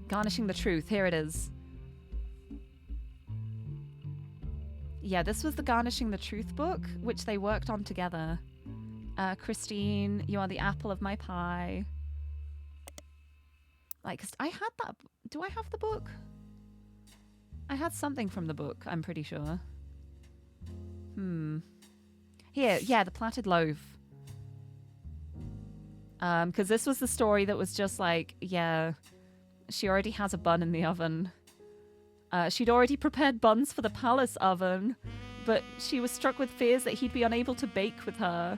Garnishing the Truth. Here it is. Yeah, this was the Garnishing the Truth book, which they worked on together. Christine, you are the apple of my pie. Like, 'cause I had that. Do I have the book? I had something from the book, I'm pretty sure. Here, yeah, the plaited loaf. Because this was the story that was just like, yeah, she already has a bun in the oven. She'd already prepared buns for the palace oven, but she was struck with fears that he'd be unable to bake with her.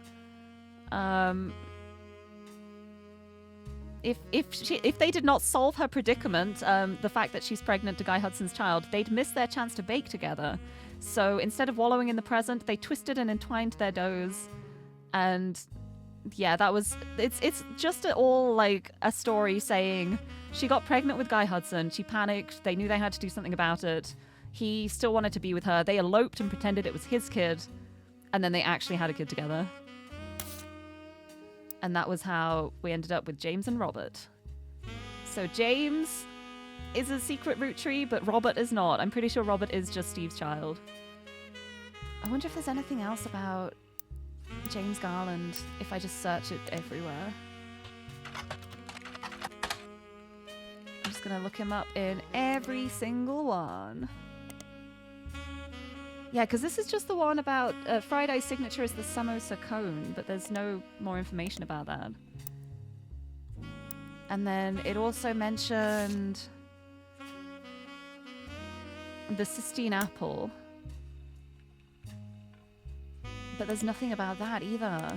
If they did not solve her predicament, the fact that she's pregnant to Guy Hudson's child, they'd miss their chance to bake together. So instead of wallowing in the present, they twisted and entwined their doughs. And yeah, that was... It's just all like a story saying she got pregnant with Guy Hudson. She panicked. They knew they had to do something about it. He still wanted to be with her. They eloped and pretended it was his kid. And then they actually had a kid together. And that was how we ended up with James and Robert. So James is a secret root tree, but Robert is not. I'm pretty sure Robert is just Steve's child. I wonder if there's anything else about James Garland if I just search it everywhere. I'm just gonna look him up in every single one. Yeah, because this is just the one about Friday's signature is the samosa cone, but there's no more information about that. And then it also mentioned the Sistine apple. But there's nothing about that either.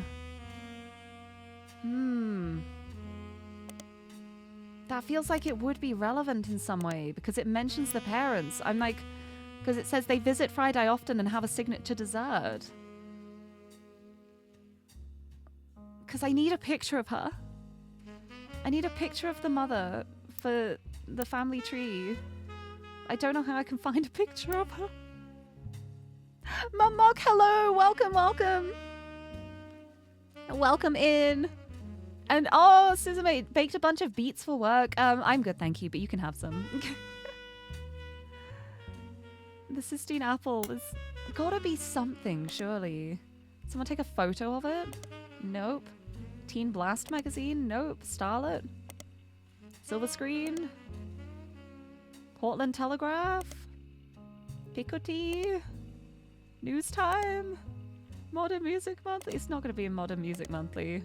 That feels like it would be relevant in some way because it mentions the parents. I'm like, because it says they visit Friday often and have a signature dessert. Because I need a picture of her. I need a picture of the mother for the family tree. I don't know how I can find a picture of her. Mum Mog, hello! Welcome, welcome! Welcome in! And oh, Suzume baked a bunch of beets for work. I'm good, thank you, but you can have some. The Sistine apple has gotta be something, surely. Someone take a photo of it? Nope. Teen Blast magazine? Nope. Starlet? Silver Screen? Portland Telegraph? Picoty? News Time? Modern Music Monthly? It's not gonna be a Modern Music Monthly.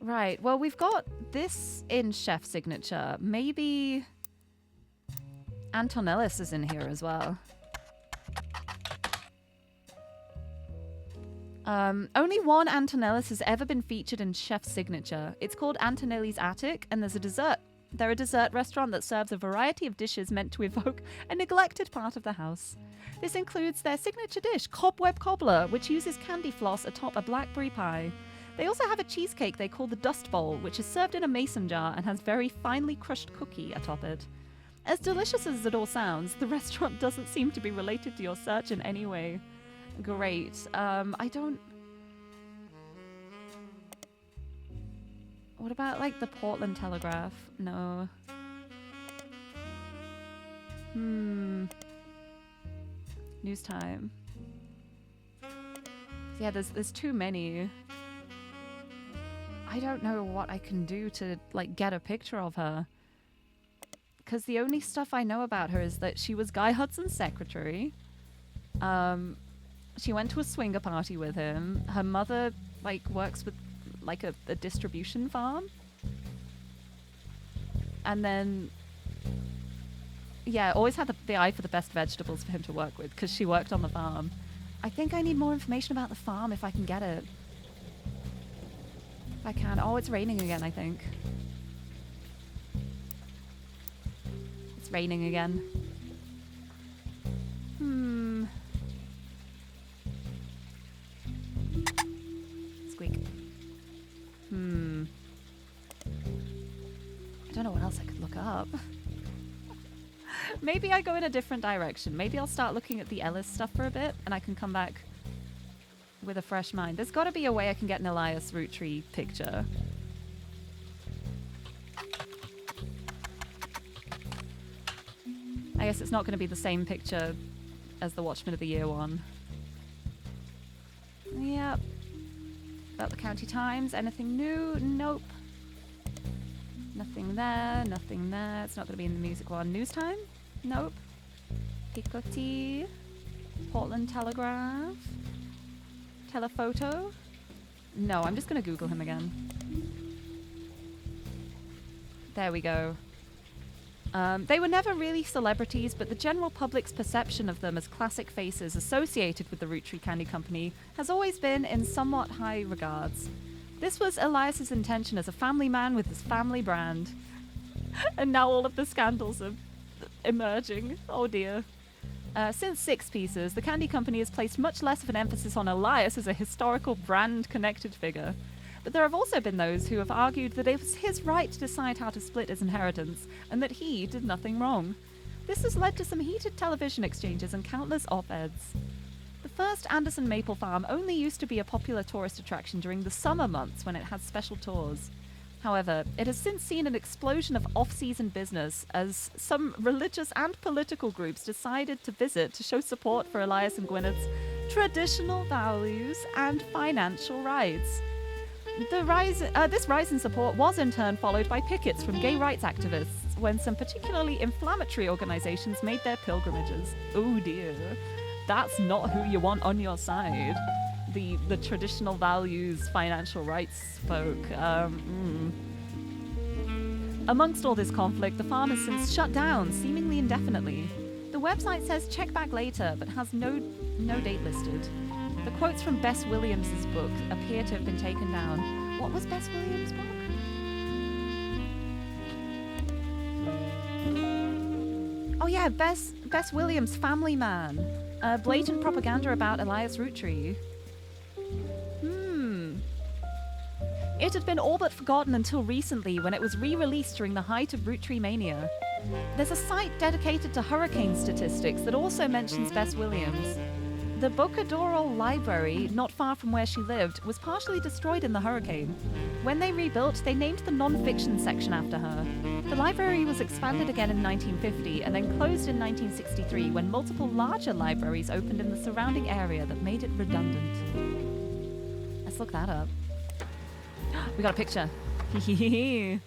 Right, well, we've got this in chef signature. Maybe Antonellis is in here as well. Only one Antonellis has ever been featured in chef signature. It's called Antonelli's Attic, and there's a dessert. They're a dessert restaurant that serves a variety of dishes meant to evoke a neglected part of the house. This includes their signature dish, Cobweb Cobbler, which uses candy floss atop a blackberry pie. They also have a cheesecake they call the Dust Bowl, which is served in a mason jar and has very finely crushed cookie atop it. As delicious as it all sounds, the restaurant doesn't seem to be related to your search in any way. Great. I don't... What about, like, the Portland Telegraph? No. News Time. Yeah, there's too many. I don't know what I can do to, like, get a picture of her. Because the only stuff I know about her is that she was Guy Hudson's secretary. She went to a swinger party with him. Her mother, like, works with, like, a distribution farm. And then, yeah, always had the eye for the best vegetables for him to work with because she worked on the farm. I think I need more information about the farm if I can get it. If I can. Oh, it's raining again, I think. It's raining again. Squeak. I don't know what else I could look up. Maybe I go in a different direction. Maybe I'll start looking at the Ellis stuff for a bit and I can come back with a fresh mind. There's got to be a way I can get an Elias root tree picture. I guess it's not going to be the same picture as the Watchman of the Year one. Yep. About the County Times. Anything new? Nope. Nothing there. Nothing there. It's not going to be in the music one. News Time? Nope. Picoty. Portland Telegraph. Telephoto? No, I'm just going to Google him again. There we go. They were never really celebrities, but the general public's perception of them as classic faces associated with the Root Tree Candy Company has always been in somewhat high regards. This was Elias's intention as a family man with his family brand. And now all of the scandals are emerging. Oh dear. Since Six Pieces, the Candy Company has placed much less of an emphasis on Elias as a historical brand-connected figure. But there have also been those who have argued that it was his right to decide how to split his inheritance, and that he did nothing wrong. This has led to some heated television exchanges and countless op-eds. The first Anderson Maple Farm only used to be a popular tourist attraction during the summer months when it had special tours. However, it has since seen an explosion of off-season business as some religious and political groups decided to visit to show support for Elias and Gwyneth's traditional values and financial rights. This rise in support was in turn followed by pickets from gay rights activists when some particularly inflammatory organizations made their pilgrimages. Oh dear. That's not who you want on your side. The traditional values, financial rights folk. Amongst all this conflict, the farm has since shut down, seemingly indefinitely. The website says check back later, but has no date listed. The quotes from Bess Williams' book appear to have been taken down. What was Bess Williams' book? Oh yeah, Bess Williams' Family Man. Blatant propaganda about Elias Roottree. It had been all but forgotten until recently when it was re-released during the height of ROOTTREEMANIA. There's a site dedicated to hurricane statistics that also mentions Bess Williams. The Bocadoral Library, not far from where she lived, was partially destroyed in the hurricane. When they rebuilt, they named the non-fiction section after her. The library was expanded again in 1950 and then closed in 1963 when multiple larger libraries opened in the surrounding area that made it redundant. Let's look that up. We got a picture. The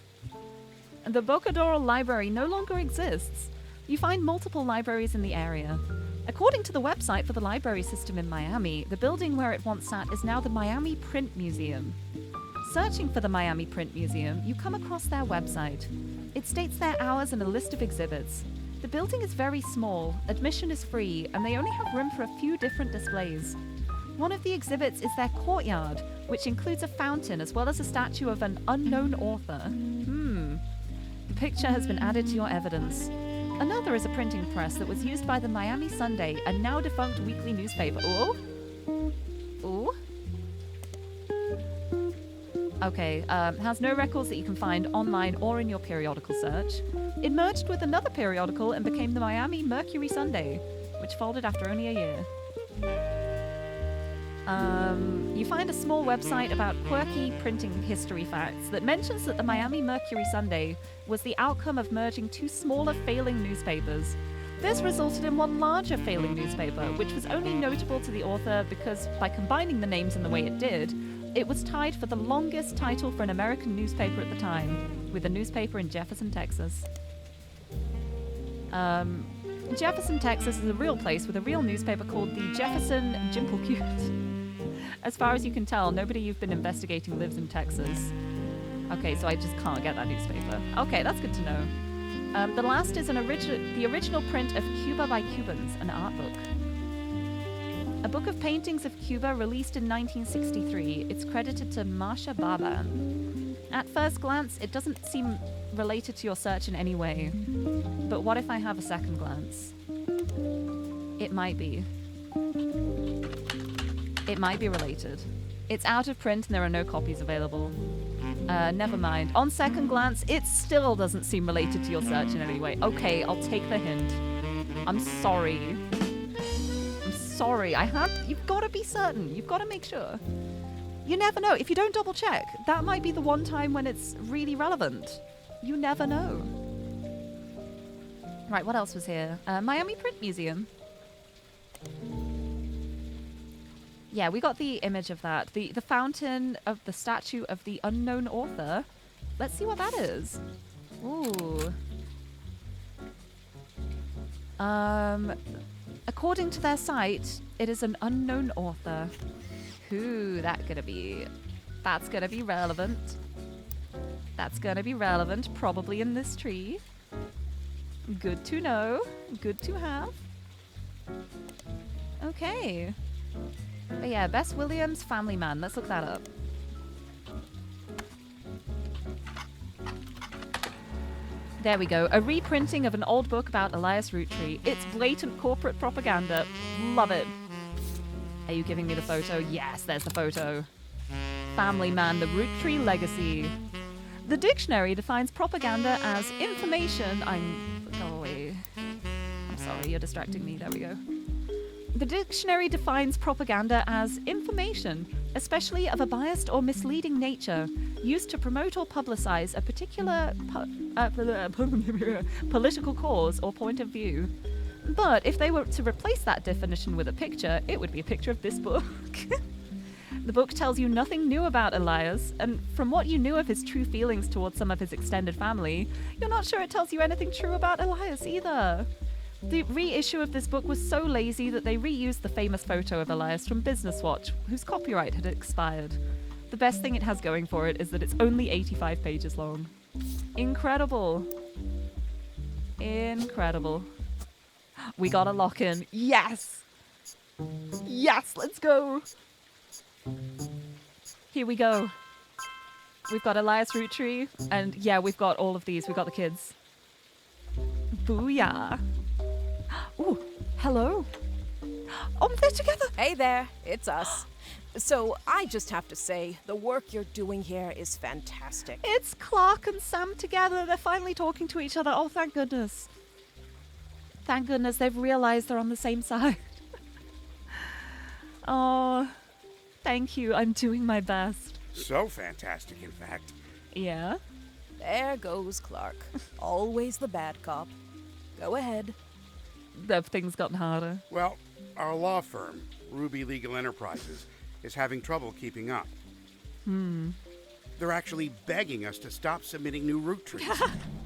Bocadoral Library no longer exists. You find multiple libraries in the area. According to the website for the library system in Miami, the building where it once sat is now the Miami Print Museum. Searching for the Miami Print Museum, you come across their website. It states their hours and a list of exhibits. The building is very small, admission is free, and they only have room for a few different displays. One of the exhibits is their courtyard, which includes a fountain as well as a statue of an unknown author. The picture has been added to your evidence. Another is a printing press that was used by the Miami Sunday, a now defunct weekly newspaper. Ooh. Okay, has no records that you can find online or in your periodical search. It merged with another periodical and became the Miami Mercury Sunday, which folded after only a year. You find a small website about quirky printing history facts that mentions that the Miami Mercury Sunday was the outcome of merging two smaller failing newspapers. This resulted in one larger failing newspaper, which was only notable to the author because, by combining the names in the way it did, it was tied for the longest title for an American newspaper at the time, with a newspaper in Jefferson, Texas. Jefferson, Texas is a real place with a real newspaper called the Jefferson Jimplecute. As far as you can tell, nobody you've been investigating lives in Texas. Okay, so I just can't get that newspaper. Okay, that's good to know. The last is the original print of Cuba by Cubans, an art book. A book of paintings of Cuba released in 1963. It's credited to Marsha Baban. At first glance, it doesn't seem related to your search in any way. But what if I have a second glance? It might be. It might be related. It's out of print and there are no copies available. Never mind. On second glance, it still doesn't seem related to your search in any way. Okay, I'll take the hint. I'm sorry. You've got to be certain. You've got to make sure. You never know. If you don't double check, that might be the one time when it's really relevant. You never know. Right, what else was here? Miami Print Museum. Yeah, we got the image of that. The fountain of the statue of the unknown author. Let's see what that is. Ooh. According to their site, it is an unknown author. Who that gonna be? That's gonna be relevant. That's gonna be relevant, probably in this tree. Good to know. Good to have. Okay. But yeah, Bess Williams, Family Man. Let's look that up. There we go. A reprinting of an old book about Elias Roottree. It's blatant corporate propaganda. Love it. Are you giving me the photo? Yes, there's the photo. Family Man, the Roottree Legacy. The dictionary defines propaganda as information. Go away. I'm sorry, you're distracting me. There we go. The dictionary defines propaganda as information, especially of a biased or misleading nature, used to promote or publicize a particular political cause or point of view. But if they were to replace that definition with a picture, it would be a picture of this book. The book tells you nothing new about Elias, and from what you knew of his true feelings towards some of his extended family, you're not sure it tells you anything true about Elias either. The reissue of this book was so lazy that they reused the famous photo of Elias from Business Watch, whose copyright had expired. The best thing it has going for it is that it's only 85 pages long. Incredible. Incredible. We got a lock-in. Yes! Yes, let's go! Here we go. We've got Elias Root Tree, and yeah, we've got all of these. We've got the kids. Booyah. Ooh, hello. Oh, they're together. Hey there, it's us. So I just have to say, the work you're doing here is fantastic. It's Clark and Sam together. They're finally talking to each other. Oh, thank goodness. Thank goodness they've realized they're on the same side. Oh, thank you. I'm doing my best. So fantastic, in fact. Yeah? There goes Clark. Always the bad cop. Go ahead. Things gotten harder. Well, our law firm, Ruby Legal Enterprises, is having trouble keeping up. They're actually begging us to stop submitting new root trees.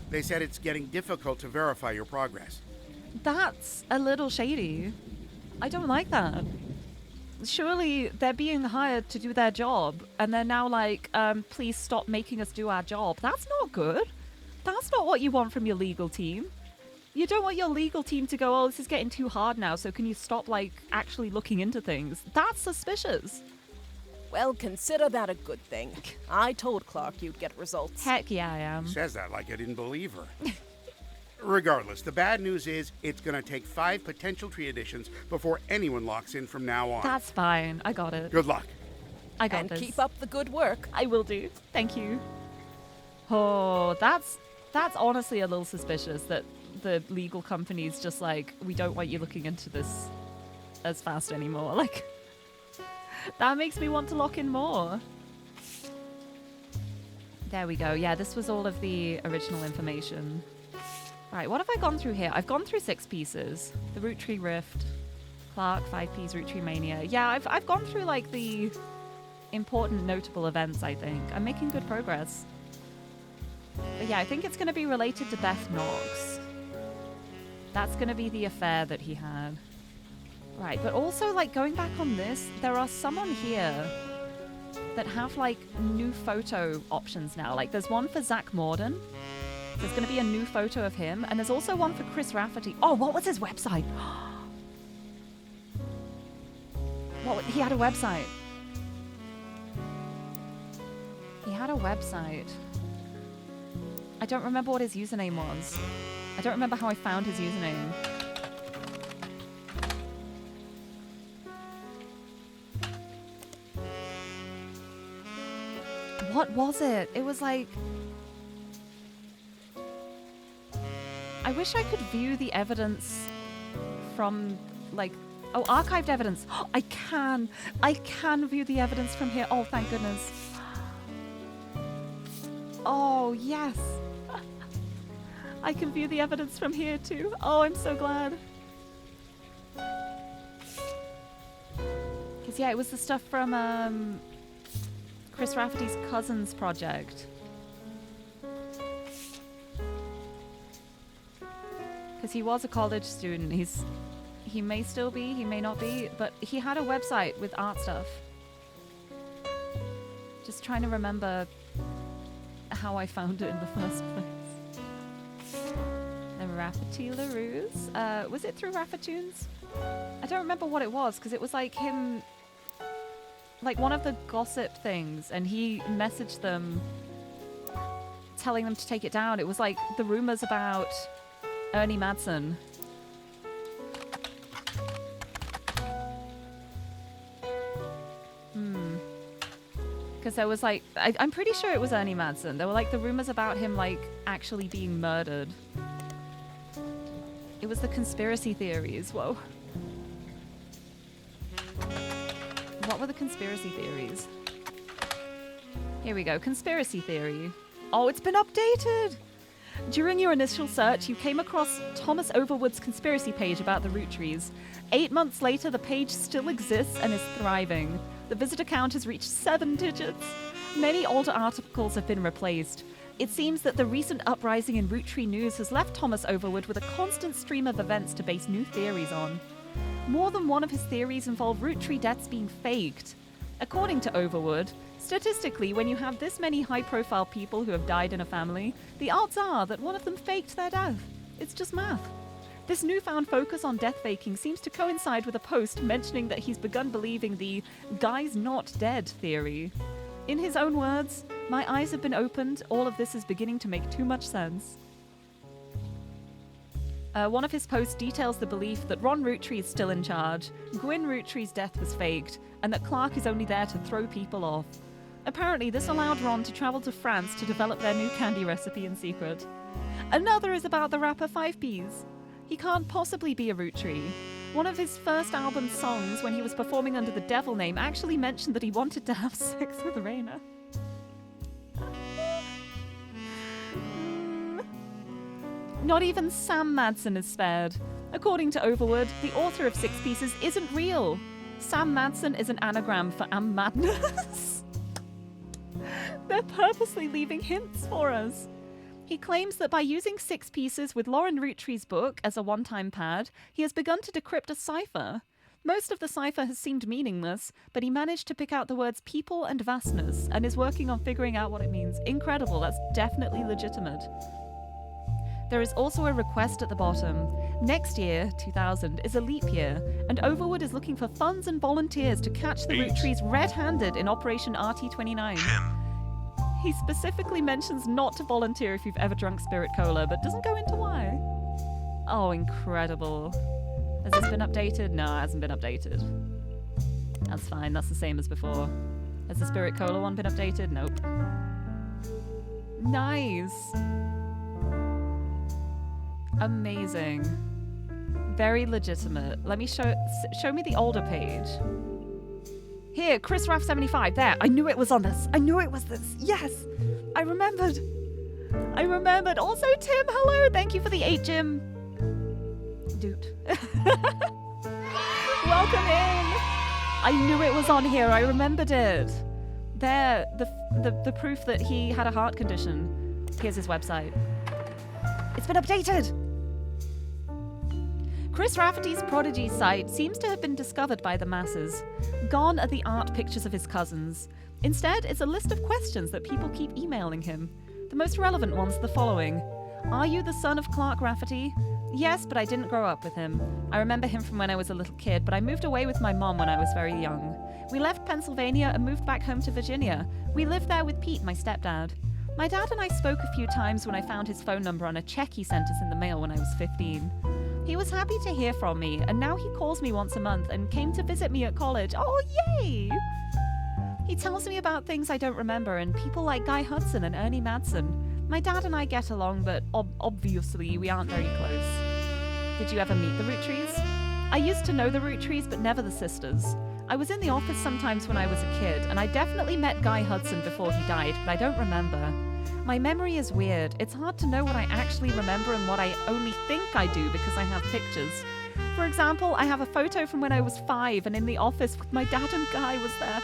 They said it's getting difficult to verify your progress. That's a little shady. I don't like that. Surely they're being hired to do their job, and they're now like, please stop making us do our job. That's not good. That's not what you want from your legal team. You don't want your legal team to go, oh, this is getting too hard now, so can you stop, like, actually looking into things? That's suspicious. Well, consider that a good thing. I told Clark you'd get results. Heck yeah, I am. Says that like I didn't believe her. Regardless, the bad news is it's going to take 5 potential tree additions before anyone locks in from now on. That's fine. I got it. Good luck. I got And this. keep up the good work. I will do. Thank you. Oh, that's honestly a little suspicious that the legal company's just like, we don't want you looking into this as fast anymore. Like, that makes me want to lock in more. There we go. Yeah, this was all of the original information. Right, what have I gone through here? I've gone through 6 pieces. The Root Tree Rift, Clark, 5Ps, ROOTTREEMANIA. Yeah, I've gone through like the important notable events, I think. I'm making good progress. But yeah, I think it's going to be related to Beth Knox. That's going to be the affair that he had. Right, but also, like, going back on this, there are some on here that have, like, new photo options now. Like, there's one for Zach Morden. There's going to be a new photo of him. And there's also one for Chris Rafferty. Oh, what was his website? He had a website. He had a website. I don't remember what his username was. I don't remember how I found his username. What was it? It was like... I wish I could view the evidence from, like... Oh, archived evidence. Oh, I can view the evidence from here. Oh, thank goodness. Oh, yes. I can view the evidence from here too. Oh, I'm so glad. Because, yeah, it was the stuff from Chris Rafferty's cousin's project. Because he was a college student. He may still be, he may not be, but he had a website with art stuff. Just trying to remember how I found it in the first place. The Rafferty LaRue's. Was it through Raffatunes? I don't remember what it was, because it was like him, like one of the gossip things, and he messaged them telling them to take it down. It was like the rumors about Ernie Madsen. Because there was like, I'm pretty sure it was Ernie Madsen. There were like the rumors about him like actually being murdered. It was the conspiracy theories. Whoa. What were the conspiracy theories? Here we go. Conspiracy theory. Oh, it's been updated! During your initial search, you came across Thomas Overwood's conspiracy page about the root trees. 8 months later, the page still exists and is thriving. The visitor count has reached 7 digits. Many older articles have been replaced. It seems that the recent uprising in Roottree news has left Thomas Overwood with a constant stream of events to base new theories on. More than one of his theories involve Roottree deaths being faked. According to Overwood, statistically, when you have this many high-profile people who have died in a family, the odds are that one of them faked their death. It's just math. This newfound focus on death faking seems to coincide with a post mentioning that he's begun believing the "guy's not dead" theory. In his own words, "My eyes have been opened, all of this is beginning to make too much sense." One of his posts details the belief that Ron Roottree is still in charge, Gwyn Roottree's death was faked, and that Clark is only there to throw people off. Apparently, this allowed Ron to travel to France to develop their new candy recipe in secret. Another is about the rapper 5Ps. He can't possibly be a Roottree. One of his first album songs, when he was performing under the devil name, actually mentioned that he wanted to have sex with Raina. Not even Sam Madsen is spared. According to Overwood, the author of Six Pieces isn't real. Sam Madsen is an anagram for Am Madness. They're purposely leaving hints for us. He claims that by using Six Pieces with Lauren Roottree's book as a one-time pad, he has begun to decrypt a cipher. Most of the cipher has seemed meaningless, but he managed to pick out the words people and vastness and is working on figuring out what it means. Incredible, that's definitely legitimate. There is also a request at the bottom. Next year, 2000, is a leap year, and Overwood is looking for funds and volunteers to catch the Roottrees red-handed in Operation RT-29. He specifically mentions not to volunteer if you've ever drunk Spirit Cola, but doesn't go into why. Oh, incredible. Has this been updated? No, it hasn't been updated. That's fine, that's the same as before. Has the Spirit Cola one been updated? Nope. Nice. Amazing. Very legitimate. Let me show me the older page. Here, Chris Raff 75. There, I knew it was on this. I knew it was this. Yes, I remembered. Also, Tim, hello. Thank you for the 8, Jim. Dude. Welcome in. I knew it was on here. I remembered it. There, the proof that he had a heart condition. Here's his website. It's been updated. Chris Rafferty's Prodigy site seems to have been discovered by the masses. Gone are the art pictures of his cousins. Instead, it's a list of questions that people keep emailing him. The most relevant ones are the following. Are you the son of Clark Rafferty? Yes, but I didn't grow up with him. I remember him from when I was a little kid, but I moved away with my mom when I was very young. We left Pennsylvania and moved back home to Virginia. We lived there with Pete, my stepdad. My dad and I spoke a few times when I found his phone number on a check he sent us in the mail when I was 15. He was happy to hear from me, and now he calls me once a month and came to visit me at college. Oh, yay! He tells me about things I don't remember and people like Guy Hudson and Ernie Madsen. My dad and I get along, but obviously we aren't very close. Did you ever meet the Roottrees? I used to know the Roottrees, but never the sisters. I was in the office sometimes when I was a kid, and I definitely met Guy Hudson before he died, but I don't remember. My memory is weird. It's hard to know what I actually remember and what I only think I do because I have pictures. For example, I have a photo from when I was 5 and in the office with my dad and Guy was there.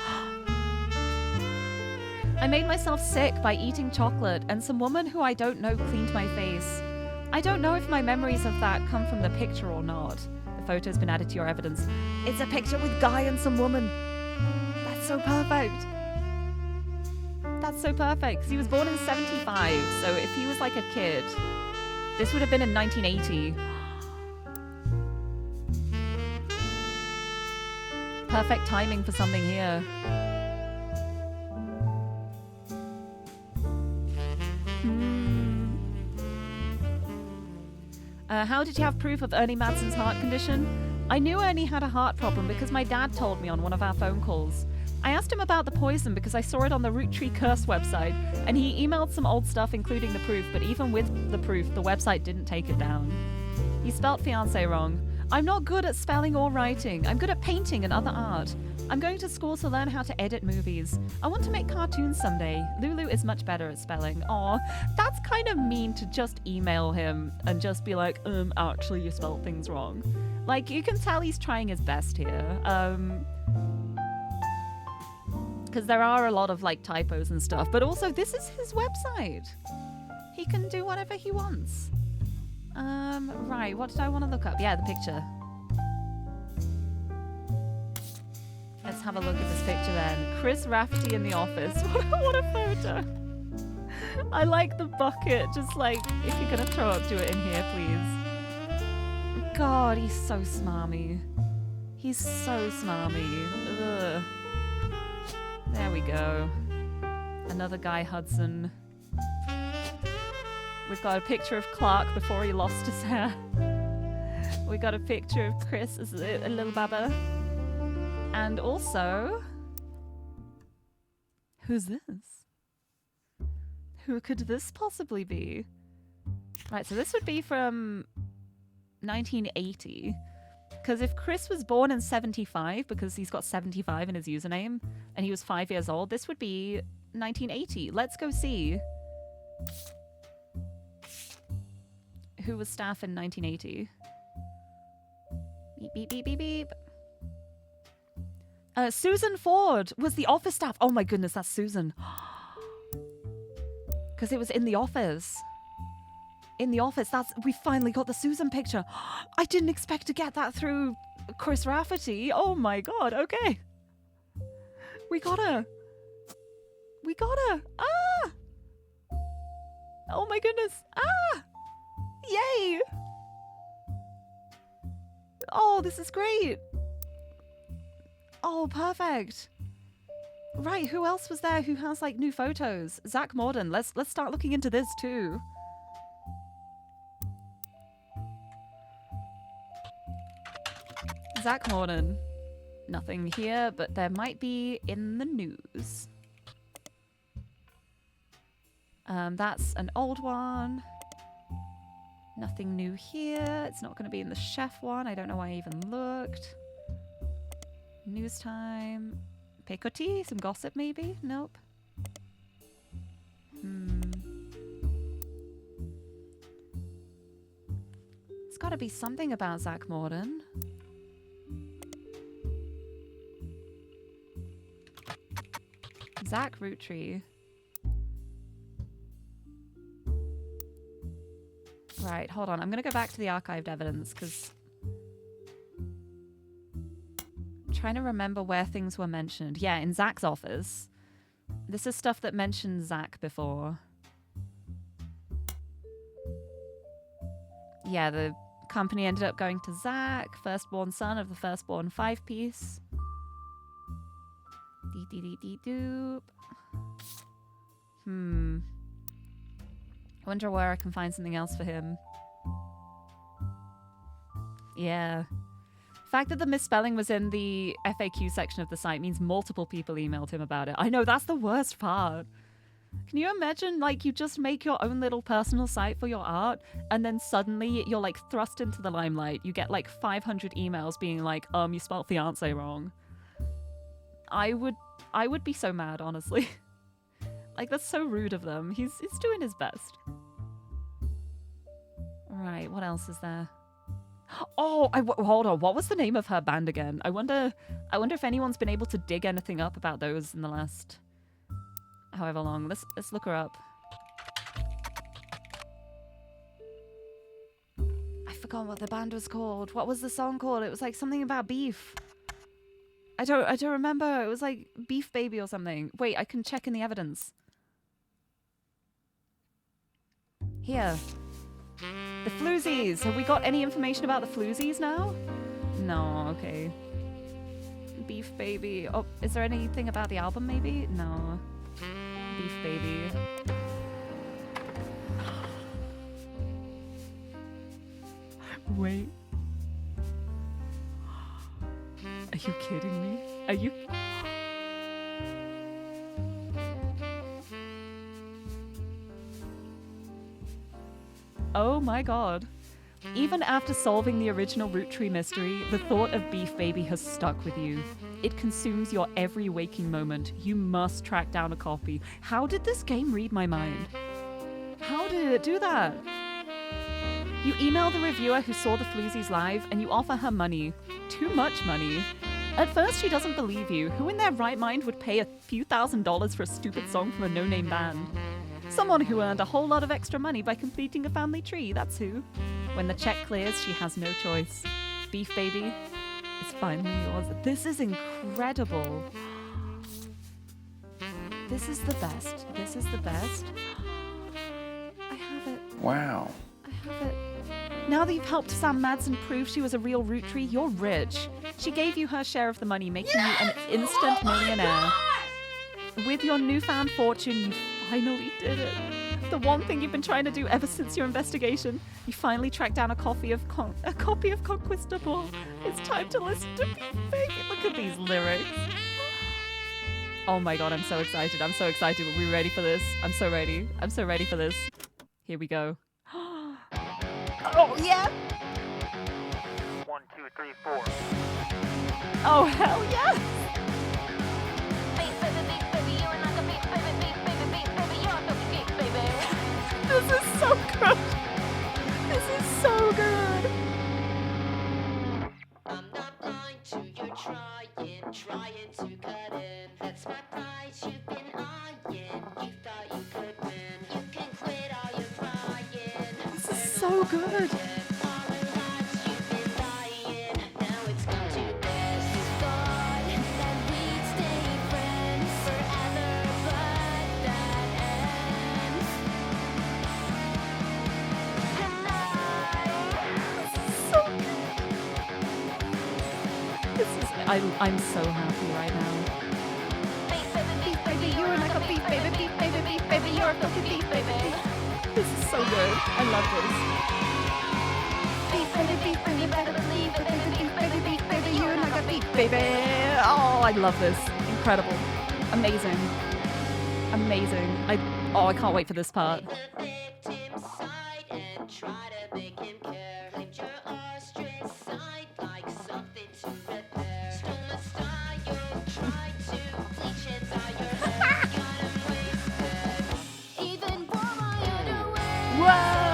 I made myself sick by eating chocolate and some woman who I don't know cleaned my face. I don't know if my memories of that come from the picture or not. The photo's been added to your evidence. It's a picture with Guy and some woman. That's so perfect. That's so perfect, because he was born in 75, so if he was like a kid, this would have been in 1980. Perfect timing for something here. How did you have proof of Ernie Madsen's heart condition? I knew Ernie had a heart problem because my dad told me on one of our phone calls. I asked him about the poison because I saw it on the Roottree Curse website, and he emailed some old stuff including the proof, but even with the proof, the website didn't take it down. He spelt fiancé wrong. I'm not good at spelling or writing. I'm good at painting and other art. I'm going to school to learn how to edit movies. I want to make cartoons someday. Lulu is much better at spelling. Aw, that's kind of mean to just email him and just be like, actually you spelled things wrong. Like, you can tell he's trying his best here. Because there are a lot of like typos and stuff, but also this is his website. He can do whatever he wants. Right, what did I want to look up? Yeah, the picture. Let's have a look at this picture then. Chris Rafferty in the office. What a photo. I like the bucket. Just like, if you're gonna throw up, do it in here, please. God, he's so smarmy. He's so smarmy. Ugh. There we go. Another Guy Hudson. We've got a picture of Clark before he lost his hair. We got a picture of Chris as a little baba. And also... Who's this? Who could this possibly be? Right, so this would be from 1980. Because if Chris was born in 75, because he's got 75 in his username, and he was 5 years old, this would be 1980. Let's go see. Who was staff in 1980? Beep, beep, beep, beep, beep. Susan Ford was the office staff. Oh my goodness, that's Susan. Because it was in the office. In the office, we finally got the Susan picture. I didn't expect to get that through Chris Rafferty. Oh my god, okay. We got her. We got her. Ah! Oh my goodness. Ah! Yay! Oh, this is great. Oh, perfect. Right, who else was there who has like new photos? Zach Morden. Let's start looking into this too. Zach Morden. Nothing here, but there might be in the news. That's an old one. Nothing new here. It's not going to be in the chef one. I don't know why I even looked. News time. Picoty? Some gossip maybe? Nope. It's got to be something about Zach Morden. Zach Roottree. Right, hold on. I'm going to go back to the archived evidence because I'm trying to remember where things were mentioned. Yeah, in Zach's office. This is stuff that mentioned Zach before. Yeah, the company ended up going to Zach, firstborn son of the firstborn 5-piece. Dee-dee-dee-dee-doop. I wonder where I can find something else for him. Yeah. The fact that the misspelling was in the FAQ section of the site means multiple people emailed him about it. I know, that's the worst part. Can you imagine, like, you just make your own little personal site for your art, and then suddenly you're, like, thrust into the limelight. You get, like, 500 emails being like, you spelled fiancé wrong. I would be so mad, honestly. Like, that's so rude of them. He's doing his best. Right, what else is there? Oh, hold on. What was the name of her band again? I wonder if anyone's been able to dig anything up about those in the last however long. Let's look her up. I forgot what the band was called. What was the song called? It was like something about beef. I don't remember. It was like Beef Baby or something. Wait, I can check in the evidence. Here. The Floozies. Have we got any information about the Floozies now? No, okay. Beef Baby. Oh, is there anything about the album maybe? No. Beef Baby. Wait. Are you kidding me? Are you... Oh my god. Even after solving the original Root Tree mystery, the thought of Beef Baby has stuck with you. It consumes your every waking moment. You must track down a copy. How did this game read my mind? How did it do that? You email the reviewer who saw the Floozies live and you offer her money. Too much money. At first, she doesn't believe you. Who in their right mind would pay a few $1,000s for a stupid song from a no-name band? Someone who earned a whole lot of extra money by completing a family tree, that's who. When the check clears, she has no choice. Beef Baby is finally yours. This is incredible. This is the best. This is the best. I have it. Wow. I have it. Now that you've helped Sam Madsen prove she was a real root tree, you're rich. She gave you her share of the money, making you an instant millionaire. With your newfound fortune, you finally did it. The one thing you've been trying to do ever since your investigation. You finally tracked down a copy of Conquistable. It's time to listen to Beef Baby. Look at these lyrics. Oh my god, I'm so excited. I'm so excited. Are we ready for this? I'm so ready. I'm so ready for this. Here we go. Oh, yeah! 1, 2, 3, 4. Oh, hell yes! This is so good! This is so good! I'm not blind to your trying to cut in. That's my price you've been eyeing. You thought you could win. You can quit all your crying. This is so good! All the lies you've been lying. Now it's come to this. You thought that we'd stay friends forever, but that ends tonight. This is... I'm so happy right now. Beef baby, you're like a beef baby, beef baby, beef baby, you're a fucking beef baby. This is so good. I love this. Beef baby, you better believe it, beef baby, you're like a beef baby. Oh, I love this. Incredible. Amazing. Amazing. I can't wait for this part. The victim's side and try to make him care. Claimed your ostracized like something to repair. Stole my style, tried to bleach and dye your hair. Got him wasted. Even wore my underwear. Whoa!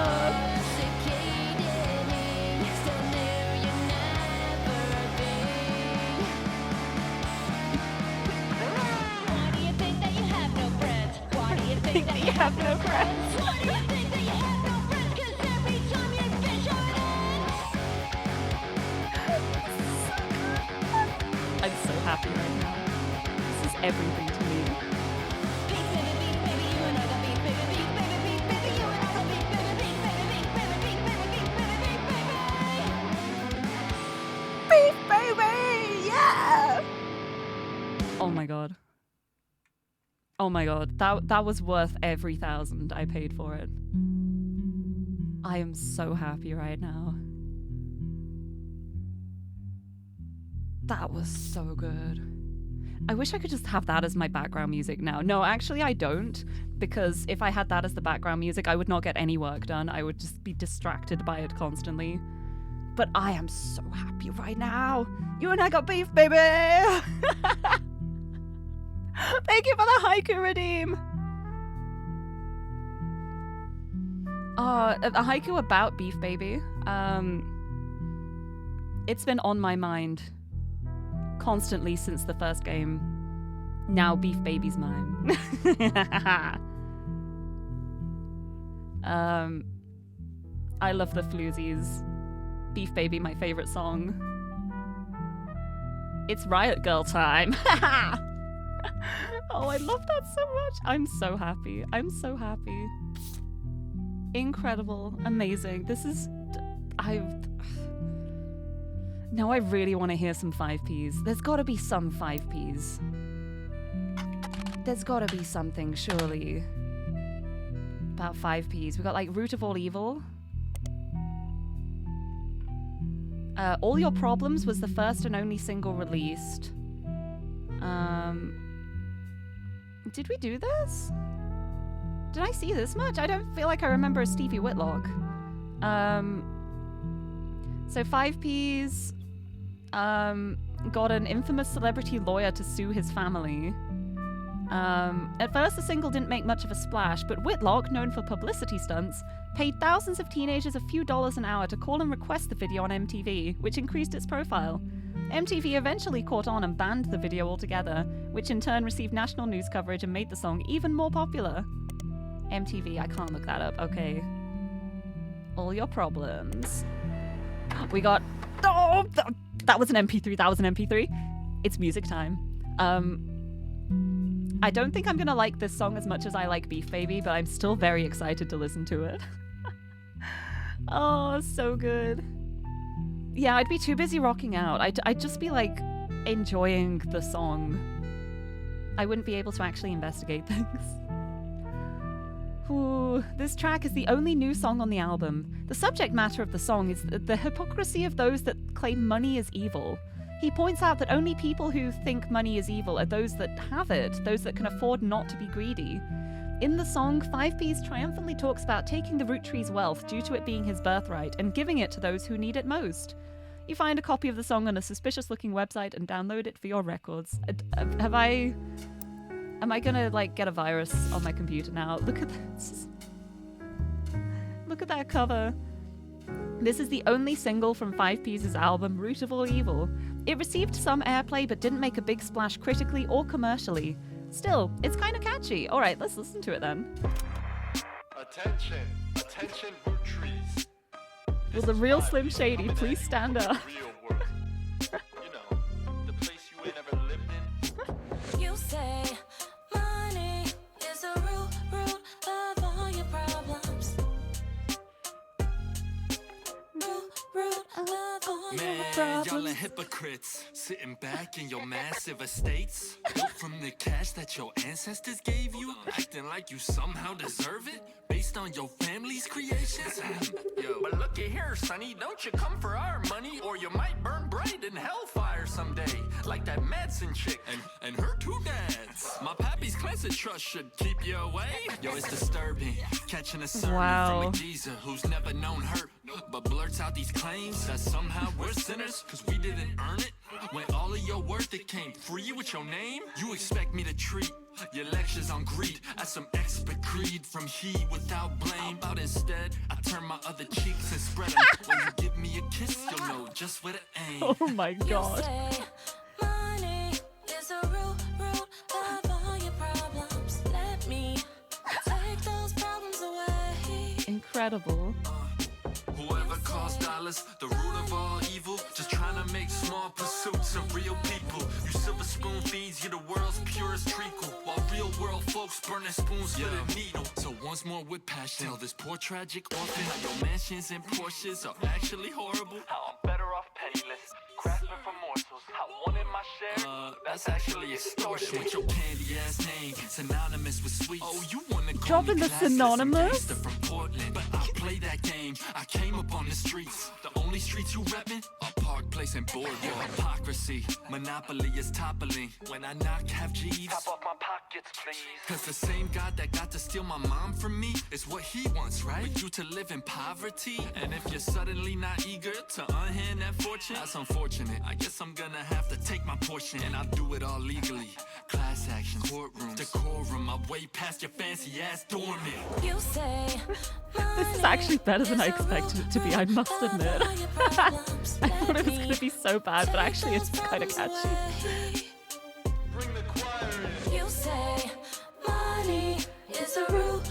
Suffocating, still near you never been. Why do you think that you have no friends? Why do you think that you have no friends? Why do you think that you have no friends? 'Cause every time you fish I'm so happy right now. This is everything to me. beef baby, you and I got beef baby, beef baby, you and I got beef baby, beef baby, beef baby, Beef baby! Yeah! Oh my god. Oh my god. That was worth every $1,000 I paid for it. I am so happy right now. That was so good. I wish I could just have that as my background music now. No, actually I don't, because if I had that as the background music, I would not get any work done. I would just be distracted by it constantly. But I am so happy right now. You and I got beef, baby! Thank you for the haiku redeem! A haiku about Beef Baby. It's been on my mind constantly since the first game. Now Beef Baby's mine. I love the floozies. Beef Baby, my favorite song. It's Riot Girl time. Oh, I love that so much. I'm so happy. I'm so happy. Incredible. Amazing. This is... Now I really want to hear some 5Ps. There's got to be some 5Ps. There's got to be something, surely. About 5Ps. We got like Root of All Evil. All Your Problems was the first and only single released. Did we do this? Did I see this much? I don't feel like I remember a Stevie Whitlock. So 5Ps got an infamous celebrity lawyer to sue his family. At first, the single didn't make much of a splash, but Whitlock, known for publicity stunts, paid thousands of teenagers a few dollars an hour to call and request the video on MTV, which increased its profile. MTV eventually caught on and banned the video altogether, which in turn received national news coverage and made the song even more popular. MTV, I can't look that up. Okay. All your problems. We got... Oh, that was an MP3. That was an MP3. It's music time. I don't think I'm gonna like this song as much as I like Beef Baby, but I'm still very excited to listen to it. Oh, so good. Yeah, I'd be too busy rocking out. I'd just be like enjoying the song. I wouldn't be able to actually investigate things. Ooh, this track is the only new song on the album. The subject matter of the song is the hypocrisy of those that claim money is evil. He points out that only people who think money is evil are those that have it, those that can afford not to be greedy. In the song, 5Ps triumphantly talks about taking the Root Tree's wealth due to it being his birthright and giving it to those who need it most. You find a copy of the song on a suspicious-looking website and download it for your records. Am I gonna, like, get a virus on my computer now? Look at this. Look at that cover. This is the only single from 5Ps' album, Root of All Evil. It received some airplay but didn't make a big splash critically or commercially. Still, it's kind of catchy. Alright, let's listen to it then. Attention, attention, root trees. Will the real Slim Shady please stand up? Real world. You know, the place you ain't ever lived in. You say money is the root of all your problems. Root of all your Man, problems. y'all are hypocrites, sitting back in your massive estates, built from the cash that your ancestors gave you, acting like you somehow deserve it, based on your family's creations. Yo, but looky here, sonny, don't you come for our money, or you might burn bright in hellfire someday, like that Madsen chick and her two dads. My pappy's cleansing trust should keep you away. Yo, it's disturbing, catching a sermon Wow. from a geezer who's never known hurt, but blurts out these claims that somehow we're sinners cause we didn't earn it. When all of your worth it came free with your name, you expect me to treat your lectures on greed as some expert creed from he without blame. How about instead I turn my other cheeks and spread them? When you give me a kiss, you'll know just where to aim. Oh my god. Say money is the root of all your problems. Let me take those problems away. Incredible. Whoever calls dollars the root of all evil, just trying to make small pursuits of real people. You silver spoon feeds you the world's purest treacle, while real world folks burn their spoons for the needle. So once more with passion, tell this poor tragic orphan how your mansions and Porsches are actually horrible. How I'm better off penniless, grasping for morsels. How wanting my share, that's actually extortion. With your candy ass name, synonymous with sweets. Oh, you wanna call Dropping me the classless and synonymous? gangster from Portland, but I play that game. I came up on the streets, the only streets you reppin' are Park Place and Boardwalk. Hypocrisy, monopoly is toppling. When I knock, have G's. Top off my pockets, please. Cause the same God that got to steal my mom from me is what he wants, right? For you to live in poverty. And if you're suddenly not eager to unhand that fortune, that's unfortunate. I guess I'm gonna have to take my portion, and I'll do it all legally. Class action, courtroom, decorum. I'm way past your fancy ass dormant. You say This is actually better than I expected it to be, I must admit. I thought it was going to be so bad, but actually it's kind of catchy. Bring the choir in. You say money is the root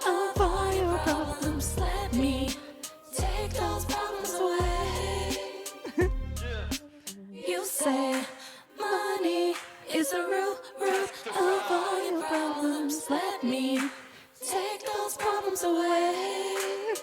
of all your problems. Let me take those problems away. You say money is the root of all your problems. Let me take those problems away.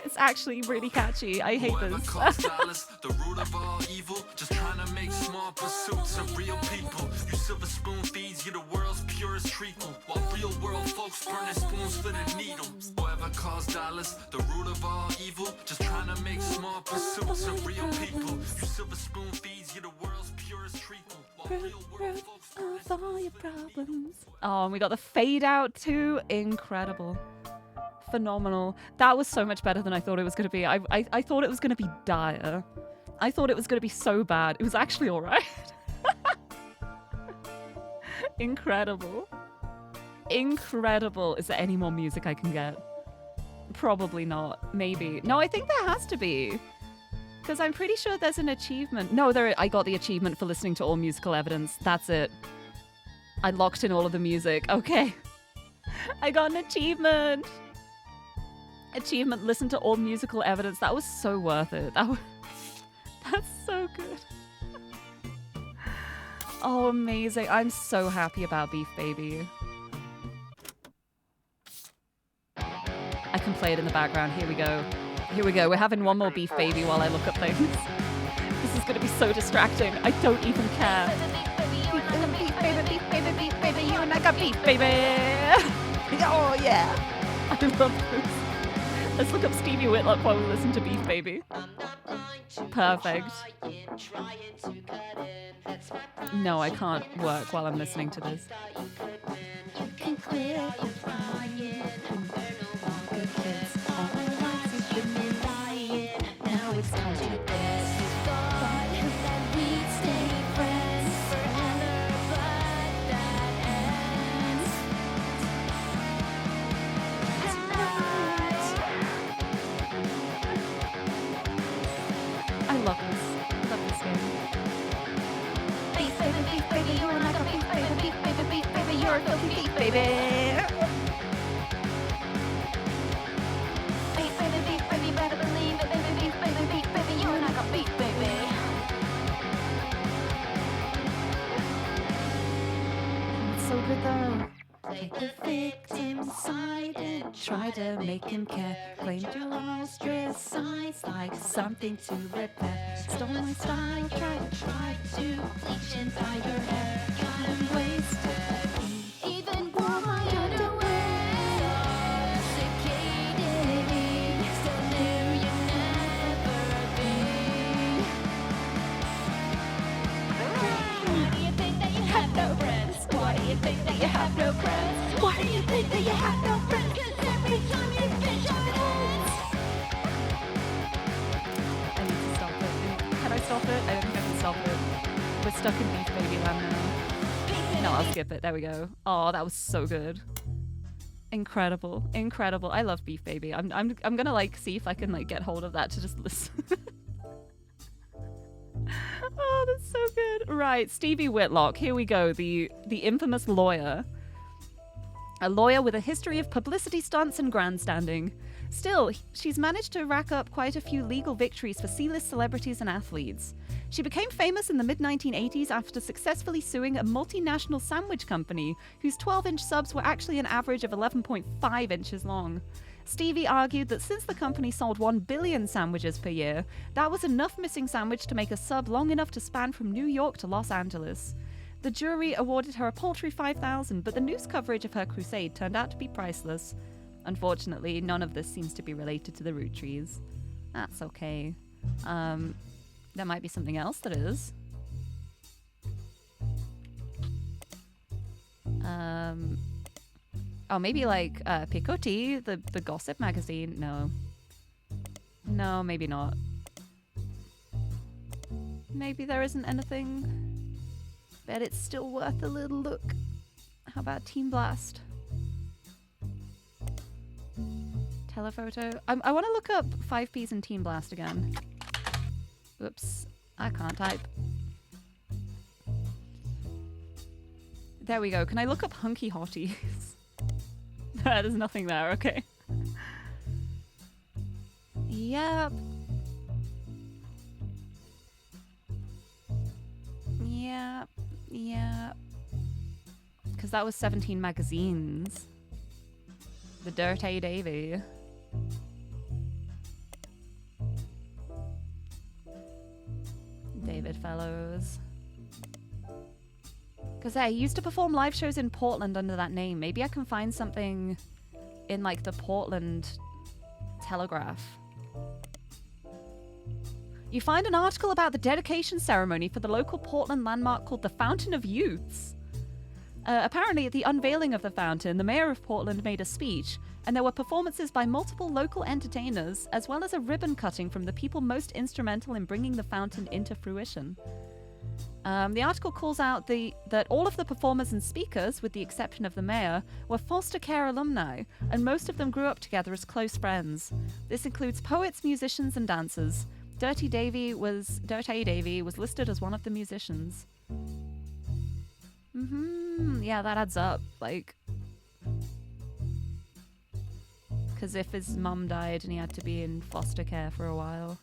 It's actually really catchy. I hate Whoever this. calls dollars the root of all evil, just trying to make small pursuits of real people. You silver spoon feeds you the world's purest treacle, while real world folks burn their spoons for the needle. Whoever calls dollars the root of all evil, just trying to make small pursuits of real people. You silver spoon feeds you the world's purest treacle, while real world folks burn their Of all your problems. Oh, and we got the fade out too. Incredible. Phenomenal. That was so much better than I thought it was going to be. I thought it was going to be dire. I thought it was going to be so bad. It was actually all right. Incredible. Incredible. Is there any more music I can get? Probably not. Maybe. No, I think there has to be. Because I'm pretty sure there's an achievement. No, I got the achievement for listening to all musical evidence. That's it. I locked in all of the music. Okay. I got an achievement. Achievement, listen to all musical evidence. That was so worth it. That's so good. Oh, amazing. I'm so happy about Beef Baby. I can play it in the background. Here we go. Here we go. We're having one more Beef Baby while I look up things. This is going to be so distracting. I don't even care. Beef baby, beef baby, beef baby, you and I got beef baby. Oh yeah. I love this. Let's look up Stevie Whitlock while we listen to Beef Baby. Perfect. No, I can't work while I'm listening to this. You can quit your crying. We're no longer kids. All our lives we've been lying. Now it's time to this. We thought that we'd stay friends forever, but that ends tonight. I love this. I love this game. Beef baby, you're not a beef baby, you're a filthy beef baby. Beef baby, better believe it, beef baby, you're not a beef baby. It's so good though. Take the victim's side and try to make him care. Claimed your ostracized like something to repair. Stole my style, try to bleach and dye your hair. Got him wasted, even wore my underwear. Sophisticated, still knew you'd never be. Why do you think that you have no friends? Why do you think that you have no friends? Why do you think that you have no friends? 'Cause every time you fish your heads. I need to stop it. Can I stop it? I don't think I can stop it. We're stuck in Beef Baby land now. No, I'll skip it. There we go. Oh, that was so good. Incredible. Incredible. I love Beef Baby. I'm gonna like see if I can like get hold of that to just listen. Oh, that's so good. Right, Stevie Whitlock. Here we go. The infamous lawyer. A lawyer with a history of publicity stunts and grandstanding. Still, she's managed to rack up quite a few legal victories for C-list celebrities and athletes. She became famous in the mid-1980s after successfully suing a multinational sandwich company whose 12-inch subs were actually an average of 11.5 inches long. Stevie argued that since the company sold 1 billion sandwiches per year, that was enough missing sandwich to make a sub long enough to span from New York to Los Angeles. The jury awarded her a paltry $5,000, but the news coverage of her crusade turned out to be priceless. Unfortunately, none of this seems to be related to the root trees. That's okay. There might be something else that is. Oh, maybe like Picotti, the gossip magazine. No. No, maybe not. Maybe there isn't anything. Bet it's still worth a little look. How about Team Blast? Telephoto. I want to look up 5Ps and Team Blast again. Oops. I can't type. There we go. Can I look up Hunky Hotties? There's nothing there. Okay. Yep. Yep. Yep. Because that was 17 magazines. The Dirty Davy. David Fellows. Because he used to perform live shows in Portland under that name. Maybe I can find something in like the Portland Telegraph. You find an article about the dedication ceremony for the local Portland landmark called the Fountain of Youths. Apparently, at the unveiling of the fountain, the mayor of Portland made a speech, and there were performances by multiple local entertainers, as well as a ribbon cutting from the people most instrumental in bringing the fountain into fruition. The article calls out that all of the performers and speakers, with the exception of the mayor, were foster care alumni, and most of them grew up together as close friends. This includes poets, musicians, and dancers. Dirty Davy was listed as one of the musicians. Yeah, that adds up. Like, because if his mum died and he had to be in foster care for a while.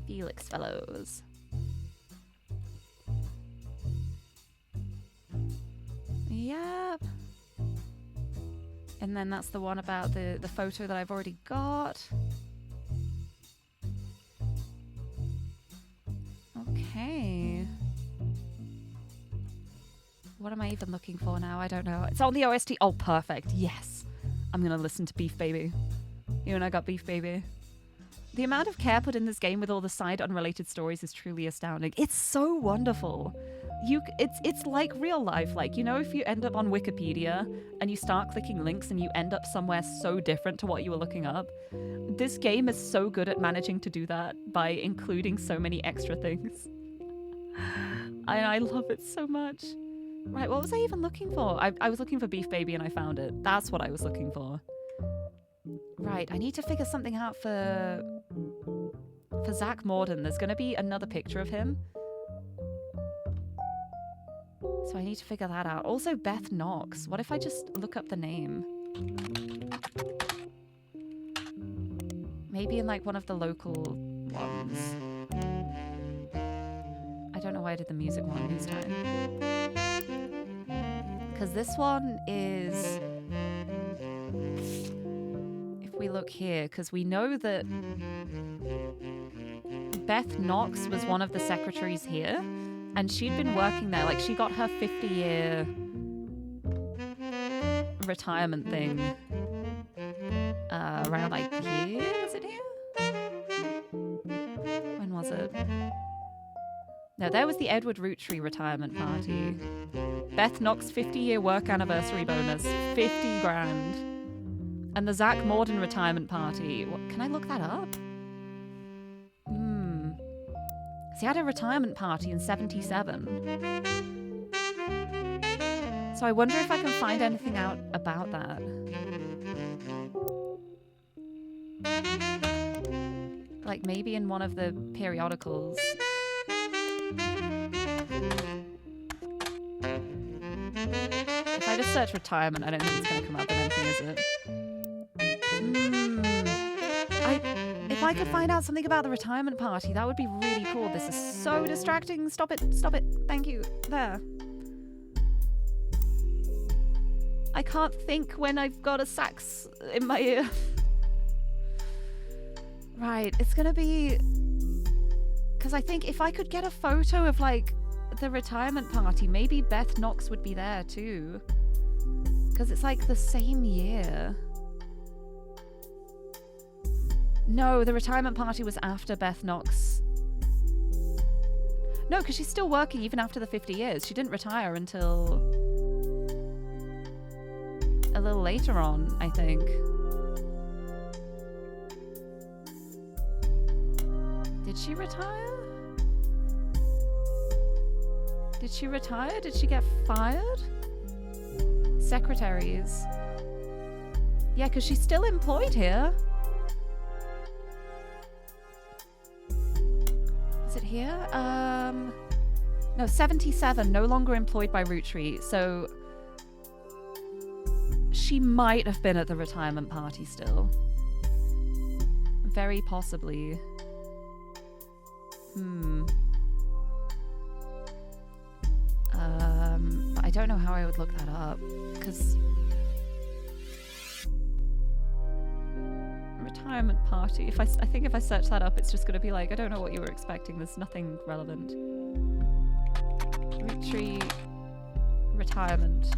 Felix Fellows. Yep. And then that's the one about the photo that I've already got. Okay. What am I even looking for now? I don't know. It's on the OST. Oh, perfect. Yes. I'm going to listen to Beef Baby. You and I got Beef Baby. The amount of care put in this game with all the side unrelated stories is truly astounding. It's so wonderful. It's like real life. Like, you know, if you end up on Wikipedia and you start clicking links and you end up somewhere so different to what you were looking up, this game is so good at managing to do that by including so many extra things. I love it so much. Right, what was I even looking for? I was looking for Beef Baby and I found it. That's what I was looking for. Right, I need to figure something out for Zach Morden. There's going to be another picture of him. So I need to figure that out. Also, Beth Knox. What if I just look up the name? Maybe in like one of the local ones. I don't know why I did the music one this time. Because this one is... If we look here, because we know that Beth Knox was one of the secretaries here. And she'd been working there, like she got her 50-year retirement thing around like here, was it here? When was it? No, there was the Edward Roottree retirement party. Beth Knox 50-year work anniversary bonus, 50 grand. And the Zach Morden retirement party, what, can I look that up? He had a retirement party in 77. So I wonder if I can find anything out about that. Like maybe in one of the periodicals. If I just search retirement, I don't think it's going to come up with anything, is it? If I could find out something about the retirement party, that would be really cool. This is so distracting. Stop it. Stop it. Thank you. There. I can't think when I've got a sax in my ear. Right. It's going to be... Because I think if I could get a photo of, like, the retirement party, maybe Beth Knox would be there, too. Because it's, like, the same year. No, the retirement party was after Beth Knox. No, because she's still working even after the 50 years. She didn't retire until a little later on, I think. Did she retire? Did she retire? Did she get fired? Secretaries. Yeah, because she's still employed here. Is it here? No, 77, no longer employed by Roottree. So she might have been at the retirement party still. Very possibly. But I don't know how I would look that up, because retirement party. I think if I search that up, it's just going to be like, I don't know what you were expecting. There's nothing relevant. Roottree retirement.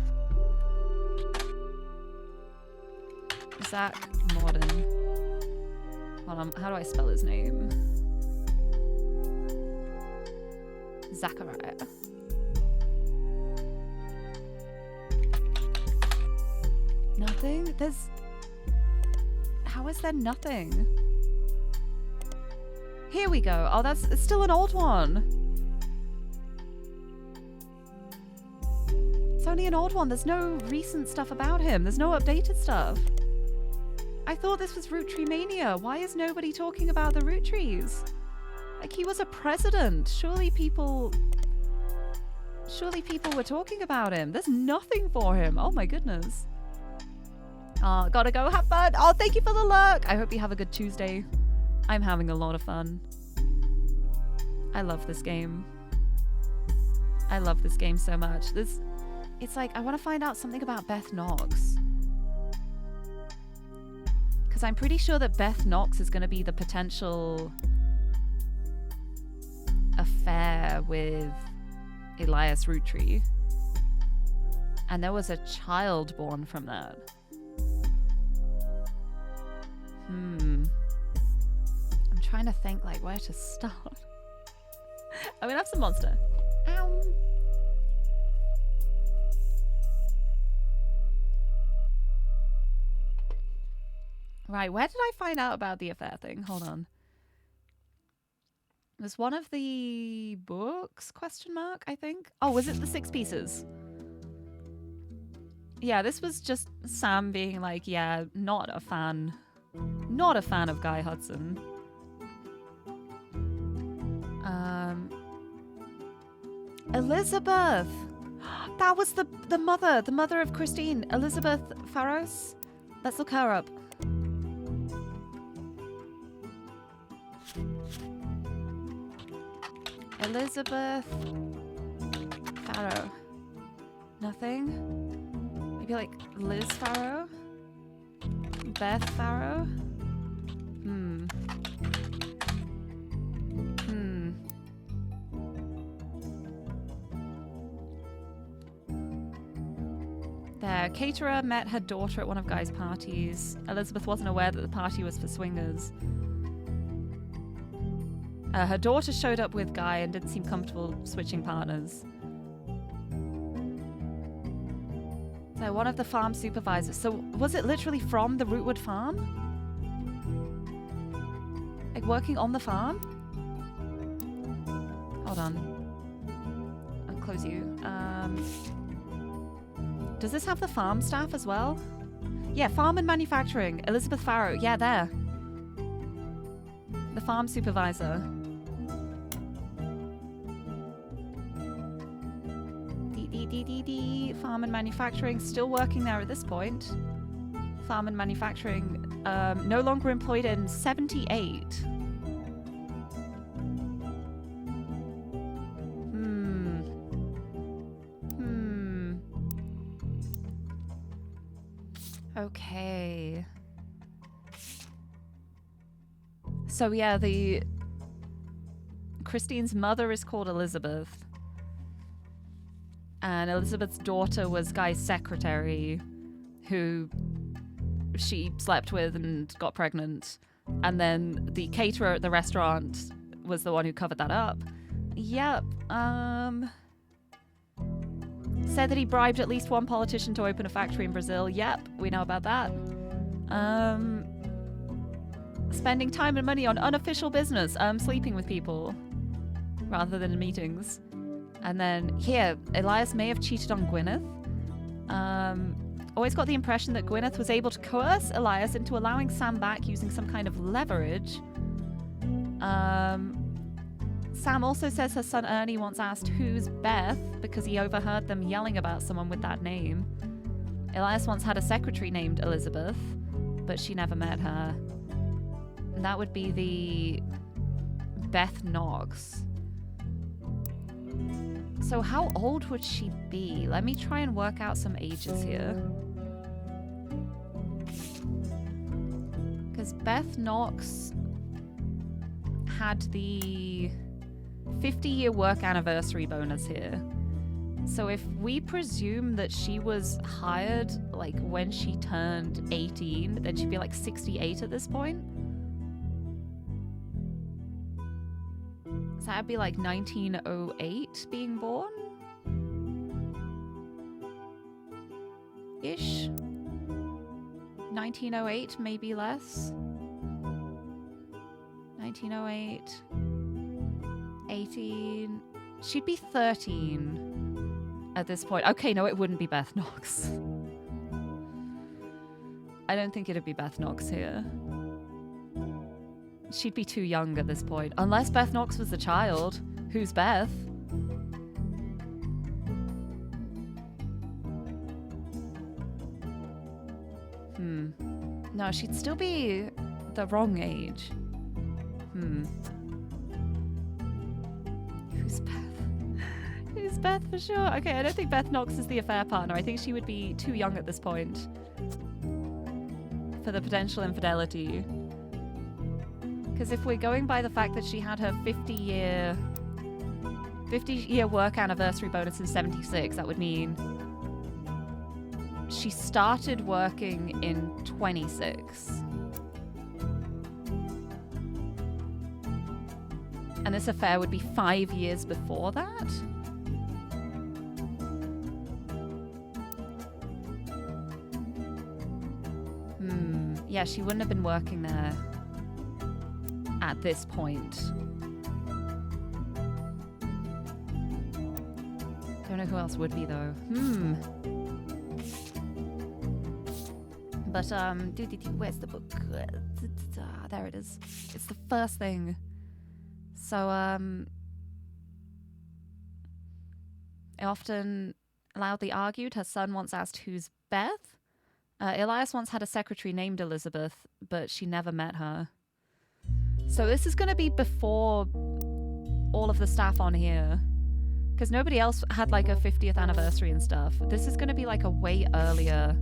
Zach Morden. Hold on, how do I spell his name? Zachariah. Nothing? There's... How is there nothing? Here we go. Oh, it's still an old one. It's only an old one. There's no recent stuff about him. There's no updated stuff. I thought this was ROOTTREEMANIA. Why is nobody talking about the root trees? Like, he was a president. Surely people were talking about him. There's nothing for him. Oh my goodness. Oh, gotta go have fun. Oh, thank you for the luck. I hope you have a good Tuesday. I'm having a lot of fun. I love this game. I love this game so much. It's like, I want to find out something about Beth Knox. Because I'm pretty sure that Beth Knox is going to be the potential affair with Elias Roottree. And there was a child born from that. I'm trying to think, like, where to start. I'm gonna have some monster. Ow. Right, where did I find out about the affair thing? Hold on. It was one of the books, question mark, I think. Oh, was it the 6 Pieces? Yeah, this was just Sam being like, yeah, not a fan of Guy Hudson. Elizabeth! That was the mother of Christine. Elizabeth Farros? Let's look her up. Elizabeth Farrow. Nothing? Maybe like Liz Farrow? Beth Farrow? There, caterer met her daughter at one of Guy's parties. Elizabeth wasn't aware that the party was for swingers. Her daughter showed up with Guy and didn't seem comfortable switching partners. So one of the farm supervisors. So was it literally from the Rootwood farm? Like working on the farm? Hold on. I'll close you. Does this have the farm staff as well? Yeah, farm and manufacturing. Elizabeth Farrow. Yeah, there. The farm supervisor. Farm and manufacturing. Still working there at this point. Farm and manufacturing. No longer employed in 78. Okay. So yeah, Christine's mother is called Elizabeth. And Elizabeth's daughter was Guy's secretary, who she slept with and got pregnant. And then the caterer at the restaurant was the one who covered that up. Yep. Said that he bribed at least one politician to open a factory in Brazil. Yep, we know about that. Spending time and money on unofficial business. Sleeping with people rather than in meetings. And then here, Elias may have cheated on Gwyneth. Always got the impression that Gwyneth was able to coerce Elias into allowing Sam back using some kind of leverage. Sam also says her son Ernie once asked who's Beth because he overheard them yelling about someone with that name. Elias once had a secretary named Elizabeth, but she never met her. And that would be the Beth Knox. So how old would she be? Let me try and work out some ages here. Because Beth Knox had the 50-year work anniversary bonus here. So if we presume that she was hired like when she turned 18, then she'd be like 68 at this point. So that'd be like 1908 being born? Ish. 1908, maybe less. 1908. 18. She'd be 13. at this point. Okay, no, it wouldn't be Beth Knox. I don't think it'd be Beth Knox here. She'd be too young at this point. Unless Beth Knox was the child. Who's Beth? No, she'd still be the wrong age. Who's Beth? Who's Beth for sure? Okay, I don't think Beth Knox is the affair partner. I think she would be too young at this point for the potential infidelity. Because if we're going by the fact that she had her 50-year work anniversary bonus in 76, that would mean she started working in 26. And this affair would be 5 years before that? Yeah, she wouldn't have been working there at this point. Don't know who else would be though. But where's the book? There it is. It's the first thing. So it often loudly argued. Her son once asked, "Who's Beth?" Elias once had a secretary named Elizabeth, but she never met her. So this is going to be before all of the staff on here, because nobody else had like a 50th anniversary and stuff. This is going to be like a way earlier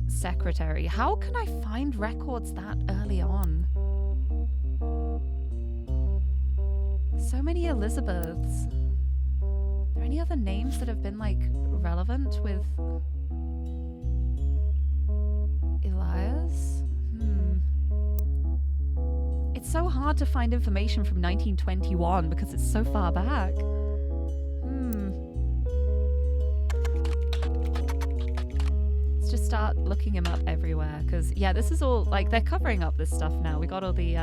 secretary. How can I find records that early on? So many Elizabeths. Are there any other names that have been like relevant with Elias? It's so hard to find information from 1921 because it's so far back. Let's just start looking him up everywhere, because yeah, this is all like they're covering up this stuff now. We got all the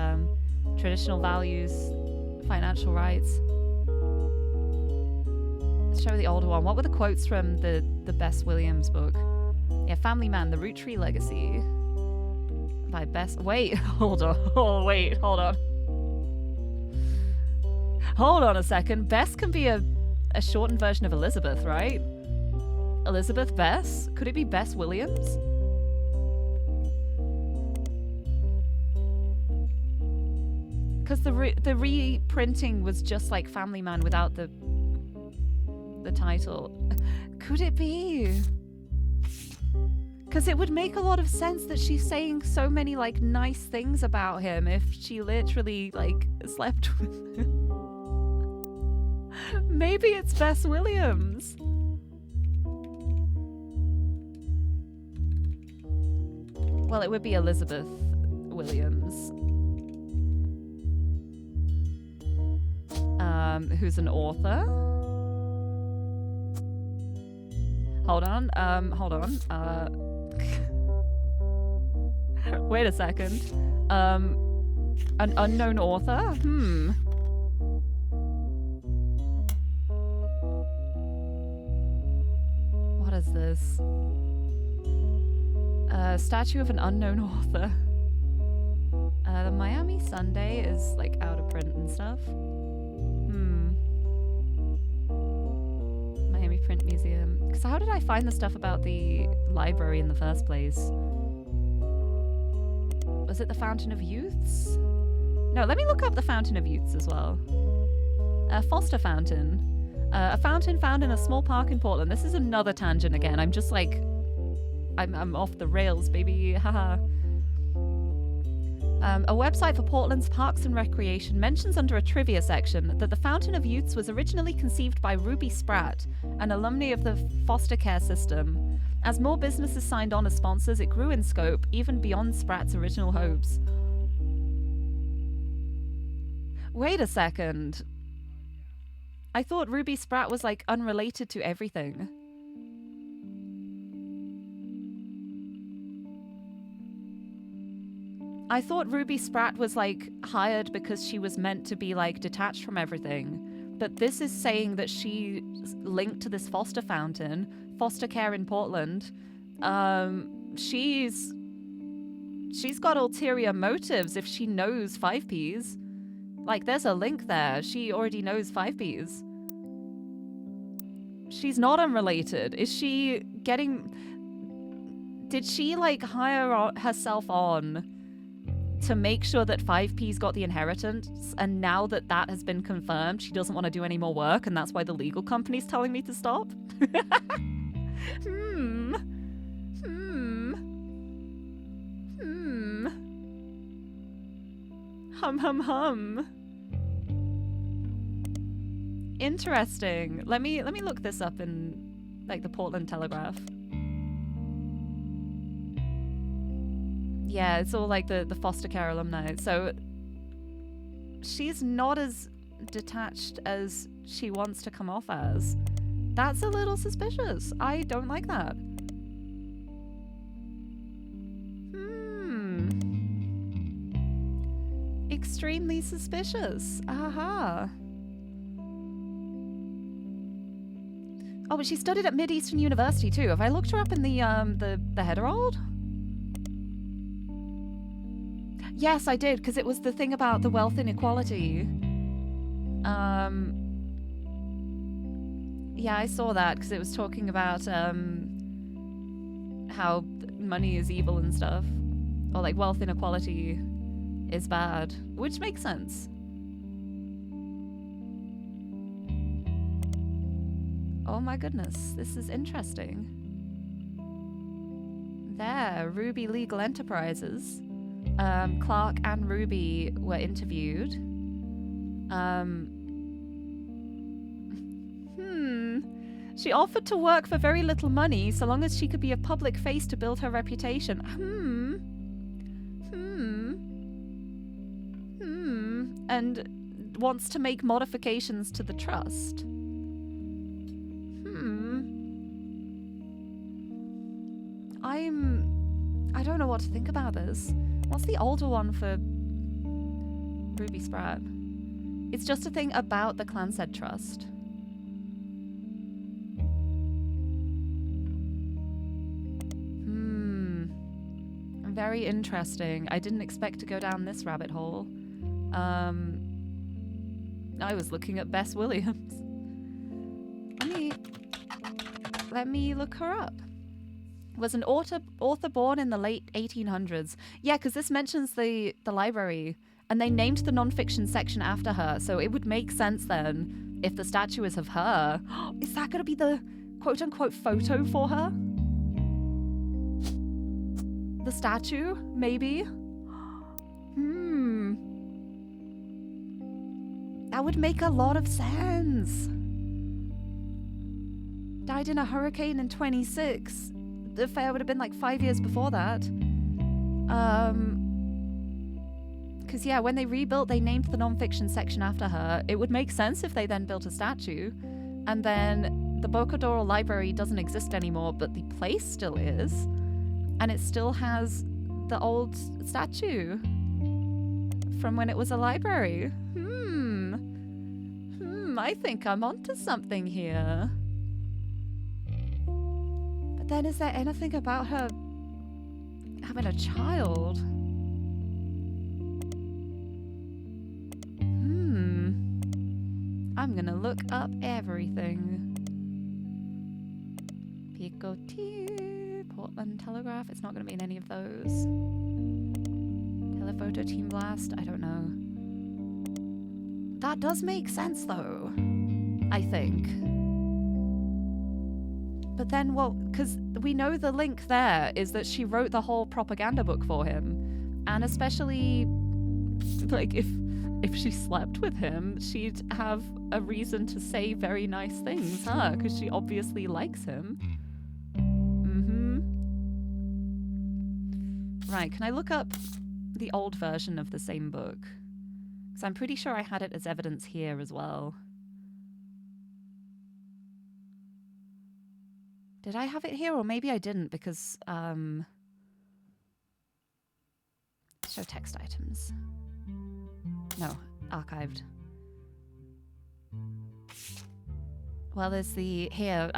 traditional values, financial rights. Let's show the older one. What were the quotes from the Bess Williams book? Yeah, Family Man, The Root Tree Legacy by Bess. Wait, hold on. Oh, wait, hold on. Hold on a second. Bess can be a shortened version of Elizabeth, right? Elizabeth Bess? Could it be Bess Williams? Because the reprinting was just like Family Man without the title. Could it be? Because it would make a lot of sense that she's saying so many like nice things about him if she literally like slept with him. Maybe it's Bess Williams. Well, it would be Elizabeth Williams. Who's an author. Hold on. Wait a second. An unknown author? What is this? Statue of an unknown author. The Miami Sunday is like out of print and stuff. Miami Print Museum. Because how did I find the stuff about the library in the first place? Was it the Fountain of Youths? No, let me look up the Fountain of Youths as well. Foster Fountain. A fountain found in a small park in Portland. This is another tangent again. I'm just like... I'm off the rails, baby. Haha. A website for Portland's Parks and Recreation mentions under a trivia section that the Fountain of Youths was originally conceived by Ruby Spratt, an alumni of the foster care system. As more businesses signed on as sponsors, it grew in scope, even beyond Spratt's original hopes. Wait a second. I thought Ruby Spratt was like unrelated to everything. I thought Ruby Spratt was like hired because she was meant to be like detached from everything. But this is saying that she's linked to this foster fountain, foster care in Portland. She's got ulterior motives if she knows 5Ps. Like, there's a link there. She already knows 5Ps. She's not unrelated. Is she getting... Did she, like, hire herself on to make sure that 5P's got the inheritance, and now that that has been confirmed, she doesn't want to do any more work, and that's why the legal company's telling me to stop? Hum. Interesting. Let me look this up in, like, the Portland Telegraph. Yeah, it's all like the foster care alumni. So she's not as detached as she wants to come off as. That's a little suspicious. I don't like that. Extremely suspicious. Aha. Oh, but she studied at Mid-Eastern University too. Have I looked her up in the Heterold? Yes, I did, because it was the thing about the wealth inequality. Yeah, I saw that, because it was talking about how money is evil and stuff. Or, like, wealth inequality is bad, which makes sense. Oh my goodness, this is interesting. There, Ruby Legal Enterprises. Clark and Ruby were interviewed. She offered to work for very little money so long as she could be a public face to build her reputation. And wants to make modifications to the trust. I don't know what to think about this. What's the older one for Ruby Spratt? It's just a thing about the Clanset Trust. Very interesting. I didn't expect to go down this rabbit hole. I was looking at Bess Williams. Let me look her up. Was an author born in the late 1800s. Yeah, because this mentions the library, and they named the nonfiction section after her, so it would make sense then if the statue is of her. Is that going to be the quote-unquote photo for her? The statue, maybe? That would make a lot of sense. Died in a hurricane in 26. The affair would have been like 5 years before that. Because, yeah, when they rebuilt, they named the nonfiction section after her. It would make sense if they then built a statue. And then the Bocadoro Library doesn't exist anymore, but the place still is. And it still has the old statue from when it was a library. I think I'm onto something here. But then is there anything about her having a child? I'm gonna look up everything. Picotea, Portland Telegraph. It's not gonna be in any of those. Telephoto Team Blast. I don't know. That does make sense, though. I think. But then, well, because we know the link there is that she wrote the whole propaganda book for him, and especially, like, if she slept with him, she'd have a reason to say very nice things, huh? Because she obviously likes him. Right, can I look up the old version of the same book? Because I'm pretty sure I had it as evidence here as well. Did I have it here? Or maybe I didn't, because, show text items. No, archived. Well, there's the here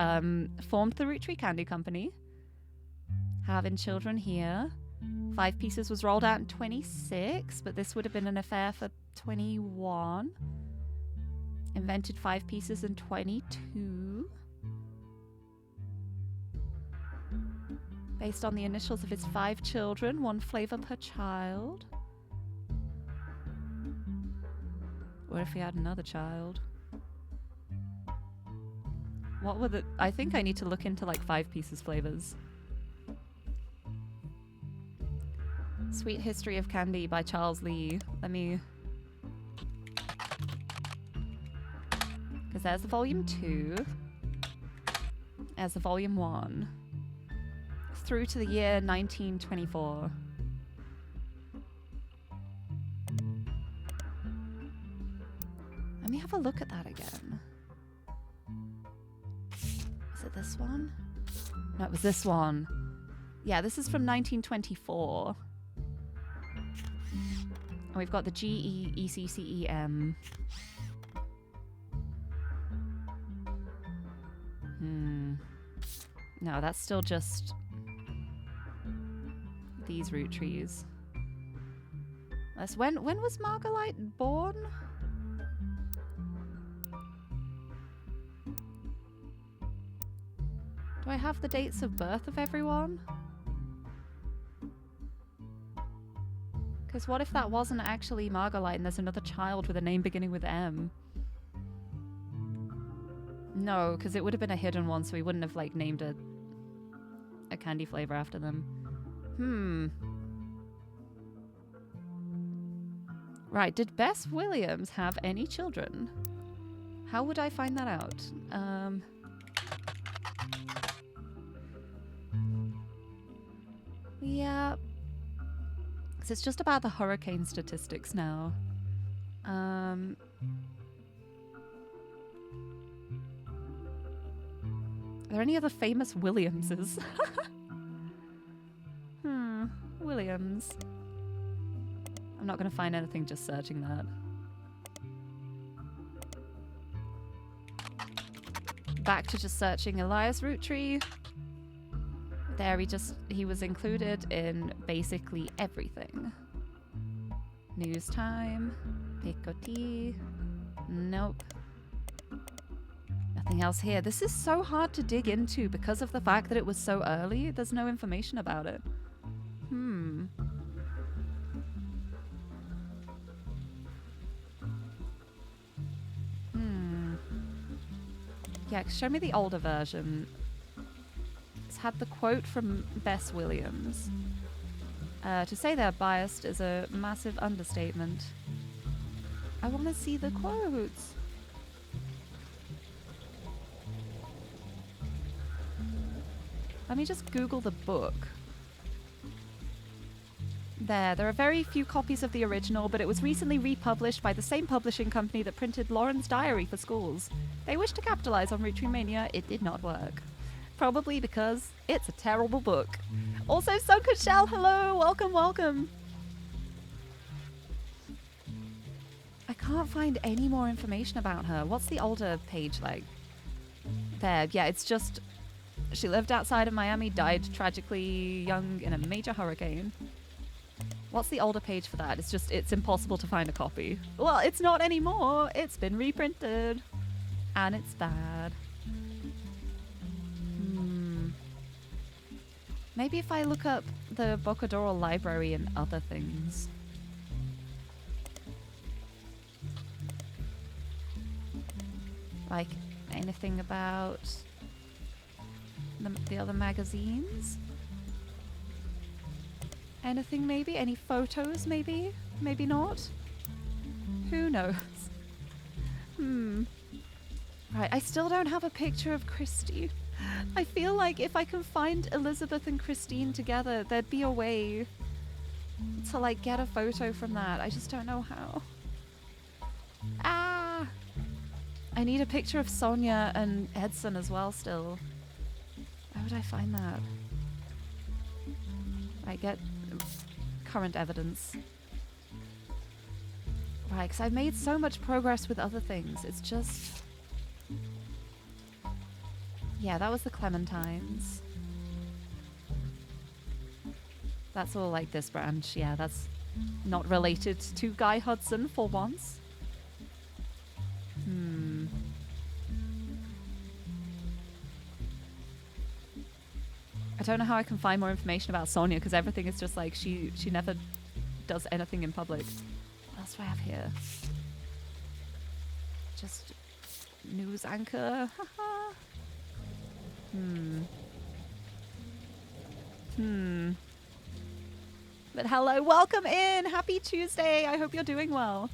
formed the Root Tree Candy Company. Having children here. 5 Pieces was rolled out in 26, but this would have been an affair for 21. Invented 5 Pieces in 22. Based on the initials of his 5 children, 1 flavor per child. What if he had another child? What were the... I think I need to look into like 5 Pieces flavors. Sweet History of Candy by Charles Lee. Let me... Because there's the volume 2. There's the volume 1. Through to the year 1924. Let me have a look at that again. Is it this one? No, it was this one. Yeah, this is from 1924. And we've got the GEECCEM. No, that's still just these root trees. That's when was Margalite born? Do I have the dates of birth of everyone? Because what if that wasn't actually Margalite and there's another child with a name beginning with M? No, because it would have been a hidden one, so we wouldn't have like named a candy flavor after them. Right, did Bess Williams have any children? How would I find that out? Yeah. Because it's just about the hurricane statistics now. Are there any other famous Williamses? Williams. I'm not going to find anything just searching that. Back to just searching Elias Roottree. There he was included in basically everything. News time. Picoty. Nope. Nothing else here. This is so hard to dig into because of the fact that it was so early. There's no information about it. Yeah, show me the older version. It's had the quote from Bess Williams. To say they're biased is a massive understatement. I want to see the quotes. Let me just Google the book. There are very few copies of the original, but it was recently republished by the same publishing company that printed Lauren's Diary for schools. They wished to capitalize on ROOTTREEMANIA. It did not work. Probably because it's a terrible book. Also, Sunkushell, hello! Welcome, welcome! I can't find any more information about her. What's the older page like? There, yeah, it's just... She lived outside of Miami, died tragically young in a major hurricane. What's the older page for that? It's impossible to find a copy. Well, it's not anymore. It's been reprinted. And it's bad. Maybe if I look up the Bocadoro library and other things. Like anything about the other magazines? Anything maybe? Any photos maybe? Maybe not? Who knows? Right, I still don't have a picture of Christy. I feel like if I can find Elizabeth and Christine together, there'd be a way to like get a photo from that. I just don't know how. Ah! I need a picture of Sonia and Edson as well still. Where would I find that? I get current evidence. Right, because I've made so much progress with other things. It's just... Yeah, that was the Clementines. That's all like this branch. Yeah, that's not related to Guy Hudson for once. I don't know how I can find more information about Sonia because everything is just like she never does anything in public. What else do I have here? Just news anchor. But hello, welcome in. Happy Tuesday. I hope you're doing well.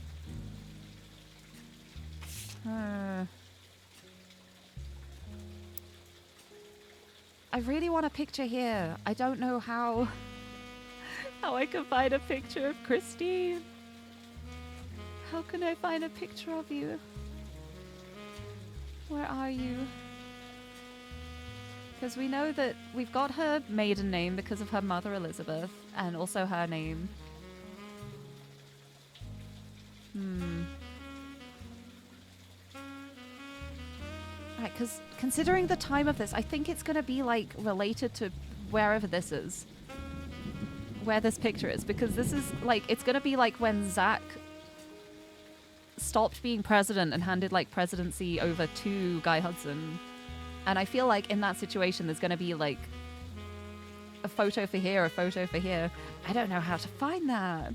I really want a picture here. I don't know how I can find a picture of Christine. How can I find a picture of you? Where are you? Because we know that we've got her maiden name because of her mother Elizabeth, and also her name. Right, because considering the time of this, I think it's going to be like related to wherever this is. Where this picture is, because this is like, it's going to be like when Zach stopped being president and handed like presidency over to Guy Hudson. And I feel like in that situation, there's going to be like a photo for here, a photo for here. I don't know how to find that.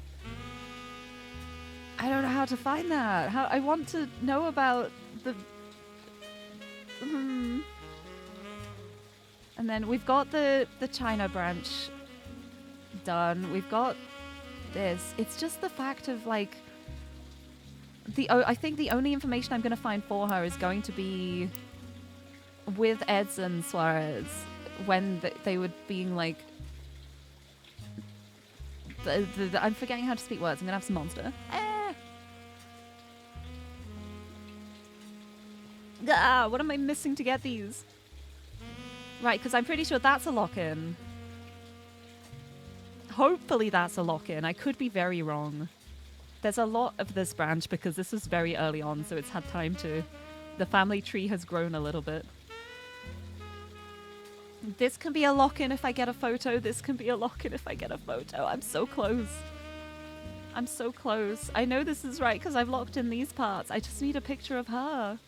I don't know how to find that. How I want to know about the... And then we've got the China branch done. We've got this. It's just the fact of like... I think the only information I'm going to find for her is going to be with Eds and Suarez when they were being like... I'm forgetting how to speak words. I'm going to have some monster. What am I missing to get these? Right, because I'm pretty sure that's a lock-in. Hopefully that's a lock-in. I could be very wrong. There's a lot of this branch because this was very early on, so it's had time to... The family tree has grown a little bit. This can be a lock-in if I get a photo. This can be a lock-in if I get a photo. I'm so close. I'm so close. I know this is right because I've locked in these parts. I just need a picture of her.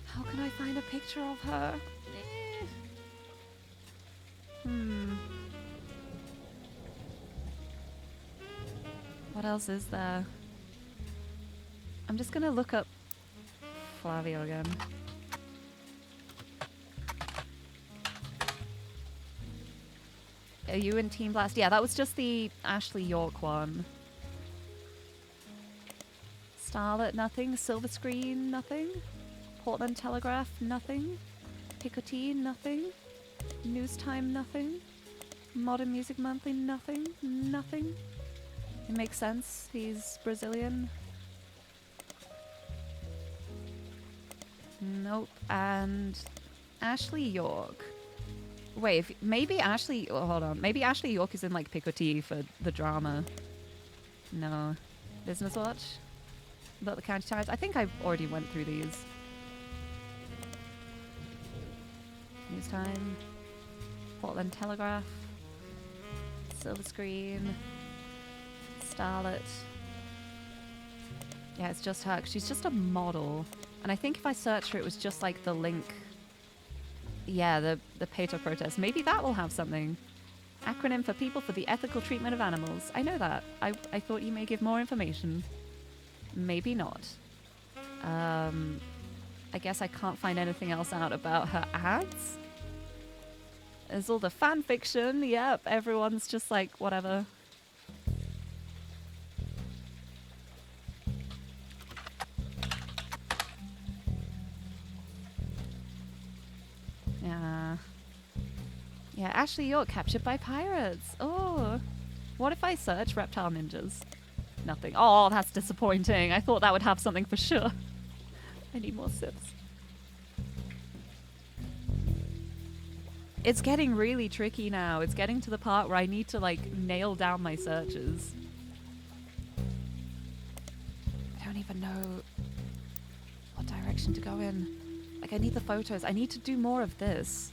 How can I find a picture of her? What else is there? I'm just gonna look up Flavio again. Are you in Team Blast? Yeah, that was just the Ashley York one. Starlet, nothing. Silver Screen, nothing. Portland Telegraph, nothing. Picotine, nothing. News Time, nothing. Modern Music Monthly, nothing. Nothing. It makes sense. He's Brazilian. Nope. And Ashley York. Wait, maybe Ashley... Oh, hold on. Maybe Ashley York is in, like, Picotee for the drama. No. Business Watch? About the County Times? I think I already went through these. News Time. Portland Telegraph. Silver Screen. Starlet. Yeah, it's just her. She's just a model. And I think if I search her, it was just like the link. Yeah, the PETA protest. Maybe that will have something. Acronym for People for the Ethical Treatment of Animals. I know that. I thought you may give more information. Maybe not. I guess I can't find anything else out about her ads. There's all the fan fiction. Yep, everyone's just like, whatever. Yeah, Ashley York captured by pirates. Oh. What if I search reptile ninjas? Nothing. Oh, that's disappointing. I thought that would have something for sure. I need more sips. It's getting really tricky now. It's getting to the part where I need to, like, nail down my searches. I don't even know what direction to go in. Like, I need the photos. I need to do more of this.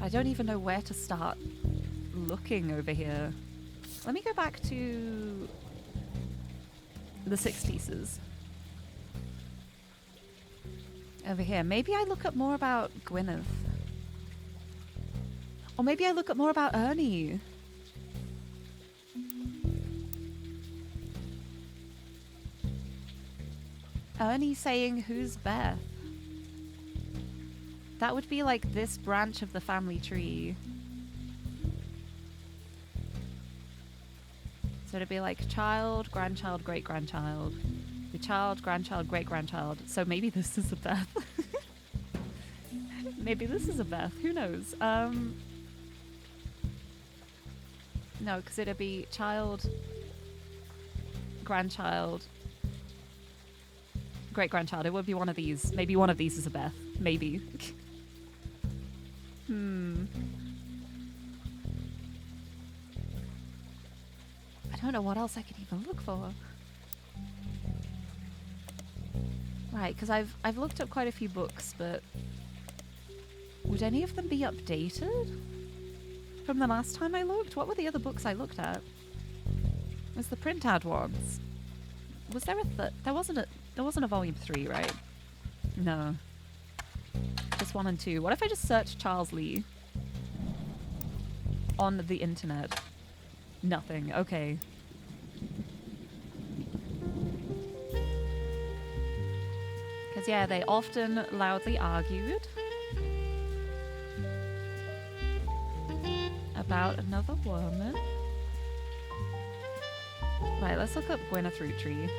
I don't even know where to start looking over here. Let me go back to the 60s. Over here. Maybe I look up more about Gwyneth. Or maybe I look up more about Ernie. Ernie saying, "Who's Beth?" That would be like this branch of the family tree. So it'd be like child, grandchild, great-grandchild. The child, grandchild, great-grandchild. So maybe this is a Beth. Maybe this is a Beth. Who knows? No, because it'd be child, grandchild, great-grandchild. It would be one of these. Maybe one of these is a Beth. Maybe. I don't know what else I could even look for. Right, because I've looked up quite a few books, but would any of them be updated from the last time I looked? What were the other books I looked at? Was the printout ones? Was there there wasn't a volume 3, right? No. Just 1 and 2. What if I just search Charles Lee on the internet? Nothing. Okay. Because, yeah, they often loudly argued about another woman. Right, let's look up Gwyneth Roottree.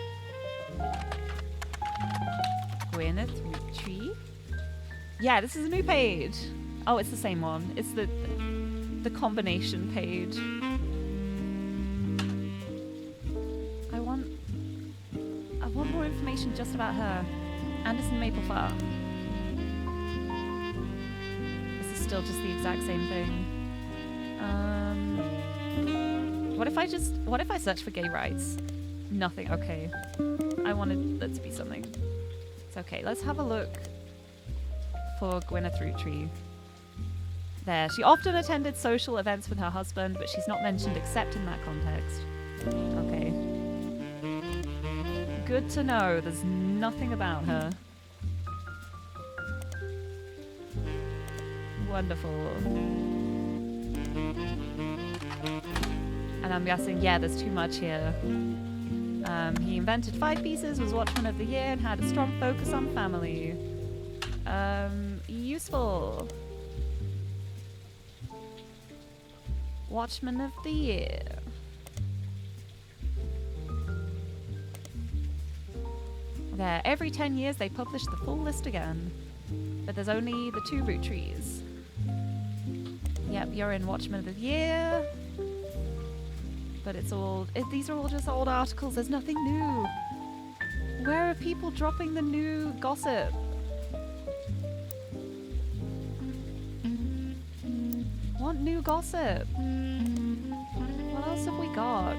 Gwyneth Roottree. Yeah, this is a new page. Oh, it's the same one. It's the combination page. I want more information just about her. Anderson Maple Farm. This is still just the exact same thing. What if I search for gay rights? Nothing. Okay. I wanted that to be something. It's okay. Let's have a look for Gwyneth Roottree. There. She often attended social events with her husband, but she's not mentioned except in that context. Okay. Good to know. There's nothing about her. Wonderful. And I'm guessing, yeah, there's too much here. He invented 5 pieces, was Watchman of the Year, and had a strong focus on family. Useful. Watchman of the Year. There, every 10 years they publish the full list again. But there's only the 2 root trees. Yep, you're in Watchman of the Year. But it's all... these are all just old articles. There's nothing new. Where are people dropping the new gossip? Want new gossip? What else have we got?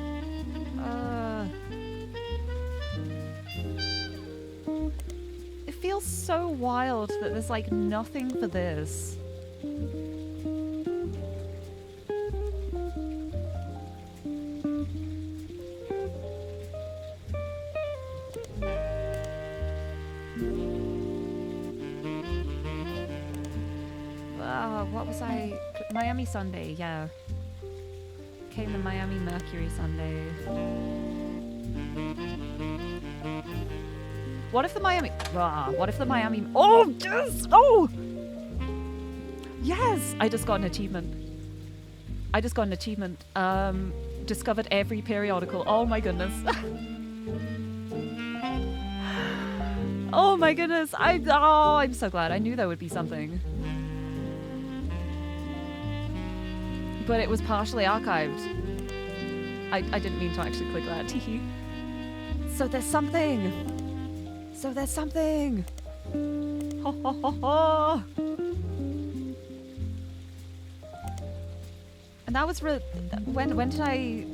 It feels so wild that there's like nothing for this. What was I? Miami Sunday, yeah. Came the Miami Mercury Sunday. What if the Miami... what if the Miami... Oh, yes! Oh! Yes! I just got an achievement. Discovered every periodical. Oh my goodness. Oh my goodness. I'm so glad. I knew there would be something. But it was partially archived. I didn't mean to actually click that. Teehee. So there's something. Ho ho ho ho. And that was when did I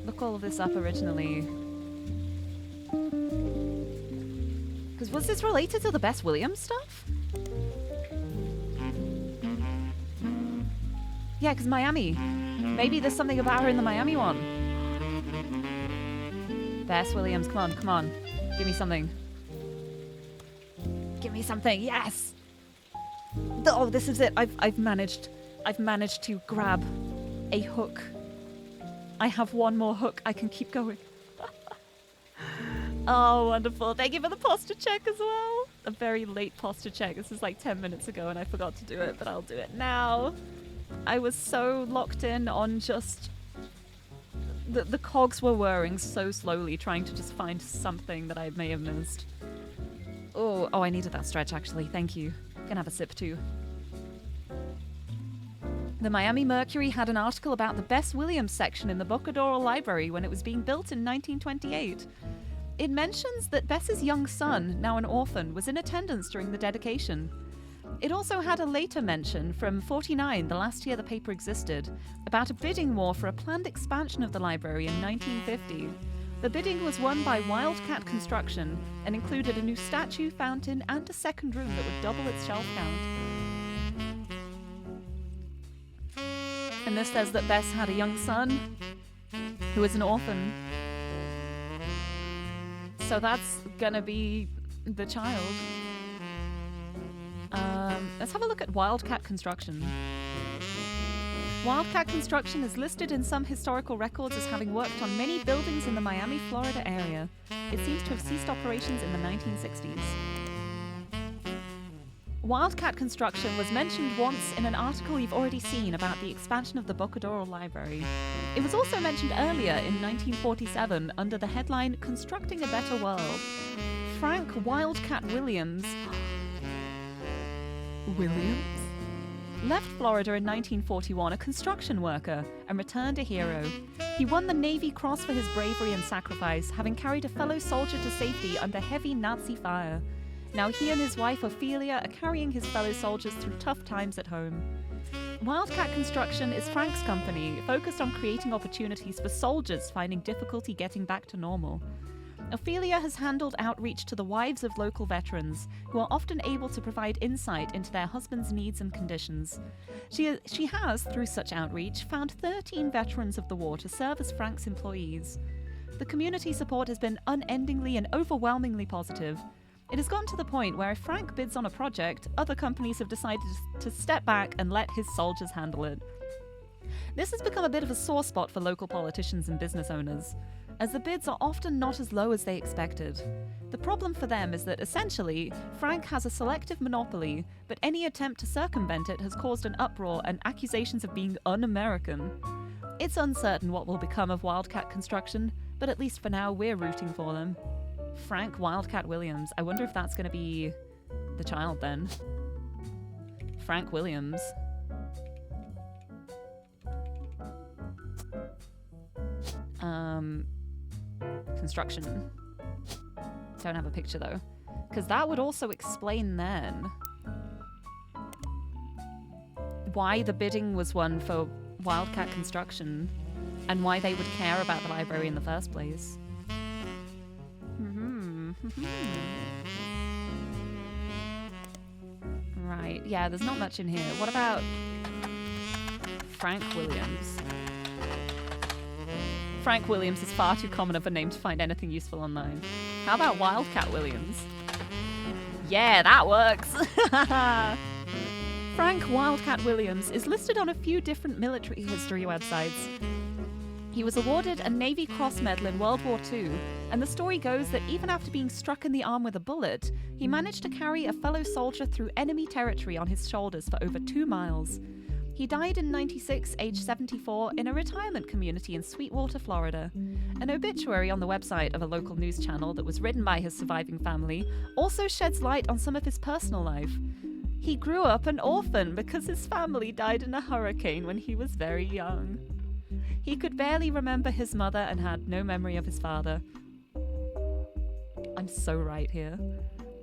look all of this up originally? Because was this related to the Bess Williams stuff? Yeah, because Miami. Maybe there's something about her in the Miami one. Bess Williams, come on. Give me something. Give me something, yes! Oh, this is it. I've managed to grab a hook. I have one more hook. I can keep going. Oh, wonderful. Thank you for the posture check as well. A very late posture check. This is like 10 minutes ago and I forgot to do it, but I'll do it now. I was so locked in on just... The cogs were whirring so slowly, trying to just find something that I may have missed. Oh, I needed that stretch, actually. Thank you. Gonna have a sip, too. The Miami Mercury had an article about the Bess Williams section in the Bocadoral Library when it was being built in 1928. It mentions that Bess's young son, now an orphan, was in attendance during the dedication. It also had a later mention from 49, the last year the paper existed, about a bidding war for a planned expansion of the library in 1950. The bidding was won by Wildcat Construction and included a new statue, fountain, and a second room that would double its shelf count. And this says that Bess had a young son who was an orphan. So that's gonna be the child. Let's have a look at Wildcat Construction. Wildcat Construction is listed in some historical records as having worked on many buildings in the Miami, Florida area. It seems to have ceased operations in the 1960s. Wildcat Construction was mentioned once in an article you've already seen about the expansion of the Bocadoral Library. It was also mentioned earlier in 1947 under the headline Constructing a Better World. Frank Wildcat Williams left Florida in 1941 a construction worker and returned a hero. He won the Navy Cross for his bravery and sacrifice, having carried a fellow soldier to safety under heavy Nazi fire. Now he and his wife Ophelia are carrying his fellow soldiers through tough times at home. Wildcat Construction is Frank's company, focused on creating opportunities for soldiers finding difficulty getting back to normal. Ophelia has handled outreach to the wives of local veterans, who are often able to provide insight into their husbands' needs and conditions. She has, through such outreach, found 13 veterans of the war to serve as Frank's employees. The community support has been unendingly and overwhelmingly positive. It has gotten to the point where if Frank bids on a project, other companies have decided to step back and let his soldiers handle it. This has become a bit of a sore spot for local politicians and business owners, as the bids are often not as low as they expected. The problem for them is that, essentially, Frank has a selective monopoly, but any attempt to circumvent it has caused an uproar and accusations of being un-American. It's uncertain what will become of Wildcat Construction, but at least for now we're rooting for them. Frank Wildcat Williams. I wonder if that's going to be the child then. Frank Williams. Construction. Don't have a picture though. Because that would also explain then why the bidding was won for Wildcat Construction and why they would care about the library in the first place. Right, yeah, there's not much in here. What about Frank Williams? Frank Williams is far too common of a name to find anything useful online. How about Wildcat Williams? Yeah, that works! Frank Wildcat Williams is listed on a few different military history websites. He was awarded a Navy Cross Medal in World War II, and the story goes that even after being struck in the arm with a bullet, he managed to carry a fellow soldier through enemy territory on his shoulders for over 2 miles. He died in '96, aged 74, in a retirement community in Sweetwater, Florida. An obituary on the website of a local news channel that was written by his surviving family also sheds light on some of his personal life. He grew up an orphan because his family died in a hurricane when he was very young. He could barely remember his mother and had no memory of his father. I'm so right here.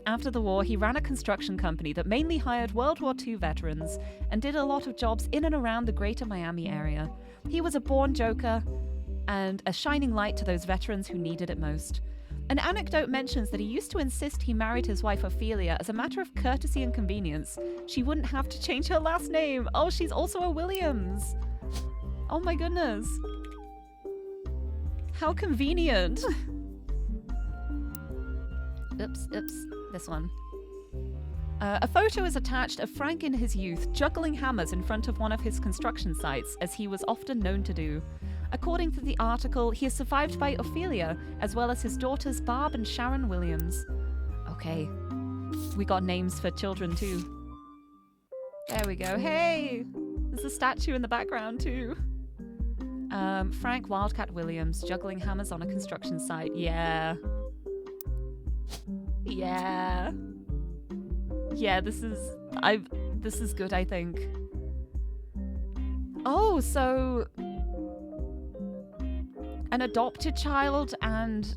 After the war, he ran a construction company that mainly hired World War II veterans and did a lot of jobs in and around the greater Miami area. He was a born joker and a shining light to those veterans who needed it most. An anecdote mentions that he used to insist he married his wife Ophelia as a matter of courtesy and convenience. She wouldn't have to change her last name. Oh, she's also a Williams. Oh my goodness. How convenient. Oops, this one. A photo is attached of Frank in his youth juggling hammers in front of one of his construction sites, as he was often known to do. According to the article, he is survived by Ophelia, as well as his daughters Barb and Sharon Williams. Okay, we got names for children too. There we go. Hey! There's a statue in the background too. Frank Wildcat Williams, juggling hammers on a construction site. Yeah. Yeah. Yeah, this is good, I think. Oh, so an adopted child and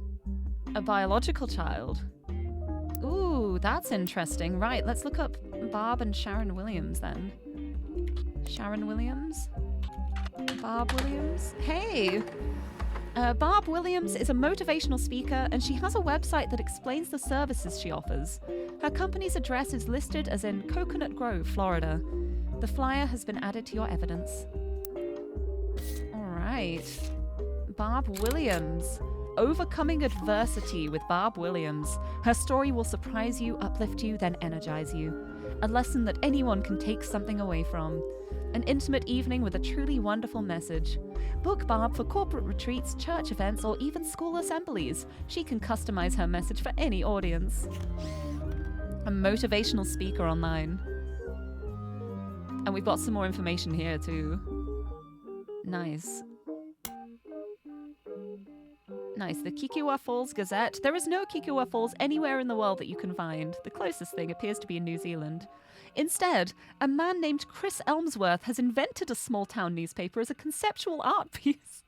a biological child. Ooh, that's interesting. Right, let's look up Barb and Sharon Williams then. Sharon Williams? Barb Williams? Hey! Barb Williams is a motivational speaker, and she has a website that explains the services she offers. Her company's address is listed as in Coconut Grove, Florida. The flyer has been added to your evidence. Alright. Barb Williams. Overcoming adversity with Barb Williams. Her story will surprise you, uplift you, then energize you. A lesson that anyone can take something away from. An intimate evening with a truly wonderful message. Book Barb for corporate retreats, church events, or even school assemblies. She can customize her message for any audience. A motivational speaker online. And we've got some more information here too. Nice. Nice. The Kikkiwa Falls Gazette. There is no Kikkiwa Falls anywhere in the world that you can find. The closest thing appears to be in New Zealand. Instead, a man named Chris Elmsworth has invented a small-town newspaper as a conceptual art piece.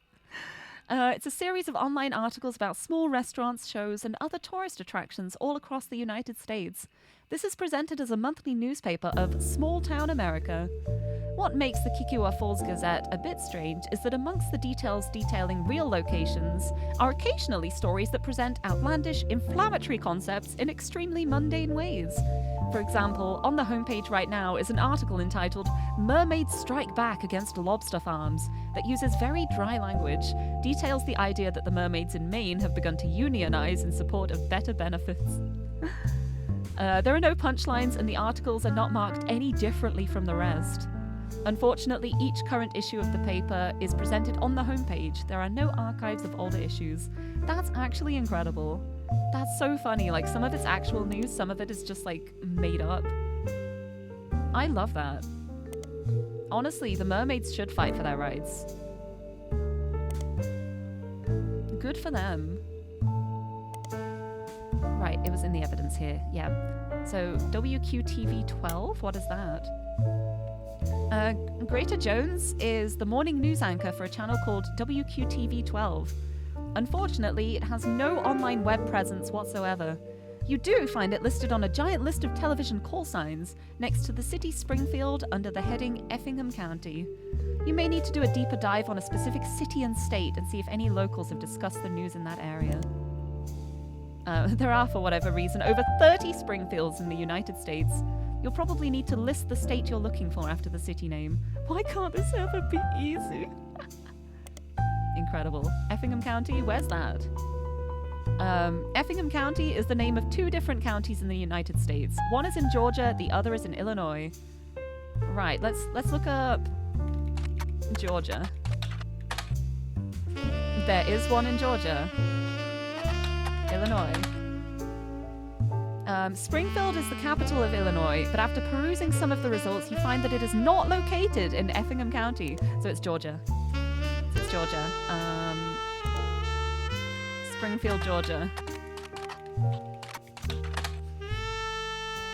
It's a series of online articles about small restaurants, shows, and other tourist attractions all across the United States. This is presented as a monthly newspaper of small-town America. What makes the Kikkiwa Falls Gazette a bit strange is that amongst the details detailing real locations are occasionally stories that present outlandish, inflammatory concepts in extremely mundane ways. For example, on the homepage right now is an article entitled "Mermaids Strike Back Against Lobster Farms" that uses very dry language, details the idea that the mermaids in Maine have begun to unionize in support of better benefits. There are no punchlines, and the articles are not marked any differently from the rest. Unfortunately, each current issue of the paper is presented on the homepage. There are no archives of older issues. That's actually incredible. That's so funny. Like, some of it's actual news, some of it is just, like, made up. I love that. Honestly, the mermaids should fight for their rights. Good for them. Right, it was in the evidence here. Yeah. So, WQTV 12, what is that? Greta Jones is the morning news anchor for a channel called WQTV 12. Unfortunately, it has no online web presence whatsoever. You do find it listed on a giant list of television call signs next to the city Springfield under the heading Effingham County. You may need to do a deeper dive on a specific city and state and see if any locals have discussed the news in that area. There are, for whatever reason, over 30 Springfields in the United States. You'll probably need to list the state you're looking for after the city name. Why can't this ever be easy? Incredible. Effingham County, where's that? Effingham County is the name of two different counties in the United States. One is in Georgia, the other is in Illinois. Right, let's look up Georgia. There is one in Georgia. Illinois. Springfield is the capital of Illinois, but after perusing some of the results, you find that it is not located in Effingham County. So it's Georgia. Springfield, Georgia.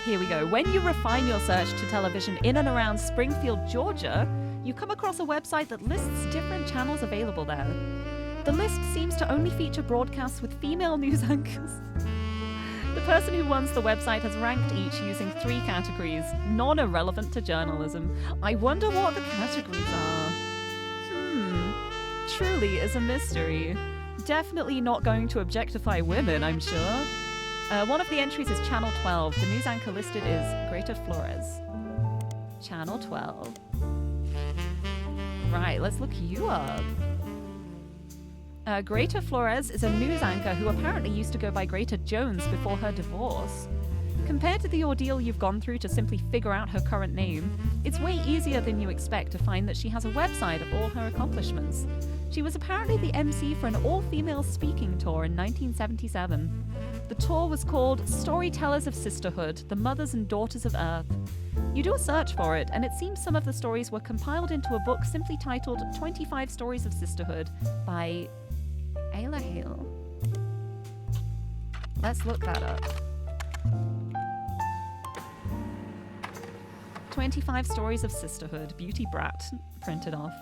Here we go. When you refine your search to television in and around Springfield, Georgia, you come across a website that lists different channels available there. The list seems to only feature broadcasts with female news anchors. The person who runs the website has ranked each using 3 categories, none are relevant to journalism. I wonder what the categories are. Truly is a mystery. Definitely not going to objectify women, I'm sure. One of the entries is Channel 12. The news anchor listed is Greta Flores. Channel 12. Right, let's look you up. Greta Flores is a news anchor who apparently used to go by Greta Jones before her divorce. Compared to the ordeal you've gone through to simply figure out her current name, it's way easier than you expect to find that she has a website of all her accomplishments. She was apparently the MC for an all-female speaking tour in 1977. The tour was called Storytellers of Sisterhood, the Mothers and Daughters of Earth. You do a search for it, and it seems some of the stories were compiled into a book simply titled 25 Stories of Sisterhood by Ayla Hale. Let's look that up. 25 Stories of Sisterhood, Beauty Brat, printed off.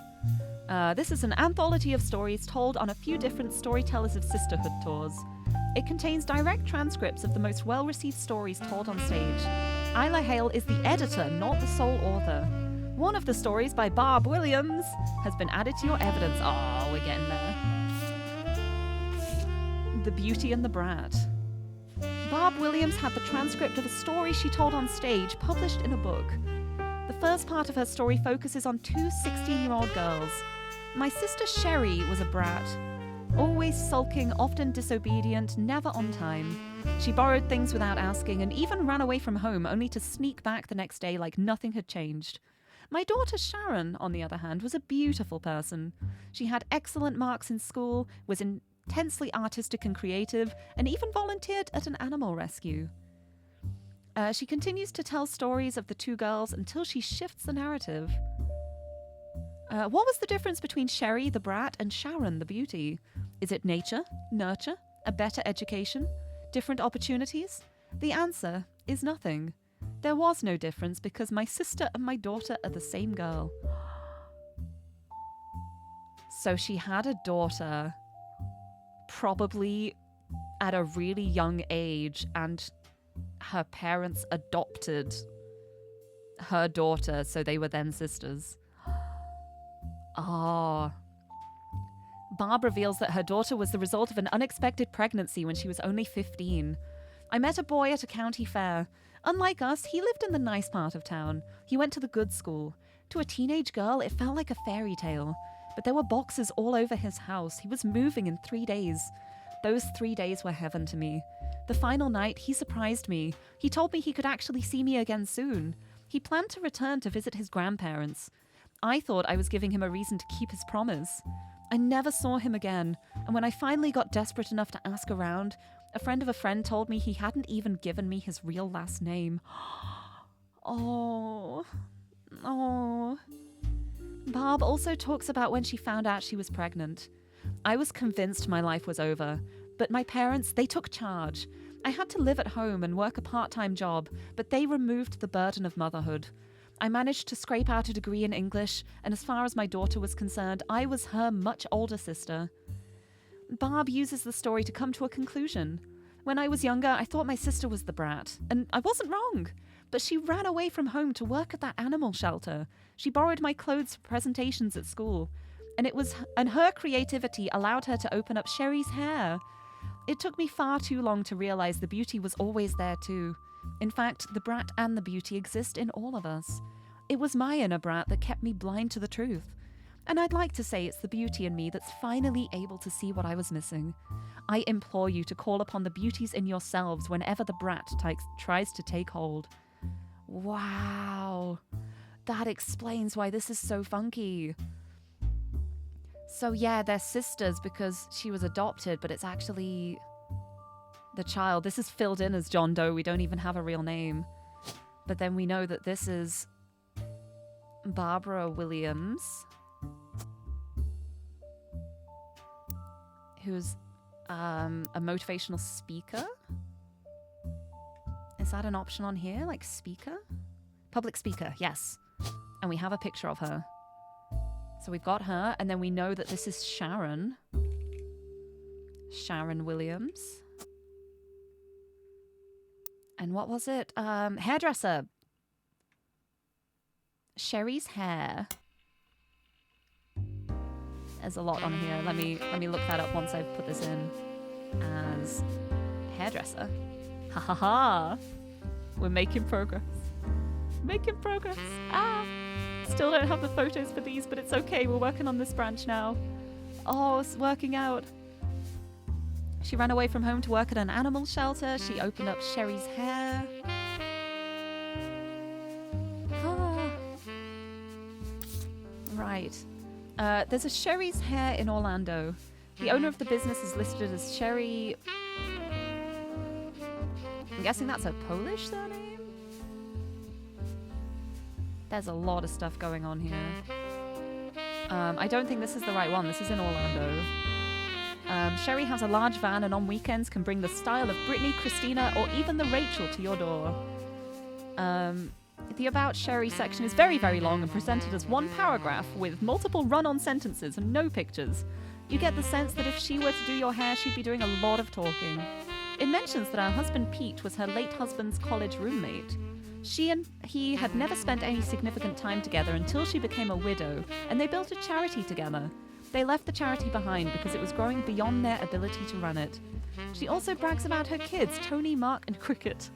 This is an anthology of stories told on a few different Storytellers of Sisterhood tours. It contains direct transcripts of the most well-received stories told on stage. Ayla Hale is the editor, not the sole author. One of the stories by Barb Williams has been added to your evidence. Oh, we're getting there. The Beauty and the Brat. Barb Williams had the transcript of a story she told on stage published in a book. The first part of her story focuses on two 16-year-old girls. My sister Sherry was a brat. Always sulking, often disobedient, never on time. She borrowed things without asking and even ran away from home only to sneak back the next day like nothing had changed. My daughter Sharon, on the other hand, was a beautiful person. She had excellent marks in school, was intensely artistic and creative, and even volunteered at an animal rescue. She continues to tell stories of the two girls until she shifts the narrative. What was the difference between Sherry, the brat, and Sharon, the beauty? Is it nature, nurture, a better education, different opportunities? The answer is nothing. There was no difference because my sister and my daughter are the same girl. So she had a daughter, probably at a really young age, and her parents adopted her daughter, so they were then sisters. Ah. Barb reveals that her daughter was the result of an unexpected pregnancy when she was only 15. I met a boy at a county fair. Unlike us, he lived in the nice part of town. He went to the good school. To a teenage girl, it felt like a fairy tale. But there were boxes all over his house. He was moving in 3 days. Those 3 days were heaven to me. The final night, he surprised me. He told me he could actually see me again soon. He planned to return to visit his grandparents. I thought I was giving him a reason to keep his promise. I never saw him again, and when I finally got desperate enough to ask around, a friend of a friend told me he hadn't even given me his real last name. Oh. Barb also talks about when she found out she was pregnant. I was convinced my life was over, but my parents, they took charge. I had to live at home and work a part-time job, but they removed the burden of motherhood. I managed to scrape out a degree in English, and as far as my daughter was concerned, I was her much older sister. Barb uses the story to come to a conclusion. When I was younger, I thought my sister was the brat, and I wasn't wrong. But she ran away from home to work at that animal shelter. She borrowed my clothes for presentations at school, and her creativity allowed her to open up Sherry's hair. It took me far too long to realize the beauty was always there too. In fact, the brat and the beauty exist in all of us. It was my inner brat that kept me blind to the truth. And I'd like to say it's the beauty in me that's finally able to see what I was missing. I implore you to call upon the beauties in yourselves whenever the brat tries to take hold. Wow. That explains why this is so funky. So yeah, they're sisters because she was adopted, but it's actually the child. This is filled in as John Doe. We don't even have a real name. But then we know that this is Barbara Williams, who's a motivational speaker. Is that an option on here? Like speaker? Public speaker, yes. And we have a picture of her. So we've got her, and then we know that this is Sharon. Sharon Williams. And what was it? Hairdresser. Sherry's hair. There's a lot on here. Let me look that up once I've put this in as hairdresser. Ha ha ha. We're making progress. Making progress. Ah. Still don't have the photos for these, but it's okay. We're working on this branch now. Oh, it's working out. She ran away from home to work at an animal shelter. She opened up Sherry's hair. Ah. Right. There's a Sherry's Hair in Orlando. The owner of the business is listed as Sherry... I'm guessing that's a Polish surname? There's a lot of stuff going on here. I don't think this is the right one. This is in Orlando. Sherry has a large van and on weekends can bring the style of Brittany, Christina, or even the Rachel to your door. The About Sherry section is very, very long and presented as one paragraph with multiple run-on sentences and no pictures. You get the sense that if she were to do your hair, she'd be doing a lot of talking. It mentions that her husband Pete was her late husband's college roommate. She and he had never spent any significant time together until she became a widow, and they built a charity together. They left the charity behind because it was growing beyond their ability to run it. She also brags about her kids, Tony, Mark, and Cricket.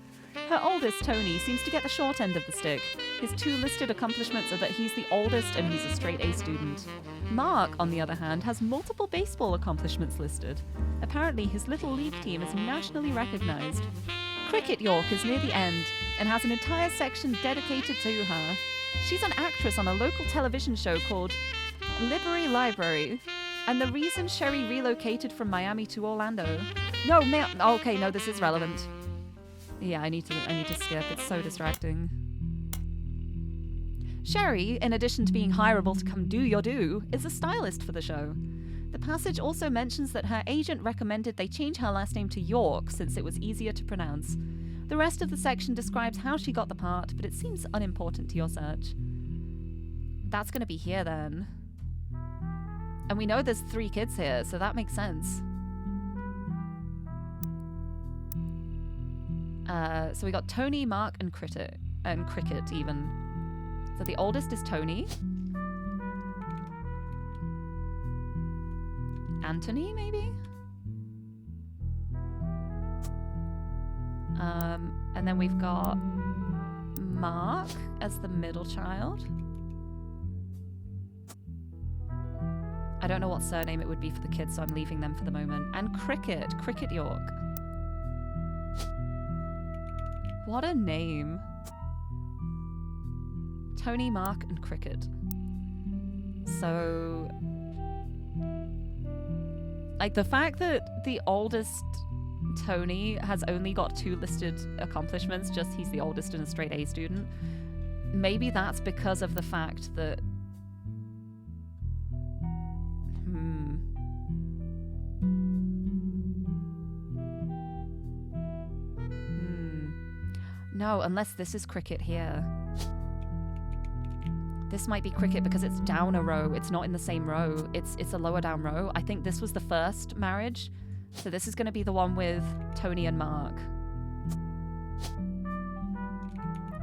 Her oldest, Tony, seems to get the short end of the stick. His 2 listed accomplishments are that he's the oldest and he's a straight A student. Mark, on the other hand, has multiple baseball accomplishments listed. Apparently, his little league team is nationally recognized. Cricket York is near the end and has an entire section dedicated to her. She's an actress on a local television show called Lirie Library. And the reason Sherry relocated from Miami to Orlando... No, okay, no, this is relevant. Yeah, I need to skip. It's so distracting. Sherry, in addition to being hireable to come do your do, is a stylist for the show. The passage also mentions that her agent recommended they change her last name to York since it was easier to pronounce. The rest of the section describes how she got the part, but it seems unimportant to your search. That's going to be here then. And we know there's 3 kids here, so that makes sense. So we got Tony, Mark, and Cricket even. So the oldest is Tony. Anthony, maybe? And then we've got Mark as the middle child. I don't know what surname it would be for the kids, so I'm leaving them for the moment. And Cricket York. What a name. Tony, Mark, and Cricket. So... like, the fact that the oldest Tony has only got 2 listed accomplishments, just he's the oldest and a straight A student, maybe that's because of the fact that... No, unless this is Cricket here. This might be Cricket because it's down a row. It's not in the same row. It's a lower down row. I think this was the first marriage. So this is going to be the one with Tony and Mark.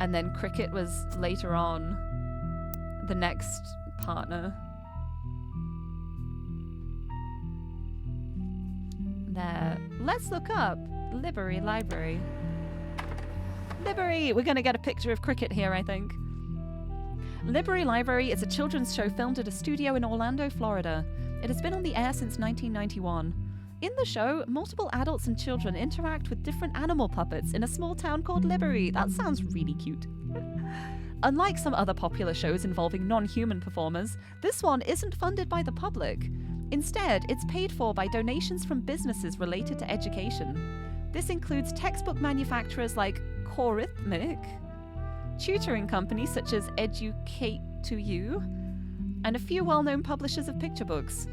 And then Cricket was later on the next partner. There. Let's look up Lirie Library. Lirie! We're going to get a picture of Cricket here, I think. Lirie Library is a children's show filmed at a studio in Orlando, Florida. It has been on the air since 1991. In the show, multiple adults and children interact with different animal puppets in a small town called Lirie. That sounds really cute. Unlike some other popular shows involving non-human performers, this one isn't funded by the public. Instead, it's paid for by donations from businesses related to education. This includes textbook manufacturers like Corrhythmic, tutoring companies such as Educate2U, and a few well-known publishers of picture books.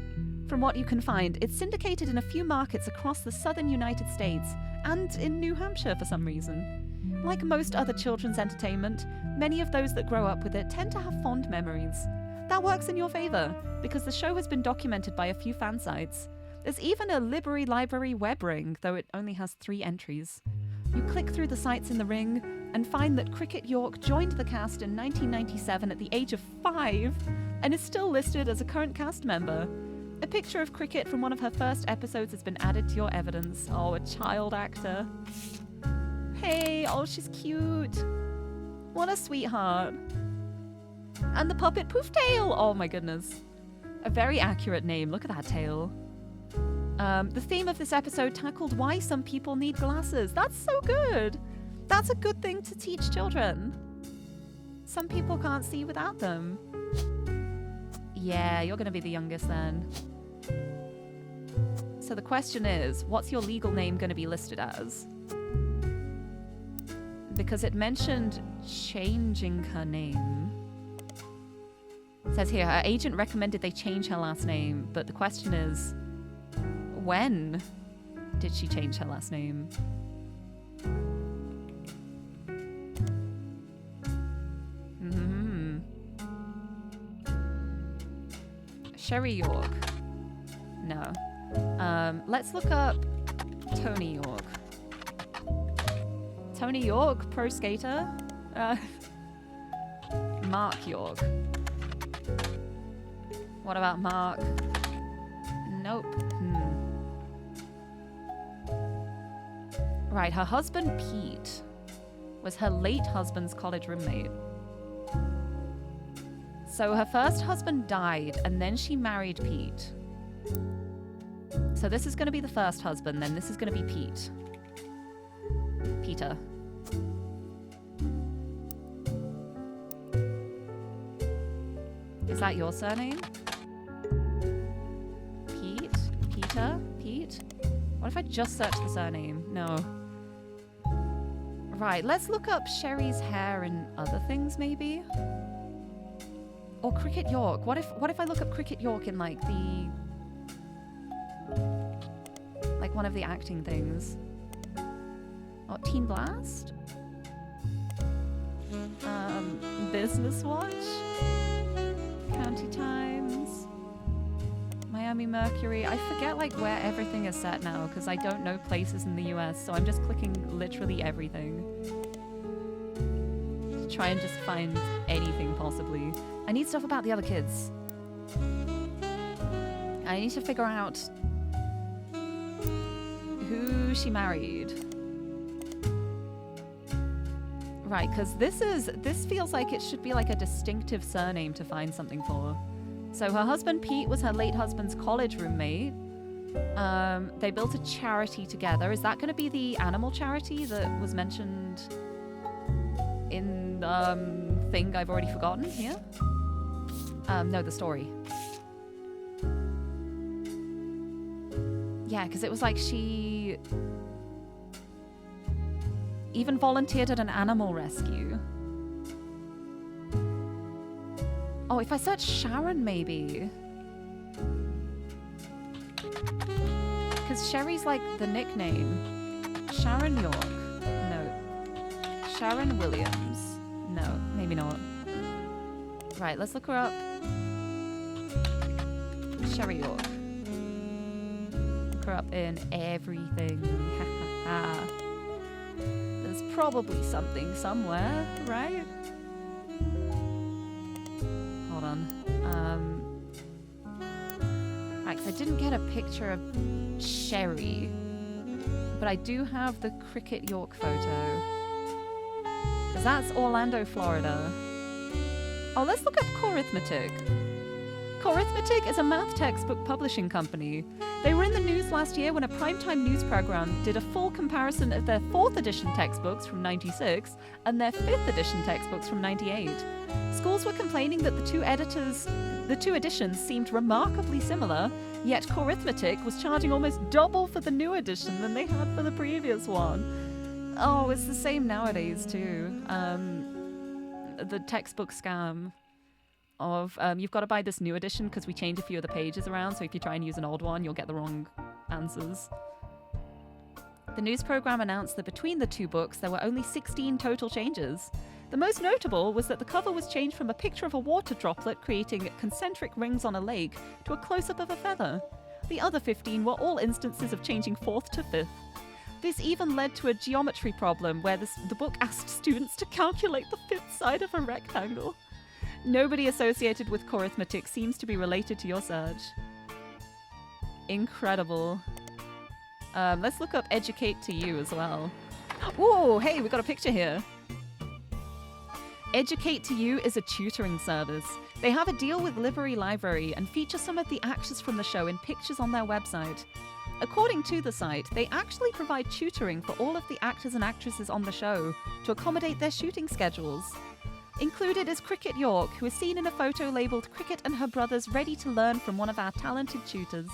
From what you can find, it's syndicated in a few markets across the southern United States and in New Hampshire for some reason. Like most other children's entertainment, many of those that grow up with it tend to have fond memories. That works in your favor, because the show has been documented by a few fan sites. There's even a Lirie Library web ring, though it only has 3 entries. You click through the sites in the ring and find that Cricket York joined the cast in 1997 at the age of 5 and is still listed as a current cast member. A picture of Cricket from one of her first episodes has been added to your evidence. Oh, a child actor. Hey, oh, she's cute. What a sweetheart. And the puppet Pooftail. Oh my goodness. A very accurate name. Look at that tail. The theme of this episode tackled why some people need glasses. That's so good. That's a good thing to teach children. Some people can't see without them. Yeah, you're going to be the youngest then. So the question is, what's your legal name going to be listed as? Because it mentioned changing her name. It says here, her agent recommended they change her last name, but the question is, when did she change her last name? Sherry York. No. Let's look up Tony York. Tony York, pro skater. Mark York. What about Mark? Nope. Right, her husband Pete was her late husband's college roommate. So her first husband died, and then she married Pete. So this is going to be the first husband, then this is going to be Pete. Peter. Is that your surname? Pete? Peter? Pete? What if I just search the surname? No. Right, let's look up Sherry's hair and other things, maybe? Or Cricket York. What if I look up Cricket York in like one of the acting things? Oh, Teen Blast? Business Watch? County Times? Miami Mercury? I forget like where everything is set now because I don't know places in the US, so I'm just clicking literally everything. To try and just find anything possibly. I need stuff about the other kids. I need to figure out who she married. Right, because this feels like it should be like a distinctive surname to find something for. So her husband Pete was her late husband's college roommate. They built a charity together. Is that going to be the animal charity that was mentioned in thing I've already forgotten here? No, the story. Yeah, because it was like she even volunteered at an animal rescue. Oh, if I search Sharon, maybe. Because Sherry's like the nickname. Sharon York. No. Sharon Williams. No, maybe not. Right, let's look her up. Sherry York. Look her up in everything. Ha ha ha. There's probably something somewhere, right? Hold on. Right, 'cause I didn't get a picture of Sherry, but I do have the Cricket York photo. 'Cause that's Orlando, Florida. Oh, let's look up Corithmetic. Corithmetic is a math textbook publishing company. They were in the news last year when a primetime news program did a full comparison of their 4th edition textbooks from '96 and their 5th edition textbooks from '98. Schools were complaining that the two editions seemed remarkably similar, yet Corithmetic was charging almost double for the new edition than they had for the previous one. Oh, it's the same nowadays too. The textbook scam of you've got to buy this new edition because we change a few of the pages around, so if you try and use an old one, you'll get the wrong answers. The news program announced that between the two books, there were only 16 total changes. The most notable was that the cover was changed from a picture of a water droplet creating concentric rings on a lake to a close-up of a feather. The other 15 were all instances of changing 4th to 5th. This even led to a geometry problem where the book asked students to calculate the 5th side of a rectangle. Nobody associated with Corithmetic seems to be related to your search. Incredible. Let's look up Educate to You as well. Whoa, hey, we got a picture here. Educate to You is a tutoring service. They have a deal with Lirie Library and feature some of the actors from the show in pictures on their website. According to the site, they actually provide tutoring for all of the actors and actresses on the show to accommodate their shooting schedules. Included is Cricket York, who is seen in a photo labelled Cricket and her brothers ready to learn from one of our talented tutors.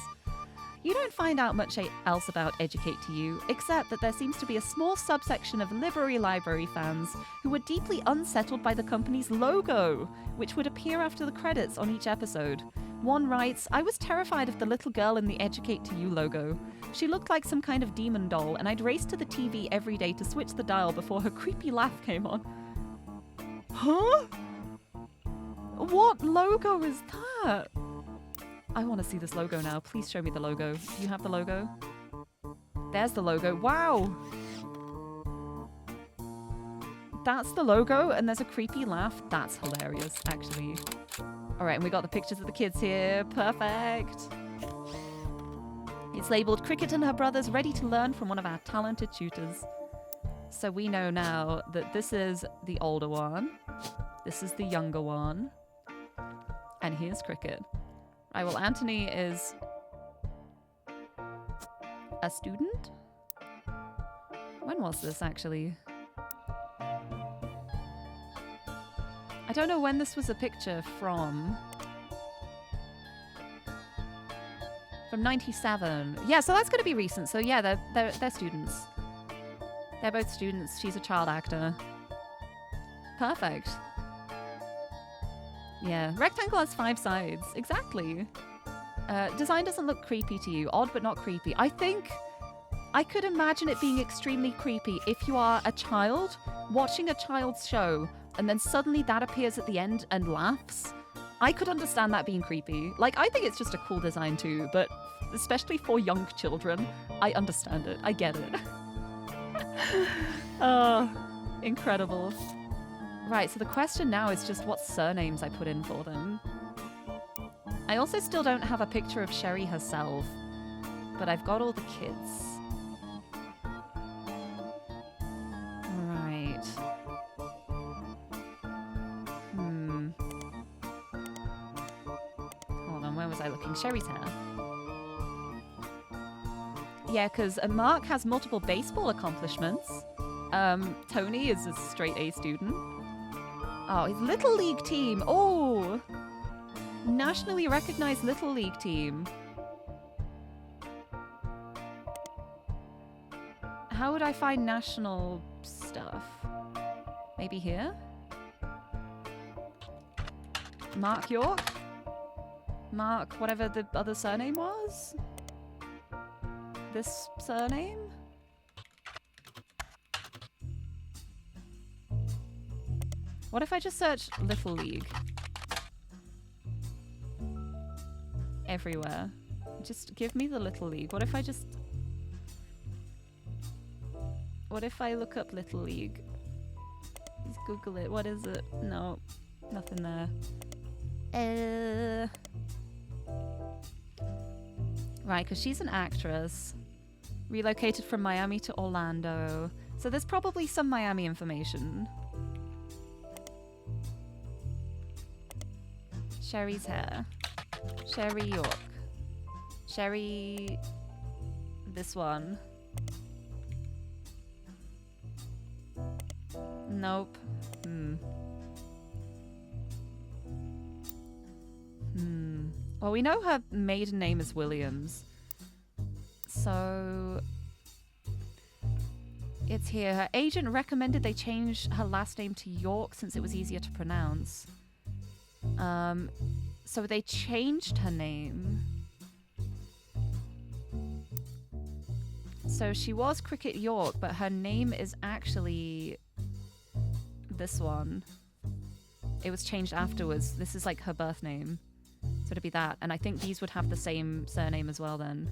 You don't find out much else about Educate to You, except that there seems to be a small subsection of Lirie Library fans who were deeply unsettled by the company's logo, which would appear after the credits on each episode. One writes, "I was terrified of the little girl in the Educate to You logo. She looked like some kind of demon doll, and I'd race to the TV every day to switch the dial before her creepy laugh came on." Huh? What logo is that? I want to see this logo now. Please show me the logo. Do you have the logo? There's the logo. Wow! That's the logo, and there's a creepy laugh. That's hilarious, actually. Alright, and we got the pictures of the kids here. Perfect. It's labelled Cricket and her brothers ready to learn from one of our talented tutors. So we know now that this is the older one. This is the younger one. And here's Cricket. Right, well, Anthony is a student? When was this, actually? I don't know when this was a picture from. From 97. Yeah, so that's going to be recent. So yeah, they're students. They're both students. She's a child actor. Perfect. Yeah, rectangle has 5 sides. Exactly. Design doesn't look creepy to you. Odd, but not creepy. I think I could imagine it being extremely creepy if you are a child watching a child's show and then suddenly that appears at the end and laughs. I could understand that being creepy. Like, I think it's just a cool design too, but especially for young children, I understand it. I get it. Oh, incredible. Right, so the question now is just what surnames I put in for them. I also still don't have a picture of Sherry herself, but I've got all the kids. Right. Hold on, where was I looking? Sherry's hair. Yeah, because Mark has multiple baseball accomplishments. Tony is a straight A student. Oh, his Little League team. Oh! Nationally recognized Little League team. How would I find national stuff? Maybe here? Mark York? Mark, whatever the other surname was? This surname? What if I just search Little League? Everywhere. Just give me the Little League. What if I just... What if I look up Little League? Just Google it. What is it? No. Nothing there. Right, because she's an actress. Relocated from Miami to Orlando. So there's probably some Miami information. Sherry's hair. Sherry York. Sherry... This one. Nope. Well, we know her maiden name is Williams. So... It's here. Her agent recommended they change her last name to York since it was easier to pronounce. So they changed her name. So she was Cricket York, but her name is actually this one. It was changed afterwards. This is like her birth name. So it'd be that. And I think these would have the same surname as well then.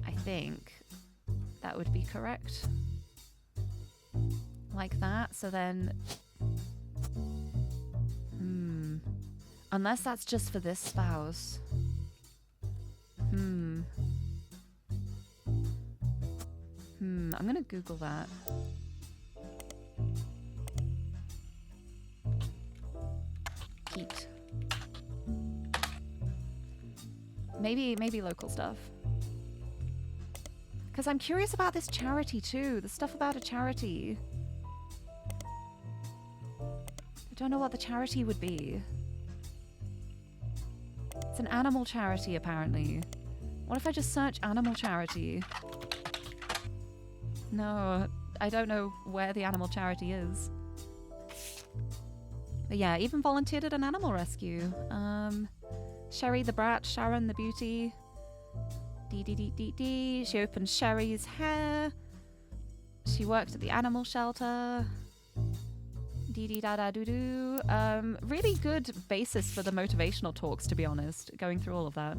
I think that would be correct. Like that. So then... Unless that's just for this spouse. I'm gonna Google that. Heat. Maybe local stuff. Because I'm curious about this charity too. The stuff about a charity. I don't know what the charity would be. It's an animal charity, apparently. What if I just search animal charity? No, I don't know where the animal charity is. But yeah, even volunteered at an animal rescue. Sherry the brat, Sharon the beauty. She opened Sherry's hair. She worked at the animal shelter. Really good basis for the motivational talks, to be honest, going through all of that.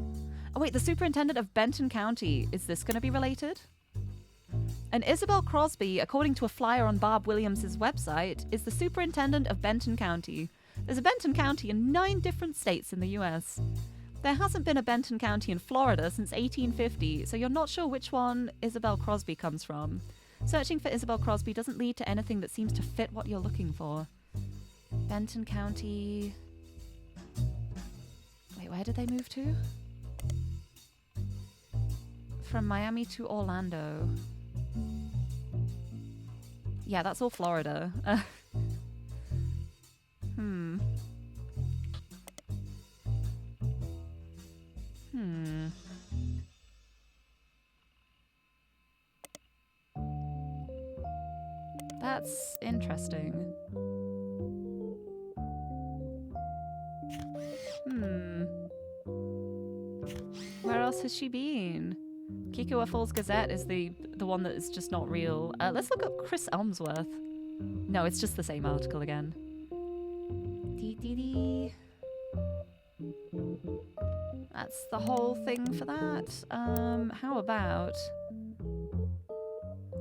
Oh wait, the superintendent of Benton County. Is this going to be related? And Isabel Crosby, according to a flyer on Barb Williams' website, is the superintendent of Benton County. There's a Benton County in 9 different states in the US. There hasn't been a Benton County in Florida since 1850, so you're not sure which one Isabel Crosby comes from. Searching for Isabel Crosby doesn't lead to anything that seems to fit what you're looking for. Benton County... Wait, where did they move to? From Miami to Orlando. Yeah, that's all Florida. That's interesting. Where else has she been? Kikoa Falls Gazette is the one that is just not real. Let's look up Chris Elmsworth. No, it's just the same article again. That's the whole thing for that. How about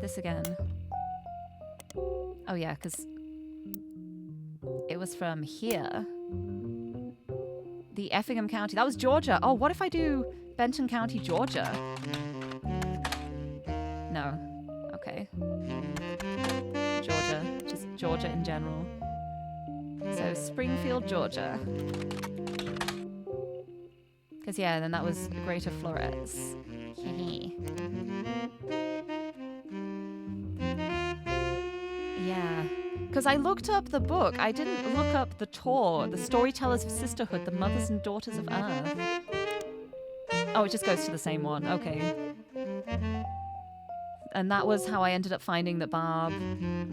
this again? Oh yeah, because it was from here. The Effingham County. That was Georgia. Oh, what if I do Benton County, Georgia? No. Okay. Georgia. Just Georgia in general. So Springfield, Georgia. Because yeah, then that was Greater Flores. Yeah. Because I looked up the book. I didn't look up the tour, the Storytellers of Sisterhood, the Mothers and Daughters of Earth. Oh, it just goes to the same one. Okay. And that was how I ended up finding that Barb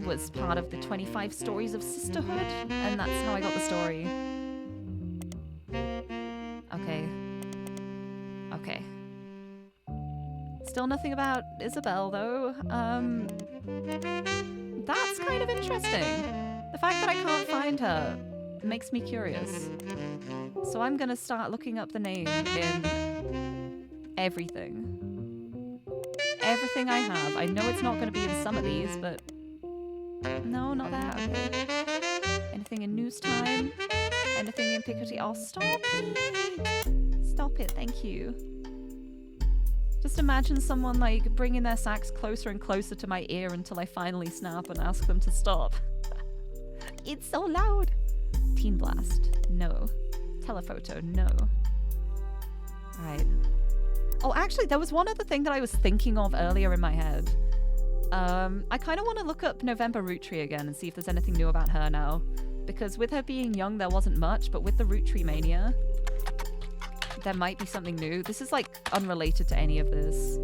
was part of the 25 Stories of Sisterhood. And that's how I got the story. Okay. Okay. Still nothing about Isabel, though. That's kind of interesting. The fact that I can't find her makes me curious. So I'm gonna start looking up the name in everything. Everything I have. I know it's not gonna be in some of these, but... No, not that. Okay. Anything in News Time? Anything in Picardy? Oh, stop it! Stop it, thank you. Just imagine someone like bringing their sax closer and closer to my ear until I finally snap and ask them to stop. It's so loud. Teen Blast, no. Telephoto, no. Right. Oh, actually, there was one other thing that I was thinking of earlier in my head. I kind of want to look up November Root Tree again and see if there's anything new about her now. Because with her being young, there wasn't much, but with the Root Tree Mania, there might be something new. This is like unrelated to any of this.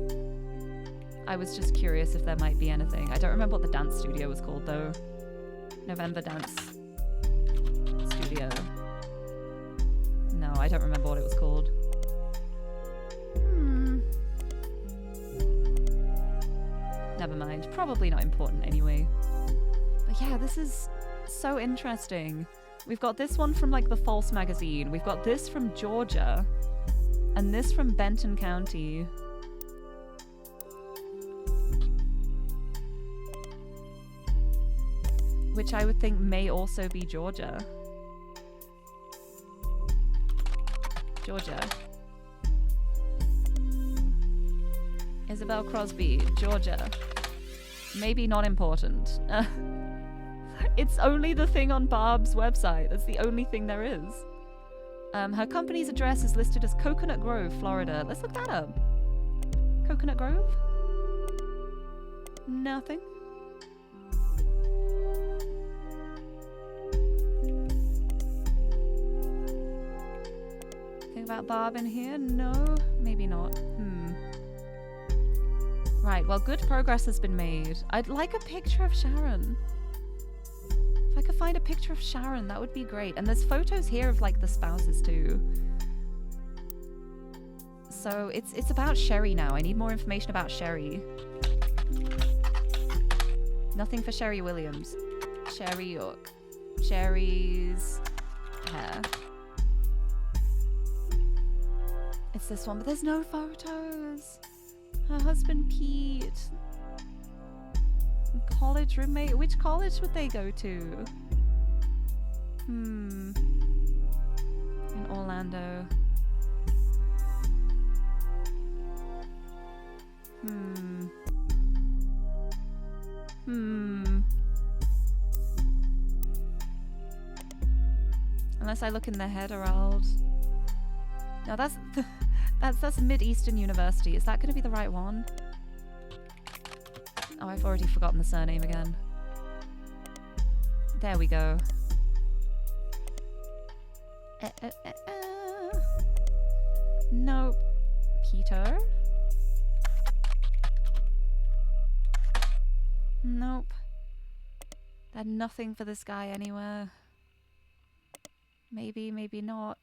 I was just curious if there might be anything. I don't remember what the dance studio was called though. November Dance Studio. No, I don't remember what it was called. Never mind. Probably not important anyway. But yeah, this is so interesting. We've got this one from like the False magazine. We've got this from Georgia. And this from Benton County. Which I would think may also be Georgia. Georgia. Isabel Crosby, Georgia. Maybe not important. It's only the thing on Barb's website. That's the only thing there is. Her company's address is listed as Coconut Grove, Florida. Let's look that up. Coconut Grove? Nothing. Think about Barb in here? No, maybe not. Right, well, good progress has been made. I'd like a picture of Sharon. If I could find a picture of Sharon, that would be great. And there's photos here of, like, the spouses, too. So it's about Sherry now. I need more information about Sherry. Nothing for Sherry Williams. Sherry or Sherry's hair. It's this one, but there's no photos. Her husband Pete. College roommate. Which college would they go to? In Orlando. Unless I look in the header, No, that's that's Mid-Eastern University. Is that going to be the right one? Oh, I've already forgotten the surname again. There we go. Nope. Peter? Nope. There's nothing for this guy anywhere. Maybe, maybe not.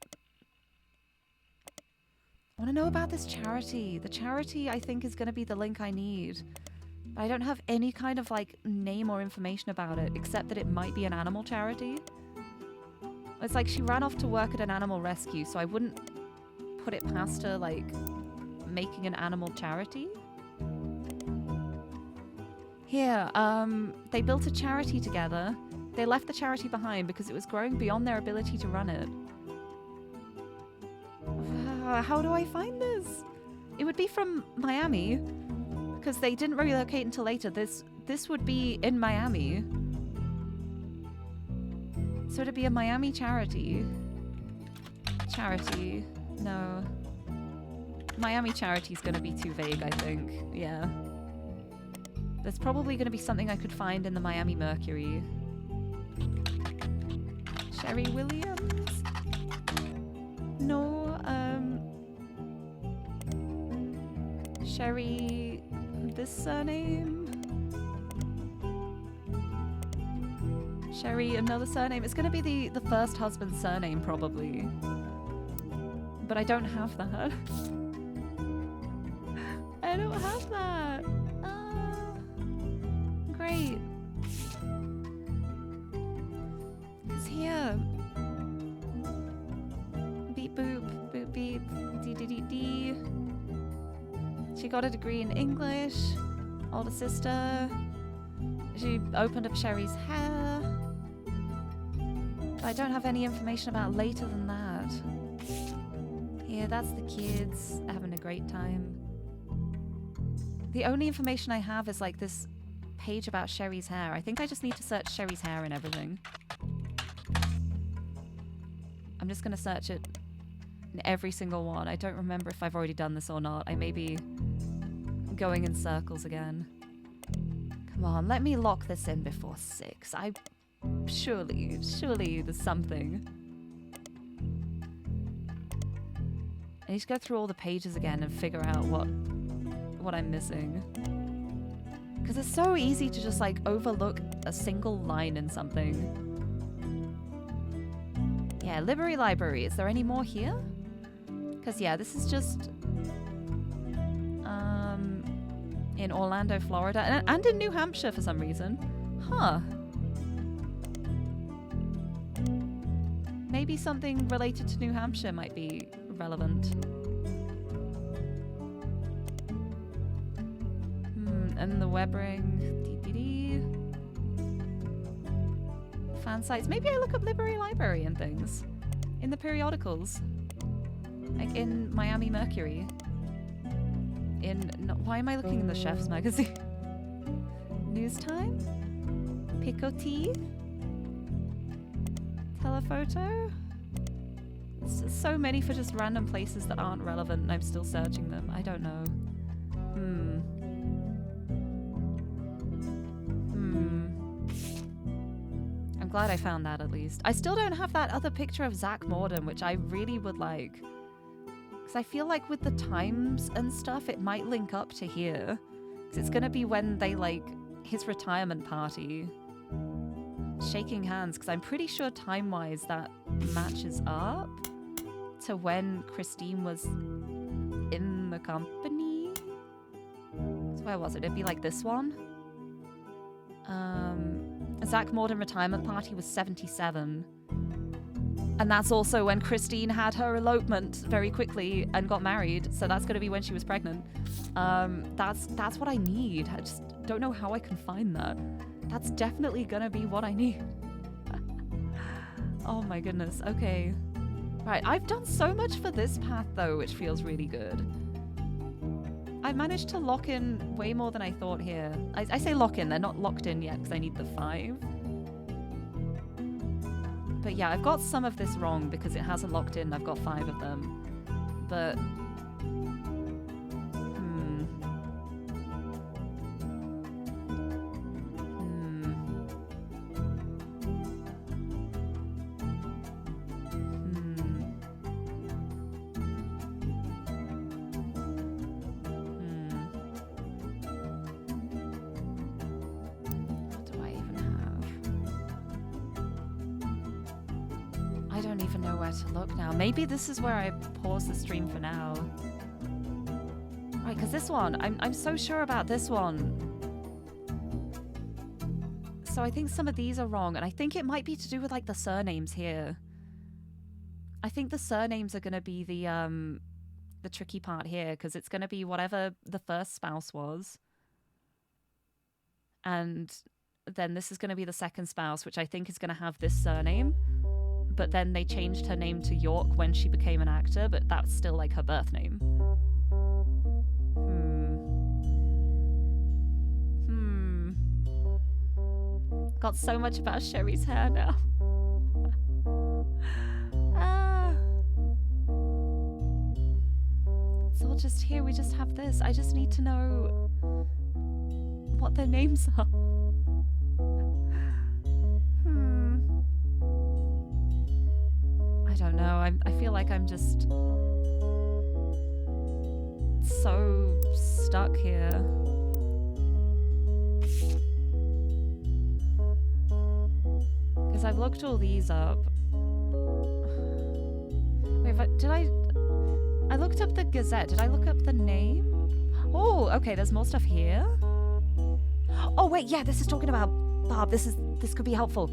I want to know about this charity. The charity, I think, is going to be the link I need. But I don't have any kind of, like, name or information about it, except that it might be an animal charity. It's like she ran off to work at an animal rescue, so I wouldn't put it past her, like, making an animal charity. Here, they built a charity together. They left the charity behind because it was growing beyond their ability to run it. How do I find this? It would be from Miami, because they didn't relocate until later. This would be in Miami. So it'd be a Miami charity. Charity. No. Miami charity's gonna be too vague, I think. Yeah. There's probably gonna be something I could find in the Miami Mercury. Sherry Williams? No, Sherry, this surname? Sherry, another surname? It's gonna be the first husband's surname, probably. But I don't have that. I don't have that. Great. It's here. Beep boop, boop beep, dee dee dee dee. She got a degree in English. Older sister. She opened up Sherry's hair. I don't have any information about later than that. Yeah, that's the kids having a great time. The only information I have is like this page about Sherry's hair. I think I just need to search Sherry's hair and everything. I'm just gonna search it in every single one. I don't remember if I've already done this or not. I may be going in circles again. Come on, let me lock this in before 6. Surely there's something. I need to go through all the pages again and figure out what I'm missing. Because it's so easy to just like overlook a single line in something. Yeah, Lirie Library. Is there any more here? Because yeah, this is just in Orlando, Florida, and in New Hampshire for some reason. Huh. Maybe something related to New Hampshire might be relevant. And the web ring. Fan sites. Maybe I look up Lirie Library and things in the periodicals. Like in Miami Mercury. Why am I looking in the Chef's magazine? News Time? Picotea? Telephoto? It's just so many for just random places that aren't relevant and I'm still searching them. I don't know. I'm glad I found that at least. I still don't have that other picture of Zach Morden, which I really would like. Because I feel like with the times and stuff, it might link up to here. Because it's going to be when they, like, his retirement party. Shaking hands, because I'm pretty sure time-wise that matches up to when Christine was in the company. So where was it? It'd be like this one. Zach Morden retirement party was 77. And that's also when Christine had her elopement very quickly and got married. So that's going to be when she was pregnant. That's what I need. I just don't know how I can find that. That's definitely going to be what I need. Oh my goodness. Okay. Right, I've done so much for this path though, which feels really good. I managed to lock in way more than I thought here. I say lock in, they're not locked in yet because I need the 5. But yeah, I've got some of this wrong because it hasn't locked in. I've got 5 of them. But... to look now. Maybe this is where I pause the stream for now. Right, because this one, I'm so sure about this one. So I think some of these are wrong, and I think it might be to do with like the surnames here. I think the surnames are going to be the tricky part here, because it's going to be whatever the first spouse was. And then this is going to be the second spouse, which I think is going to have this surname. But then they changed her name to York when she became an actor, but that's still like her birth name. Got so much about Sherry's hair now. It's all just here, we just have this. I just need to know what their names are. I don't know. I feel like I'm just so stuck here. Because I've looked all these up. Wait, I looked up the Gazette. Did I look up the name? Oh, okay, there's more stuff here. Oh, wait, yeah, this is talking about Bob. This could be helpful.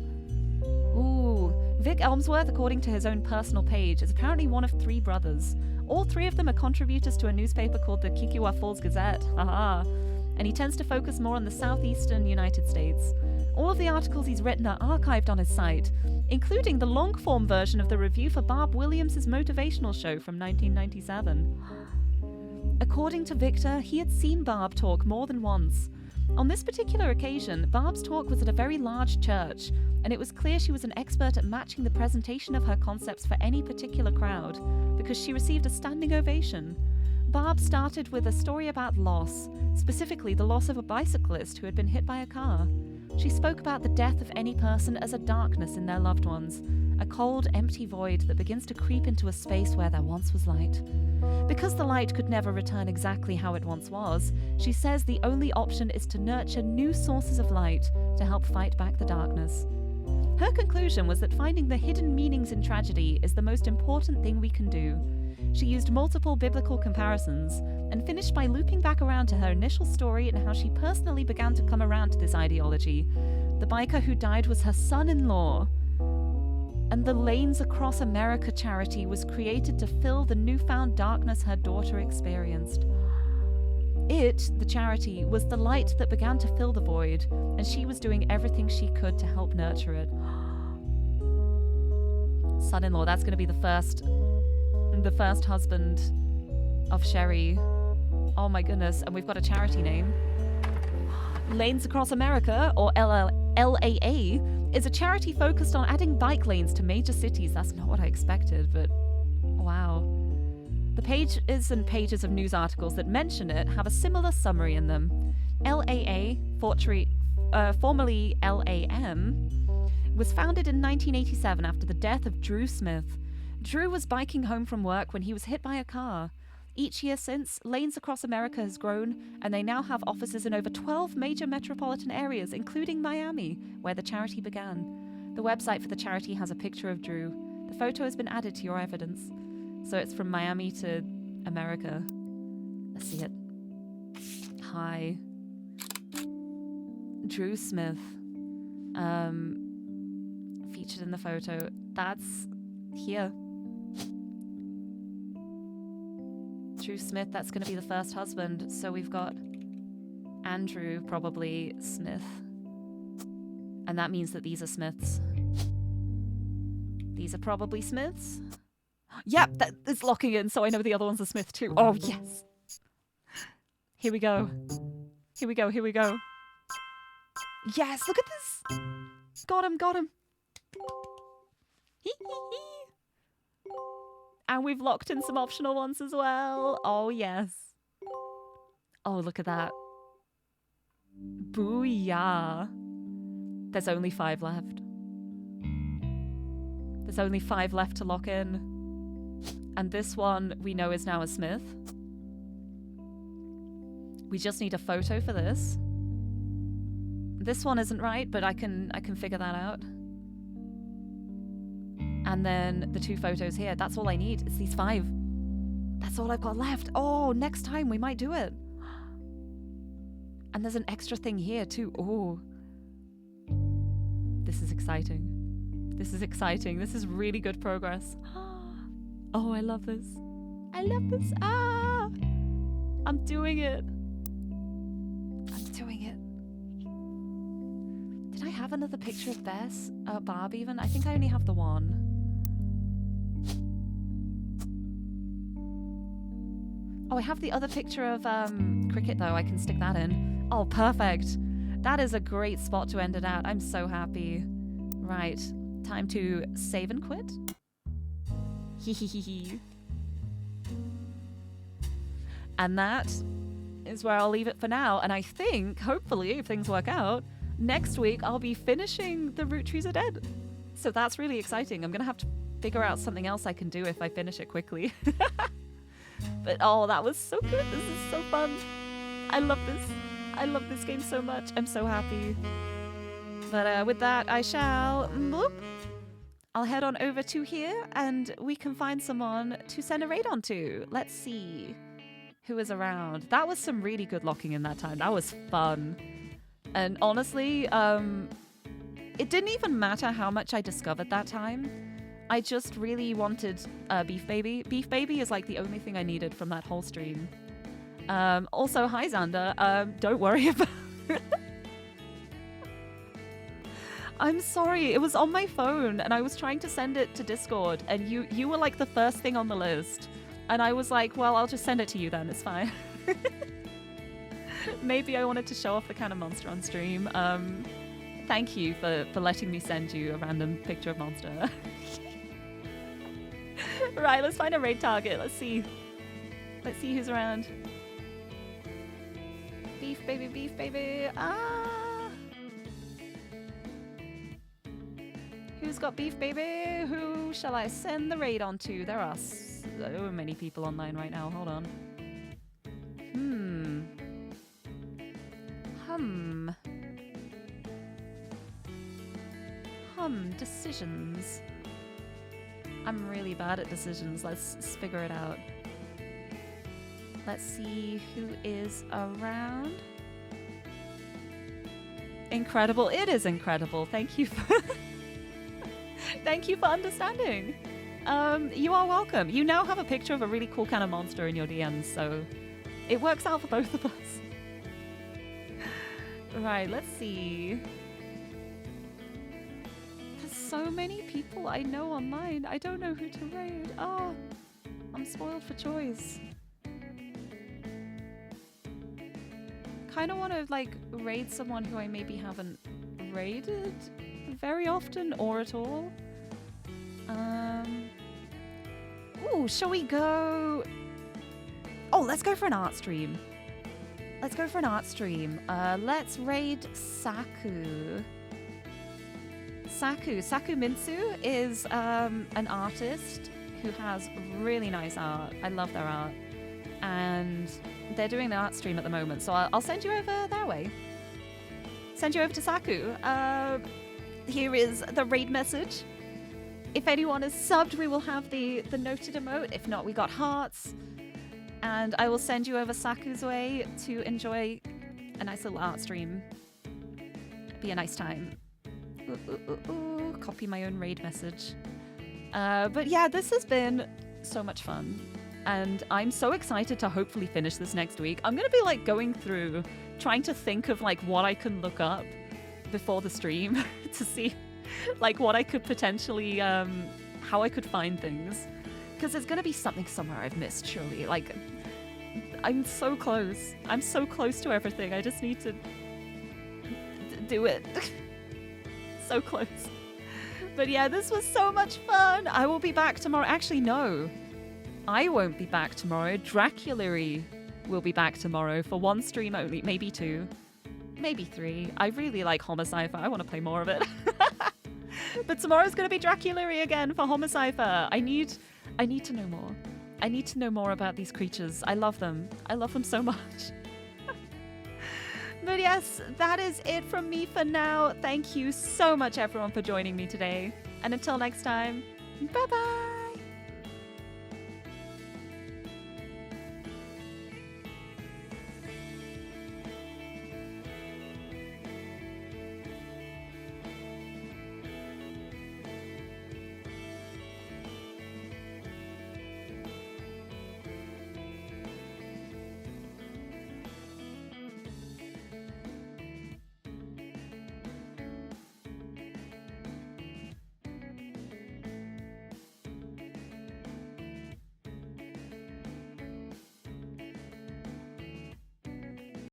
Ooh. Vic Elmsworth, according to his own personal page, is apparently one of 3 brothers. All 3 of them are contributors to a newspaper called the Kikwa Falls Gazette. Haha. And he tends to focus more on the southeastern United States. All of the articles he's written are archived on his site, including the long-form version of the review for Barb Williams' motivational show from 1997. According to Victor, he had seen Barb talk more than once. On this particular occasion, Barb's talk was at a very large church, and it was clear she was an expert at matching the presentation of her concepts for any particular crowd, because she received a standing ovation. Barb started with a story about loss, specifically the loss of a bicyclist who had been hit by a car. She spoke about the death of any person as a darkness in their loved ones, a cold, empty void that begins to creep into a space where there once was light. Because the light could never return exactly how it once was, she says the only option is to nurture new sources of light to help fight back the darkness. Her conclusion was that finding the hidden meanings in tragedy is the most important thing we can do. She used multiple biblical comparisons and finished by looping back around to her initial story and how she personally began to come around to this ideology. The biker who died was her son-in-law. And the Lanes Across America charity was created to fill the newfound darkness her daughter experienced. It, the charity, was the light that began to fill the void, and she was doing everything she could to help nurture it. Son-in-law, that's going to be the first the first husband of Sherry. Oh my goodness. And we've got a charity name. Lanes Across America, or LAA, is a charity focused on adding bike lanes to major cities. That's not what I expected, but wow. The pages and pages of news articles that mention it have a similar summary in them. LAA, formerly LAM, was founded in 1987 after the death of Drew Smith. Drew was biking home from work when he was hit by a car. Each year since, Lanes Across America has grown, and they now have offices in over 12 major metropolitan areas, including Miami, where the charity began. The website for the charity has a picture of Drew. The photo has been added to your evidence. So it's from Miami to America. Let's see it. Hi. Drew Smith. Featured in the photo. That's here. Drew Smith, that's going to be the first husband. So we've got Andrew, probably Smith. And that means that these are Smiths. These are probably Smiths. Yep, that is locking in, so I know the other one's a Smith too. Oh, yes. Here we go. Here we go, here we go. Yes, look at this. Got him, got him. Hee hee hee. And we've locked in some optional ones as well. Oh, yes. Oh, look at that. Booyah. There's only 5 left. There's only 5 left to lock in. And this one we know is now a Smith. We just need a photo for this. This one isn't right, but I can figure that out. And then the 2 photos here. That's all I need. It's these 5. That's all I've got left. Oh, next time we might do it. And there's an extra thing here too. Oh. This is exciting. This is exciting. This is really good progress. Oh, I love this. I love this. Ah! I'm doing it. I'm doing it. Did I have another picture of Bess? Barb even? I think I only have the one. Oh, I have the other picture of Cricket though. I can stick that in. Oh, perfect. That is a great spot to end it at. I'm so happy. Right. Time to save and quit. Hee. And that is where I'll leave it for now. And I think, hopefully, if things work out, next week I'll be finishing the Root Trees Are Dead. So that's really exciting. I'm going to have to figure out something else I can do if I finish it quickly. But oh, that was so good. This is so fun. I love this. I love this game so much. I'm so happy. But with that, I shall... Bloop. I'll head on over to here and we can find someone to send a raid on to. Let's see who is around. That was some really good locking in that time. That was fun. And honestly, it didn't even matter how much I discovered that time. I just really wanted Beef Baby. Beef Baby is like the only thing I needed from that whole stream. Also, hi Xander. Don't worry about it. I'm sorry, it was on my phone and I was trying to send it to Discord and you were like the first thing on the list. And I was like, well, I'll just send it to you then, it's fine. Maybe I wanted to show off the kind of monster on stream. Thank you for letting me send you a random picture of monster. Right, let's find a raid target. Let's see. Let's see who's around. Beef baby, beef baby. Ah! Who's got beef baby? Who shall I send the raid on to? There are so many people online right now. Hold on. Decisions. I'm really bad at decisions. Let's figure it out. Let's see who is around. Incredible. It is incredible. Thank you for thank you for understanding. You are welcome. You now have a picture of a really cool kind of monster in your DMs, so it works out for both of us. Right, let's see. There's so many people I know online. I don't know who to raid. Oh I'm spoiled for choice. Kind of want to like raid someone who I maybe haven't raided very often or at all. Ooh, shall we go? Oh, let's go for an art stream. Let's go for an art stream. Let's raid Saku. Saku Mintsu is an artist who has really nice art. I love their art. And they're doing an art stream at the moment, so I'll send you over their way. Send you over to Saku. Here is the raid message. If anyone is subbed, we will have the noted emote. If not, we got hearts. And I will send you over Saku's way to enjoy a nice little art stream. Be a nice time. Ooh. Copy my own raid message. But yeah, this has been so much fun. And I'm so excited to hopefully finish this next week. I'm going to be like going through, trying to think of like what I can look up before the stream to see like what I could potentially, how I could find things. Because there's going to be something somewhere I've missed, surely. Like, I'm so close. I'm so close to everything. I just need to do it. So close. But yeah, this was so much fun. I will be back tomorrow. Actually, no. I won't be back tomorrow. Lirie will be back tomorrow for one stream only. Maybe 2. Maybe 3. I really like Homicypher. I want to play more of it. But tomorrow's going to be Lirie again for Homicypher. I need to know more. I need to know more about these creatures. I love them. I love them so much. But yes, that is it from me for now. Thank you so much, everyone, for joining me today. And until next time, bye-bye.